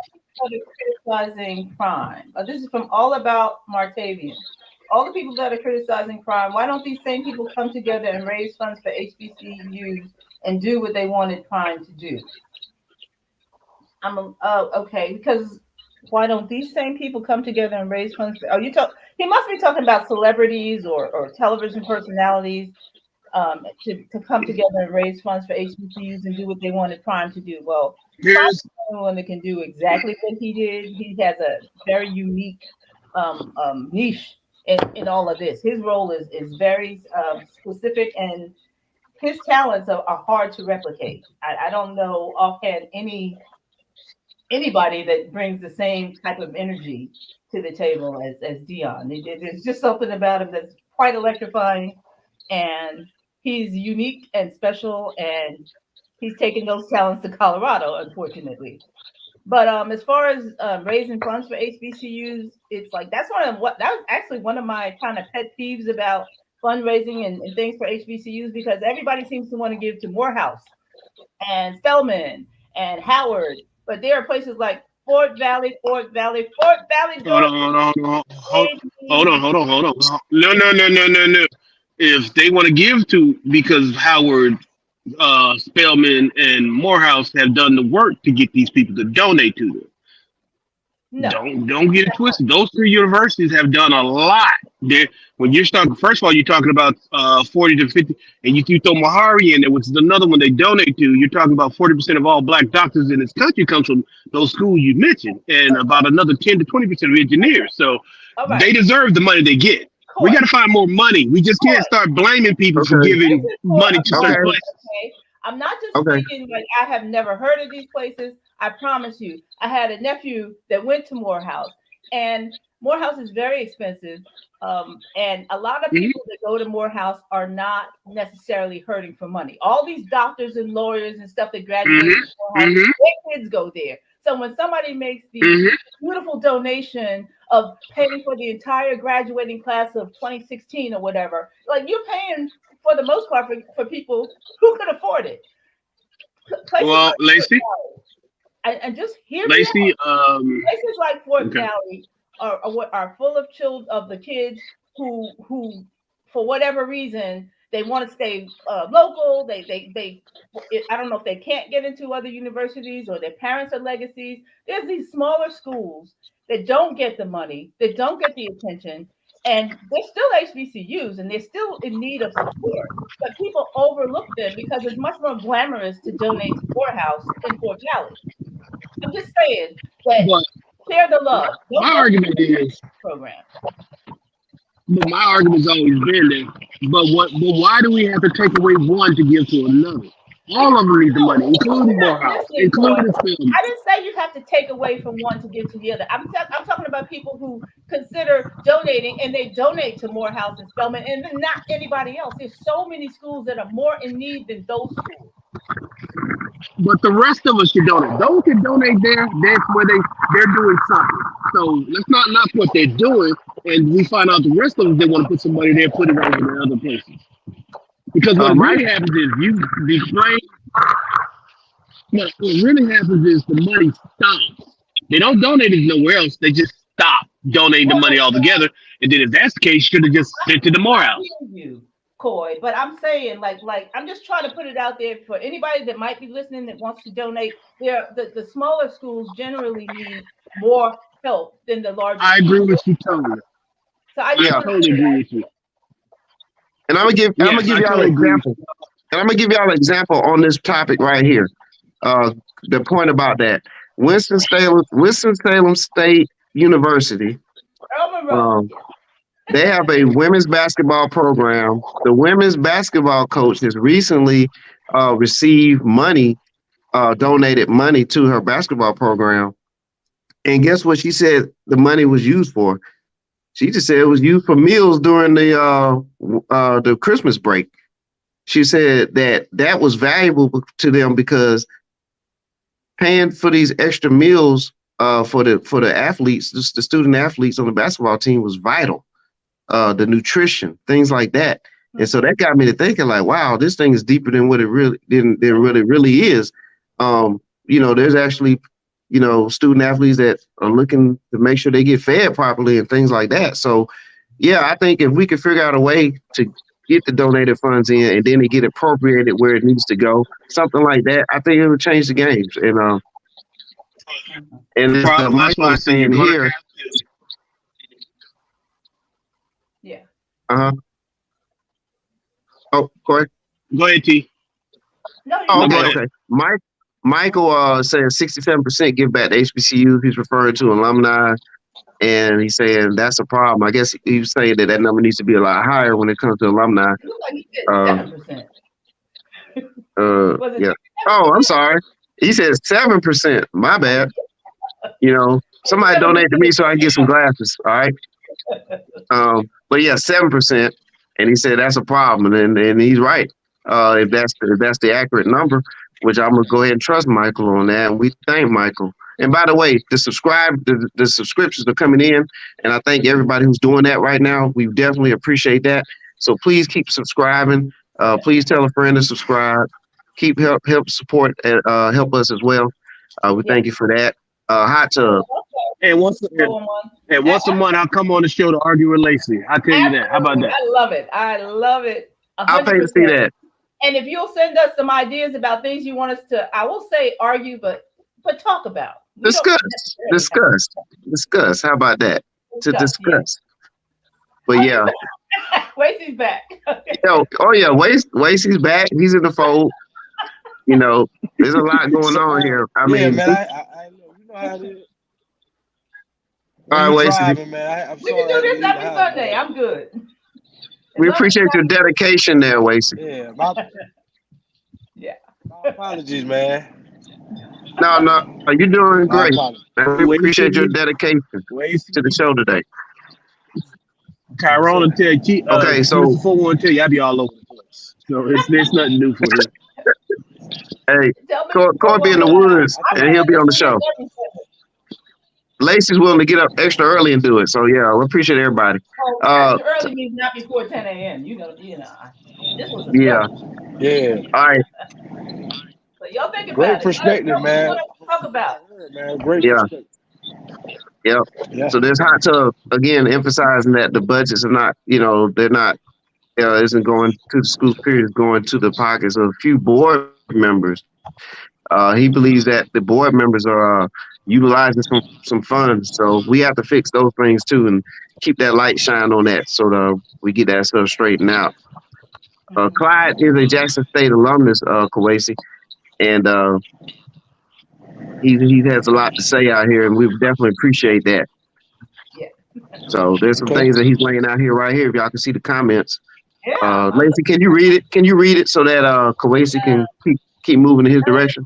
Speaker 2: the criticizing crime. This is from All About Martavian. All the people that are criticizing crime, why don't these same people come together and raise funds for HBCUs and do what they wanted crime to do? Okay, because why don't these same people come together and raise funds for, he must be talking about celebrities or television personalities to come together and raise funds for HBCUs and do what they wanted crime to do. Well, Prime's the only one that can do exactly what he did. He has a very unique niche in all of this. His role is very specific, and his talents are hard to replicate. I don't know offhand anybody that brings the same type of energy to the table as Deion. There's just something about him that's quite electrifying, and he's unique and special, and he's taken those talents to Colorado, unfortunately. But as far as raising funds for HBCUs, it's like that was actually one of my kind of pet peeves about fundraising and things for HBCUs, because everybody seems to want to give to Morehouse and Spelman and Howard, but there are places like Fort Valley. Hold on. No. If they want to give to, because Howard, Spelman, and Morehouse have done the work to get these people to donate to them. No. Don't get it twisted. Those 3 universities have done a lot. When you're talking, first of all, you're talking about 40 to 50, and you throw Mahari in there, which is another one they donate to. You're talking about 40% of all Black doctors in this country comes from those schools you mentioned, and about another 10 to 20% of engineers. So they deserve the money they get. We got to find more money. We just can't start blaming people for giving money to certain places. I'm not just speaking like I have never heard of these places. I promise you, I had a nephew that went to Morehouse, and Morehouse is very expensive. And a lot of people that go to Morehouse are not necessarily hurting for money. All these doctors and lawyers and stuff that graduate from Morehouse, their kids go there. So when somebody makes the beautiful donation of paying for the entire graduating class of 2016 or whatever, like you're paying for the most part for people who could afford it.
Speaker 5: Well, Lacy,
Speaker 2: and just hear
Speaker 5: Lacy,
Speaker 2: me out. Places like Fort Valley are full of the kids who for whatever reason they want to stay local. They I don't know if they can't get into other universities or their parents are legacies. There's these smaller schools that don't get the money, that don't get the attention, and they're still HBCUs and they're still in need of support. But people overlook them because it's much more glamorous to donate to Morehouse than Fort Valley. I'm just saying that share the love.
Speaker 5: My argument is
Speaker 2: program.
Speaker 5: But my argument's always been there. But why do we have to take away one to give to another? All of them need the money, including Morehouse, including Spelman.
Speaker 2: I didn't say you have to take away from one to give to the other. I'm talking about people who consider donating and they donate to Morehouse and Spelman and not anybody else. There's so many schools that are more in need than those schools.
Speaker 5: But the rest of us should donate. Those that donate there, that's where they're doing something. So let's not knock what they're doing, and we find out the rest of them they want to put some money there, put it over in other places. Because what really happens is you explain. What really happens is the money stops. They don't donate it nowhere else. They just stop donating the money altogether. And then if that's the case, you should have just sent it to Morehouse.
Speaker 2: Coy, but I'm saying like I'm just trying to put it out there for anybody that might be listening that wants to donate. The smaller schools generally need more help than the larger.
Speaker 5: I agree with you totally.
Speaker 2: So I
Speaker 5: totally agree with you.
Speaker 1: And I'm gonna give y'all an example. And I'm gonna give y'all an example on this topic right here. The point about that. Winston-Salem State University. They have a women's basketball program. The women's basketball coach has recently received money, donated money to her basketball program. And guess what she said the money was used for? She just said it was used for meals during the Christmas break. She said that was valuable to them because paying for these extra meals for the athletes, the student athletes on the basketball team was vital. The nutrition, things like that. And so that got me to thinking like, wow, this thing is deeper than what it really is. There's actually, student athletes that are looking to make sure they get fed properly and things like that. So yeah, I think if we could figure out a way to get the donated funds in and then they get appropriated where it needs to go, something like that, I think it would change the games. And Michael was saying here.
Speaker 2: Yeah.
Speaker 1: Oh, Corey.
Speaker 5: Go ahead, T.
Speaker 2: No,
Speaker 1: okay. Michael says 67% give back to HBCU. He's referring to alumni, and he's saying that's a problem. I guess he was saying that number needs to be a lot higher when it comes to alumni.
Speaker 2: It looks like he said 7%.
Speaker 1: Yeah. Oh, I'm sorry. He says 7%. My bad. Somebody donate to me so I can get some glasses. All right. But yeah, 7%. And he said that's a problem, and he's right. If that's the accurate number, which I'm gonna go ahead and trust Michael on that. And we thank Michael. And by the way, the subscriptions are coming in, and I thank everybody who's doing that right now. We definitely appreciate that. So please keep subscribing. Please tell a friend to subscribe. Keep help support and help us as well. We thank you for that. Hot tub.
Speaker 5: And once a month, I'll come on the show to argue with Lacy. I'll tell you that. How about that?
Speaker 2: I love it. 100%.
Speaker 1: I'll pay to see that.
Speaker 2: And if you'll send us some ideas about things you want us to, I will say argue, but talk about.
Speaker 1: Discuss. How about that? To discuss. But yeah.
Speaker 2: Wasey's back.
Speaker 1: Wasey's back. He's in the fold. There's a lot going on here. I mean,
Speaker 3: man, I you know how it is.
Speaker 1: All right, Wasey.
Speaker 2: We can do this every Sunday. I'm good.
Speaker 1: We appreciate your dedication there, Wasey.
Speaker 3: Yeah. My apologies, man.
Speaker 1: No, you're doing great. We appreciate your dedication to the show today.
Speaker 5: Tyrone will tell you.
Speaker 1: Okay, so
Speaker 5: 4-1 tell you I be all over the place. So there's nothing new for him.
Speaker 1: Hey, Corey be in the woods and he'll be on the show. Lacy's willing to get up extra early and do it. So yeah, we appreciate everybody.
Speaker 2: Extra early means not before 10 a.m. This was
Speaker 1: Yeah. All right.
Speaker 2: So y'all think about
Speaker 3: Great perspective, man.
Speaker 2: Talk about
Speaker 3: man. Great perspective.
Speaker 1: Yeah. So there's hot tub again, emphasizing that the budgets are not, they're not, isn't going to the school period, is going to the pockets of a few board members. He believes that the board members are utilizing some funds, so we have to fix those things too and keep that light shine on that so that we get that stuff straightened out. Clyde is a Jackson State alumnus, Kowacie, and he has a lot to say out here, and we definitely appreciate that.
Speaker 2: Yeah.
Speaker 1: So there's some things that he's laying out here right here. If y'all can see the comments.
Speaker 2: Yeah.
Speaker 1: Lacy, can you read it? Can you read it so that Kowacie can keep moving in his direction?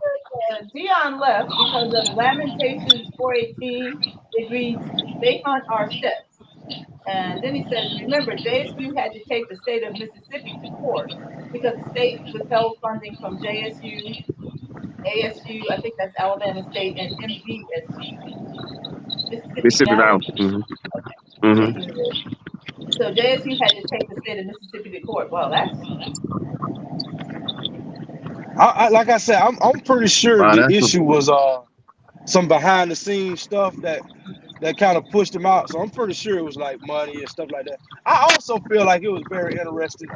Speaker 2: Deion left because of Lamentations 4:18. It reads, "They hunt our steps." And then he says, "Remember, JSU had to take the state of Mississippi to court because the state withheld funding from JSU, ASU, I think that's Alabama State, and MVSU, Mississippi
Speaker 1: Mississippi
Speaker 2: Valley.
Speaker 1: Valley. Mm-hmm.
Speaker 2: So JSU had to take the state of Mississippi to court. Well, that's
Speaker 3: like I said, I'm pretty sure
Speaker 1: Wow,
Speaker 3: the
Speaker 1: that's
Speaker 3: issue was some behind the scenes stuff that kind of pushed him out. So I'm pretty sure it was like money and stuff like that. I also feel like it was very interesting.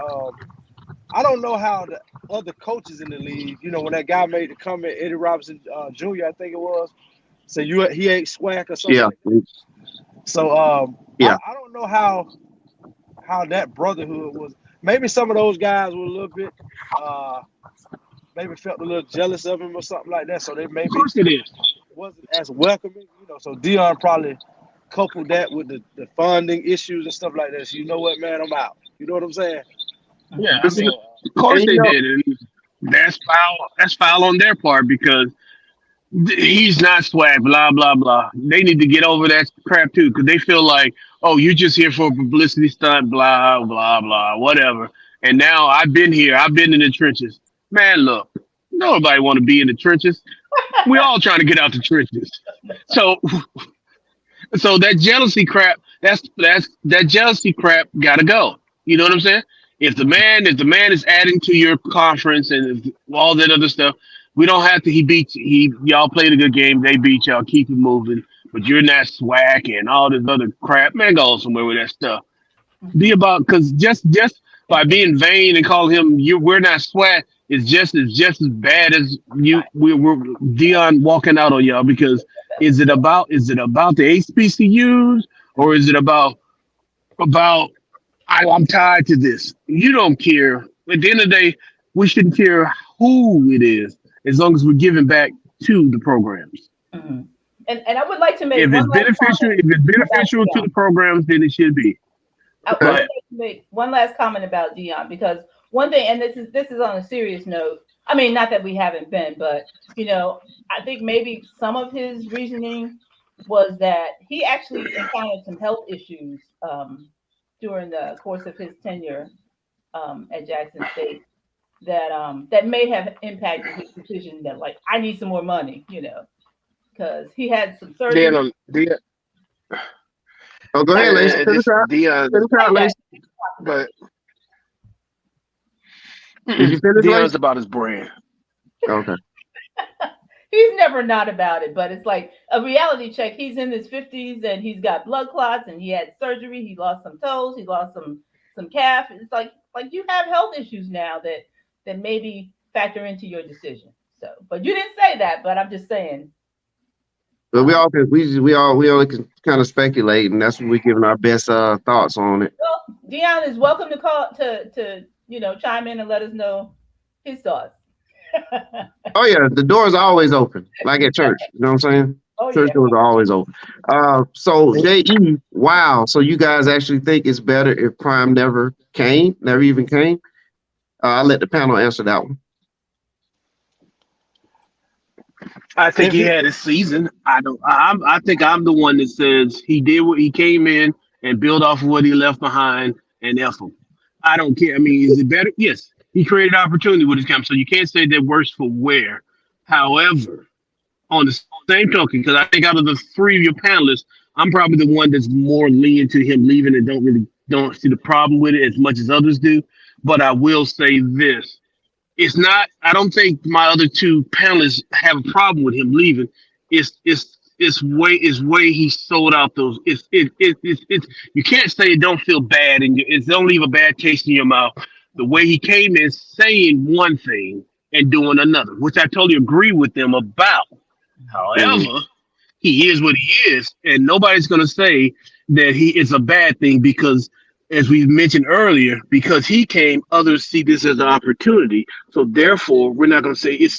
Speaker 3: I don't know how the other coaches in the league, when that guy made the comment, Eddie Robinson Jr., I think it was, say he ain't SWAC or something.
Speaker 1: Yeah.
Speaker 3: So
Speaker 1: yeah.
Speaker 3: I don't know how that brotherhood was. Maybe some of those guys were a little bit maybe felt a little jealous of him or something like that. So they maybe
Speaker 5: Of course it is.
Speaker 3: wasn't as welcoming, So Deion probably coupled that with the funding issues and stuff like that. So you know what, man, I'm out. You know what I'm saying?
Speaker 5: Yeah, I mean, of course they did, and that's foul. That's foul on their part because he's not swag. Blah blah blah. They need to get over that crap too, because they feel like, oh, you're just here for a publicity stunt. Blah blah blah. Whatever. And now I've been here. I've been in the trenches. Man, look, nobody want to be in the trenches. We all trying to get out the trenches. So that jealousy crap. That jealousy crap gotta go. You know what I'm saying? If the man is adding to your conference and all that other stuff, we don't have to. Y'all played a good game. They beat y'all. Keep it moving. But you're not SWAC and all this other crap. Man, go somewhere with that stuff. Be about, because just by being vain and calling him we're not SWAC is just as bad as we're Deion walking out on y'all. Because is it about the HBCUs or is it about I'm tied to this? You don't care. At the end of the day, we shouldn't care who it is, as long as we're giving back to the programs.
Speaker 2: Mm-hmm. And I would like to make
Speaker 5: if it's beneficial to the programs, then it should be.
Speaker 2: I would like to make one last comment about Deion, because one thing, and this is on a serious note. I mean, not that we haven't been, but I think maybe some of his reasoning was that he actually encountered some health issues during the course of his tenure at Jackson State that may have impacted his decision that, like, I need some more money, because he had some surgery.
Speaker 1: Oh, go ahead, Lacy.
Speaker 4: Deion, but Deion's about his brand.
Speaker 1: Okay.
Speaker 2: He's never not about it, but it's like a reality check. He's in his 50s and he's got blood clots and he had surgery. He lost some toes. He lost some calf. It's like you have health issues now that maybe factor into your decision. So, but you didn't say that, but I'm just saying.
Speaker 1: But we all can kind of speculate, and that's what we're giving our best thoughts on it.
Speaker 2: Well, Deion is welcome to call to chime in and let us know his thoughts.
Speaker 1: Oh yeah, the doors are always open, like at church. You know what I'm saying?
Speaker 2: Oh,
Speaker 1: Church doors are always open. So JE, wow. So you guys actually think it's better if Prime never even came? I'll let the panel answer that one.
Speaker 5: I think he had his season. I think I'm the one that says he did what he came in and built off of what he left behind and F him. I don't care. I mean, is it better? Yes. He created opportunity with his camp, so you can't say they're worse for wear. However, on the same token, because I think out of the three of your panelists, I'm probably the one that's more lenient to him leaving and don't see the problem with it as much as others do. But I will say this. It's not, I don't think my other two panelists have a problem with him leaving. It's way he sold out those. It's you can't say it don't feel bad and it don't leave a bad taste in your mouth. The way he came in saying one thing and doing another, which I totally agree with them about. However, he is what he is, and nobody's gonna say that he is a bad thing because as we mentioned earlier, because he came, others see this as an opportunity. So therefore, we're not going to say it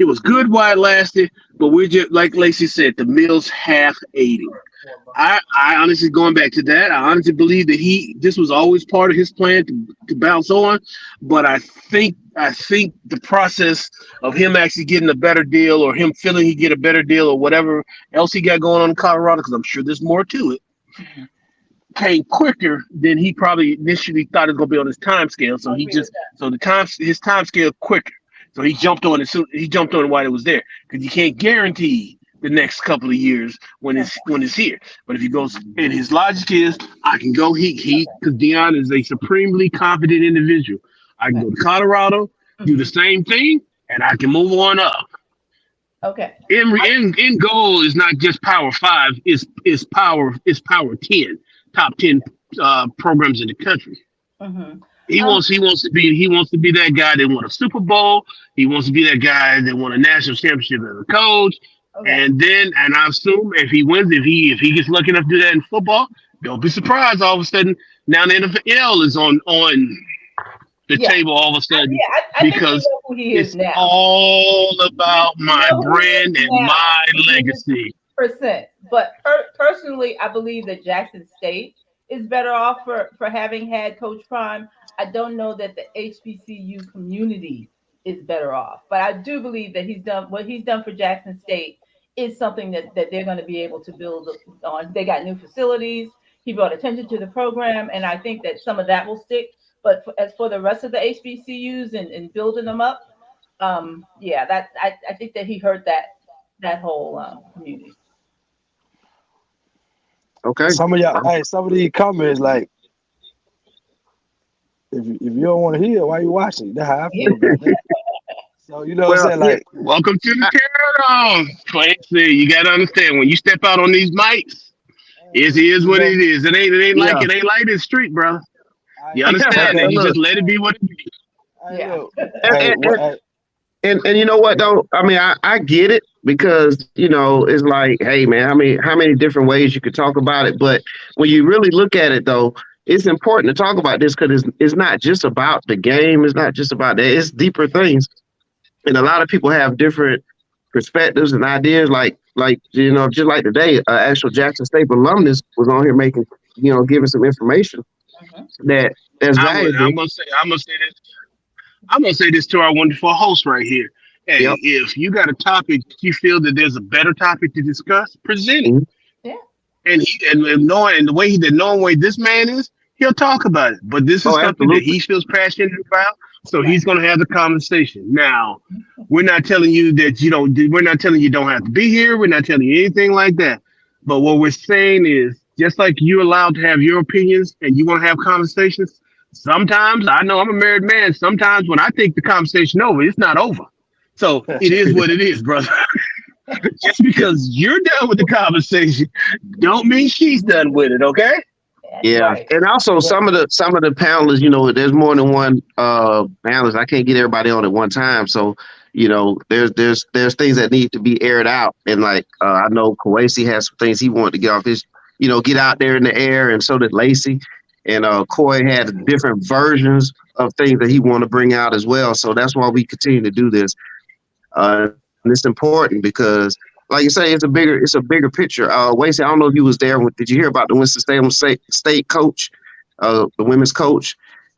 Speaker 5: was good while it lasted, but we're just like Lacy said, the mill's half 80. I honestly, going back to that, I honestly believe that this was always part of his plan to bounce on, but I think the process of him actually getting a better deal, or him feeling he get a better deal, or whatever else he got going on in Colorado, because I'm sure there's more to it, came quicker than he probably initially thought it was gonna be on his time scale. So his time scale quicker. So he jumped on it while it was there, because you can't guarantee the next couple of years when it's here. But if he goes, and his logic is, I can go, because Deion is a supremely confident individual. I can go to Colorado, do the same thing, and I can move on up.
Speaker 2: Okay.
Speaker 5: In goal is not just Power 5, it's Power 10, top 10 programs in the country.
Speaker 2: Mm-hmm.
Speaker 5: He wants to be that guy that won a Super Bowl. He wants to be that guy that won a national championship as a coach. Okay. And I assume if he wins, if he gets lucky enough to do that in football, don't be surprised all of a sudden now the NFL is on the table all of a sudden, because it's all about my brand and my legacy.
Speaker 2: But personally, I believe that Jackson State is better off for having had Coach Prime. I don't know that the HBCU community is better off, but I do believe that what he's done for Jackson State is something that they're going to be able to build on. They got new facilities. He brought attention to the program, and I think that some of that will stick. But as for the rest of the HBCUs and building them up, I think that he hurt that whole community.
Speaker 1: Okay.
Speaker 3: Some of these comments like, if you don't want to hear, why you watching? That's how I feel about that. So what I'm saying, like,
Speaker 5: welcome to the Paradise. You gotta understand, when you step out on these mics, it is what it is. It ain't like in the street, brother. You understand that? You just let it be what it is.
Speaker 1: And you know what though? I mean, I get it, because it's like, hey man, how many different ways you could talk about it, but when you really look at it though, it's important to talk about this, because it's not just about the game. It's not just about that. It's deeper things. And a lot of people have different perspectives and ideas. Like just like today, actual Jackson State alumnus was on here making, giving some information that's valuable.
Speaker 5: I'm gonna say this to our wonderful host right here. Hey, if you got a topic, you feel that there's a better topic to discuss, present it.
Speaker 1: Mm-hmm.
Speaker 2: Yeah.
Speaker 5: And knowing the way this man is, he'll talk about it. But this is something that he feels passionate about. So he's going to have the conversation. Now, we're not telling you that we're not telling you don't have to be here. We're not telling you anything like that. But what we're saying is, just like you're allowed to have your opinions and you want to have conversations, sometimes, I know I'm a married man, sometimes when I think the conversation over, it's not over. So it is what it is, brother. Just because you're done with the conversation, don't mean she's done with it, okay?
Speaker 1: Yeah, right. And also some of the panelists, there's more than one panelist. I can't get everybody on at one time, so there's things that need to be aired out. And like I know Kowacie has some things he wanted to get off his, get out there in the air, and so did Lacy. And Coy had different versions of things that he wanted to bring out as well. So that's why we continue to do this. And it's important because, like you say, it's a bigger picture. Wacy, I don't know if you was there. Did you hear about the Winston-Salem State coach, the women's coach,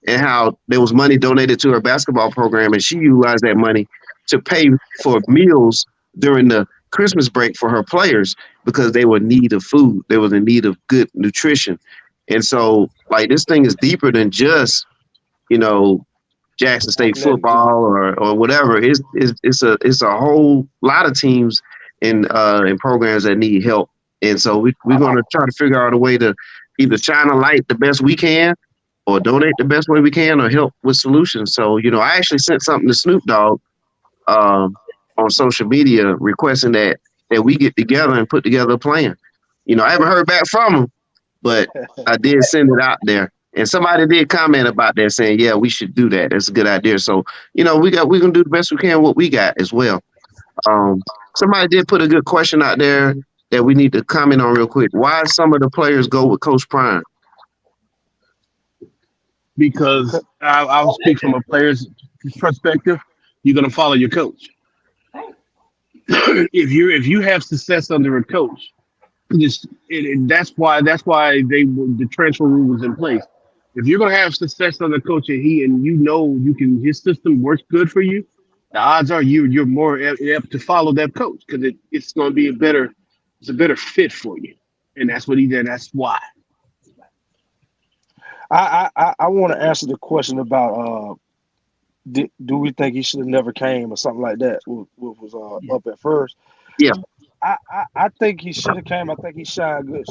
Speaker 1: and how there was money donated to her basketball program, and she utilized that money to pay for meals during the Christmas break for her players because they were in need of food. They were in need of good nutrition. And so, like, this thing is deeper than just, Jackson State football or whatever. It's a whole lot of teams and programs that need help. And so we're going to try to figure out a way to either shine a light the best we can, or donate the best way we can, or help with solutions. So, I actually sent something to Snoop Dogg on social media requesting that we get together and put together a plan. I haven't heard back from him, but I did send it out there. And somebody did comment about that, saying, yeah, we should do that. That's a good idea. So, we're going to do the best we can what we got as well. Somebody did put a good question out there that we need to comment on real quick. Why some of the players go with Coach Prime?
Speaker 4: because I'll speak from a player's perspective. You're going to follow your coach.
Speaker 2: Right.
Speaker 4: If you have success under a coach, that's why the transfer rule was in place. If you're going to have success under coach and his system works good for you, the odds are you're more apt to follow that coach because it's going to be a better fit for you, and that's what he did. That's why.
Speaker 3: I want to answer the question about do we think he should have never came or something like that? What was up at first?
Speaker 1: Yeah.
Speaker 3: I think he should have came. I think he shined good.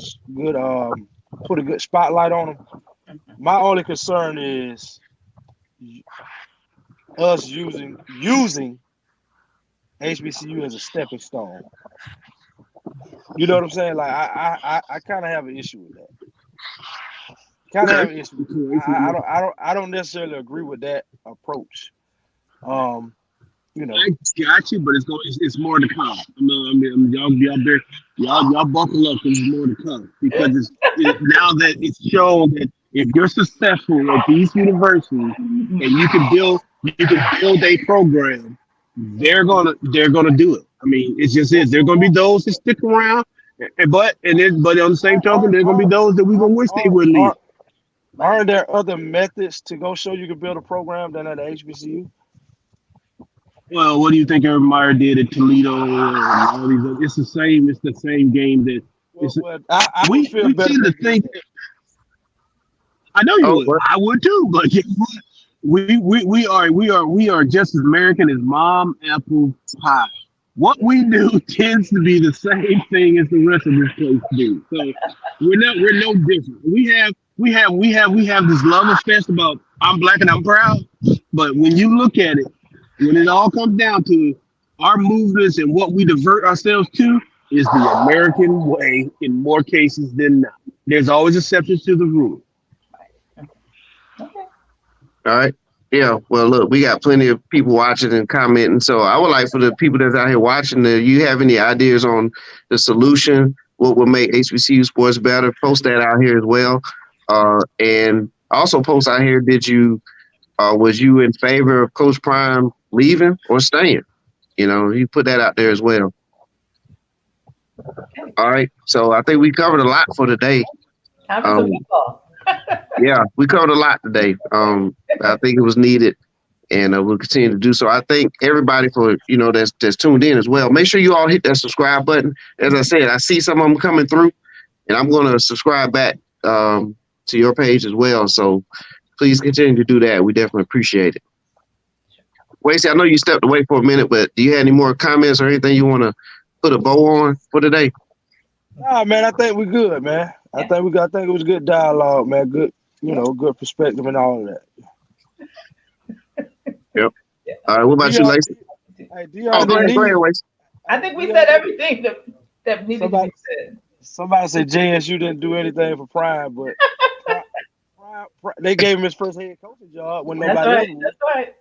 Speaker 3: Put a good spotlight on him. My only concern is us using HBCU as a stepping stone. You know what I'm saying? Like I kind of have an issue with that. Kind of have an issue. I don't necessarily agree with that approach. You know,
Speaker 4: I got you, but it's more to come. Y'all buckle up because there's more to come because now that it's shown that if you're successful at these universities and you can build a program, they're gonna do it. I mean, it just is. There are gonna be those that stick around, but on the same token, there are gonna be those that we gonna wish they would leave.
Speaker 3: Aren't there other methods to go show you can build a program than at the HBCU?
Speaker 4: Well, what do you think Urban Meyer did at Toledo and all these other? It's the same game that. We tend to think. I know you would. I would too, but we are just as American as mom apple pie. What we do tends to be the same thing as the rest of this place do. So we're no different. We have this love fest about I'm black and I'm proud, but when you look at it, when it all comes down to our movements and what we divert ourselves to is the American way in more cases than not. There's always exceptions to the rule.
Speaker 1: All right. Yeah. Well, look, we got plenty of people watching and commenting. So I would like for the people that's out here watching, you have any ideas on the solution, what will make HBCU sports better? Post that out here as well. And also post out here, was you in favor of Coach Prime leaving or staying? You put that out there as well. All right. So I think we covered a lot for today. Yeah, we covered a lot today. I think it was needed, and we'll continue to do so. I thank everybody for that's tuned in as well. Make sure you all hit that subscribe button. As I said, I see some of them coming through, and I'm going to subscribe back to your page as well. So please continue to do that. We definitely appreciate it. Wacy, I know you stepped away for a minute, but do you have any more comments or anything you want to put a bow on for today?
Speaker 3: Nah, man, I think we're good, man. I think it was good dialogue, man. Good, good perspective and all of that.
Speaker 1: Yep. All right, what about you, Lacy?
Speaker 3: Hey, Deion,
Speaker 1: go ahead, Wacy.
Speaker 2: I think we said everything that needed to be said.
Speaker 3: Somebody said JSU didn't do anything for Prime, but they gave him his first head coaching job when nobody else was.
Speaker 2: That's right.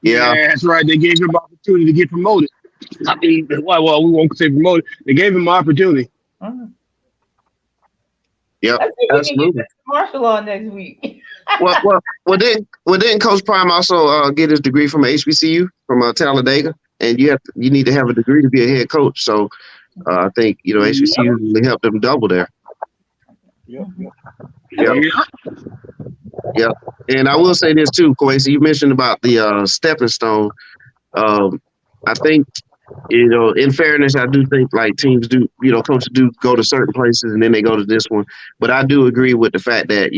Speaker 1: Yeah,
Speaker 4: that's right. They gave him an opportunity to get promoted. I mean, well, we won't say promoted. They gave him an opportunity.
Speaker 2: Mm-hmm.
Speaker 1: Yep, absolutely.
Speaker 2: Marshall on next week.
Speaker 1: well, didn't Coach Prime also get his degree from HBCU from Talladega? And you need to have a degree to be a head coach. So I think HBCU really helped them double there. Yep. And I will say this too, Kowacie. You mentioned about the stepping stone. I think, in fairness, I do think like teams do, coaches do go to certain places and then they go to this one. But I do agree with the fact that,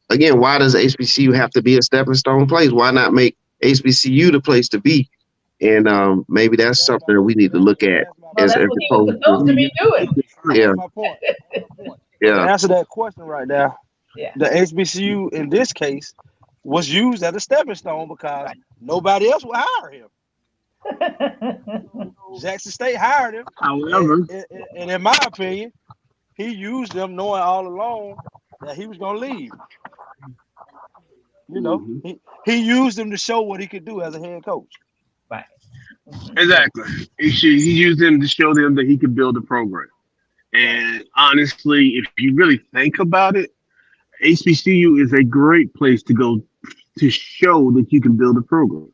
Speaker 1: again, why does HBCU have to be a stepping stone place? Why not make HBCU the place to be? And maybe that's something that we need to look at.
Speaker 2: That's what he was supposed to be doing.
Speaker 1: Yeah.
Speaker 3: That's my point.
Speaker 1: Yeah.
Speaker 3: To answer that question right now, the HBCU in this case was used as a stepping stone because nobody else would hire him. Jackson State hired him.
Speaker 4: However,
Speaker 3: and in my opinion, he used them knowing all along that he was going to leave. He used them to show what he could do as a head coach.
Speaker 2: Right.
Speaker 4: Exactly. He used them to show them that he could build a program. And honestly, if you really think about it, HBCU is a great place to go to show that you can build a program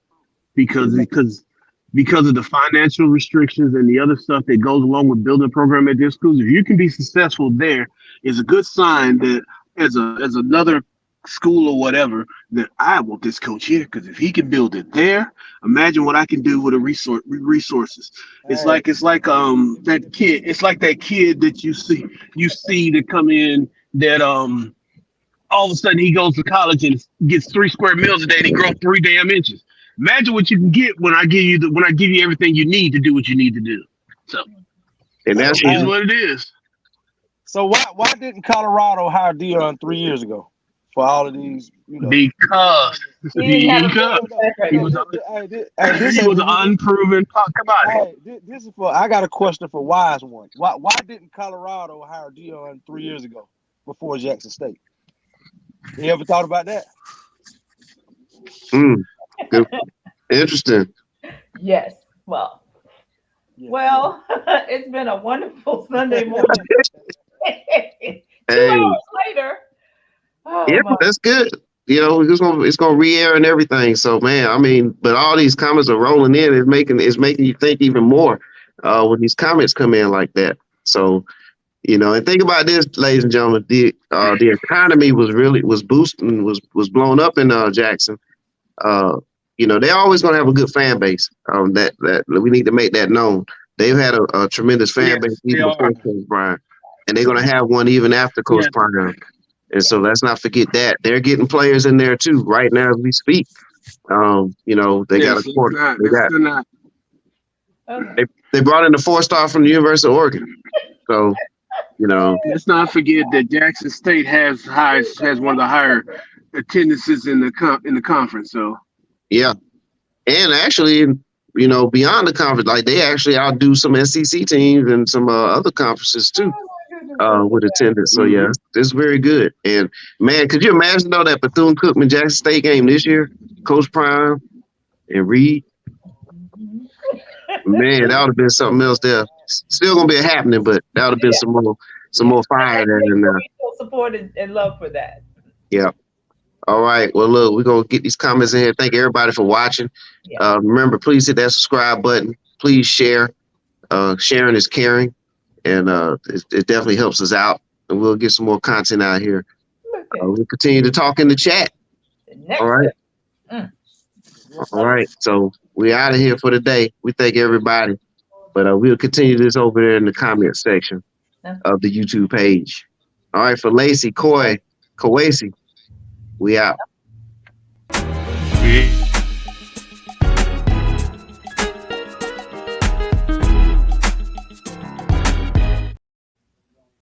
Speaker 4: because of the financial restrictions and the other stuff that goes along with building a program at their schools. If you can be successful there, is a good sign that as another school or whatever, that I want this coach here because if he can build it there, imagine what I can do with the resources. It's like that kid. It's like that kid that you see that come in that all of a sudden he goes to college and gets 3 square meals a day and he grows 3 damn inches. Imagine what you can get when I give you everything you need to do what you need to do. So,
Speaker 1: And that's
Speaker 4: it is what it is.
Speaker 3: So why didn't Colorado hire Deion 3 years ago for all of these?
Speaker 4: Because he was an unproven. Come on.
Speaker 3: Hey, this is for. I got a question for Wise One. Why didn't Colorado hire Deion 3 years ago before Jackson State? You ever thought about that?
Speaker 1: Good. Interesting.
Speaker 2: Yes. Well, it's been a wonderful Sunday morning. 2 hours later.
Speaker 1: Yeah, that's good. It's gonna re-air and everything. So, man, I mean, but all these comments are rolling in. It's making you think even more when these comments come in like that. So, and think about this, ladies and gentlemen. The economy was boosting, was blown up in Jackson. They're always gonna have a good fan base. That we need to make that known. They've had a tremendous fan base even before Coach Prime, and they're gonna have one even after Coach Prime. And so let's not forget that they're getting players in there too right now as we speak. They got a quarter. They brought in a 4-star from the University of Oregon. So,
Speaker 4: let's not forget that Jackson State has one of the higher attendances in the conference. So
Speaker 1: yeah, and actually, beyond the conference, like they actually outdo some SEC teams and some other conferences too. With attendance. So yeah, it's very good. And man, could you imagine though that Bethune-Cookman Jackson State game this year, Coach Prime and Reed? Man, that would have been something else there. Still gonna be happening, but that would have been some more fire there. And
Speaker 2: support and love for that.
Speaker 1: Yeah. All right. Well, look, we're gonna get these comments in here. Thank everybody for watching. Yeah. Remember, please hit that subscribe button. Please share. Sharing is caring. And it definitely helps us out, and we'll get some more content out here. Okay. We'll continue to talk in the chat. All right. All right. So we're out of here for the day. We thank everybody, but we'll continue this over there in the comment section of the YouTube page. All right. For Lacy, Kowacie, we out.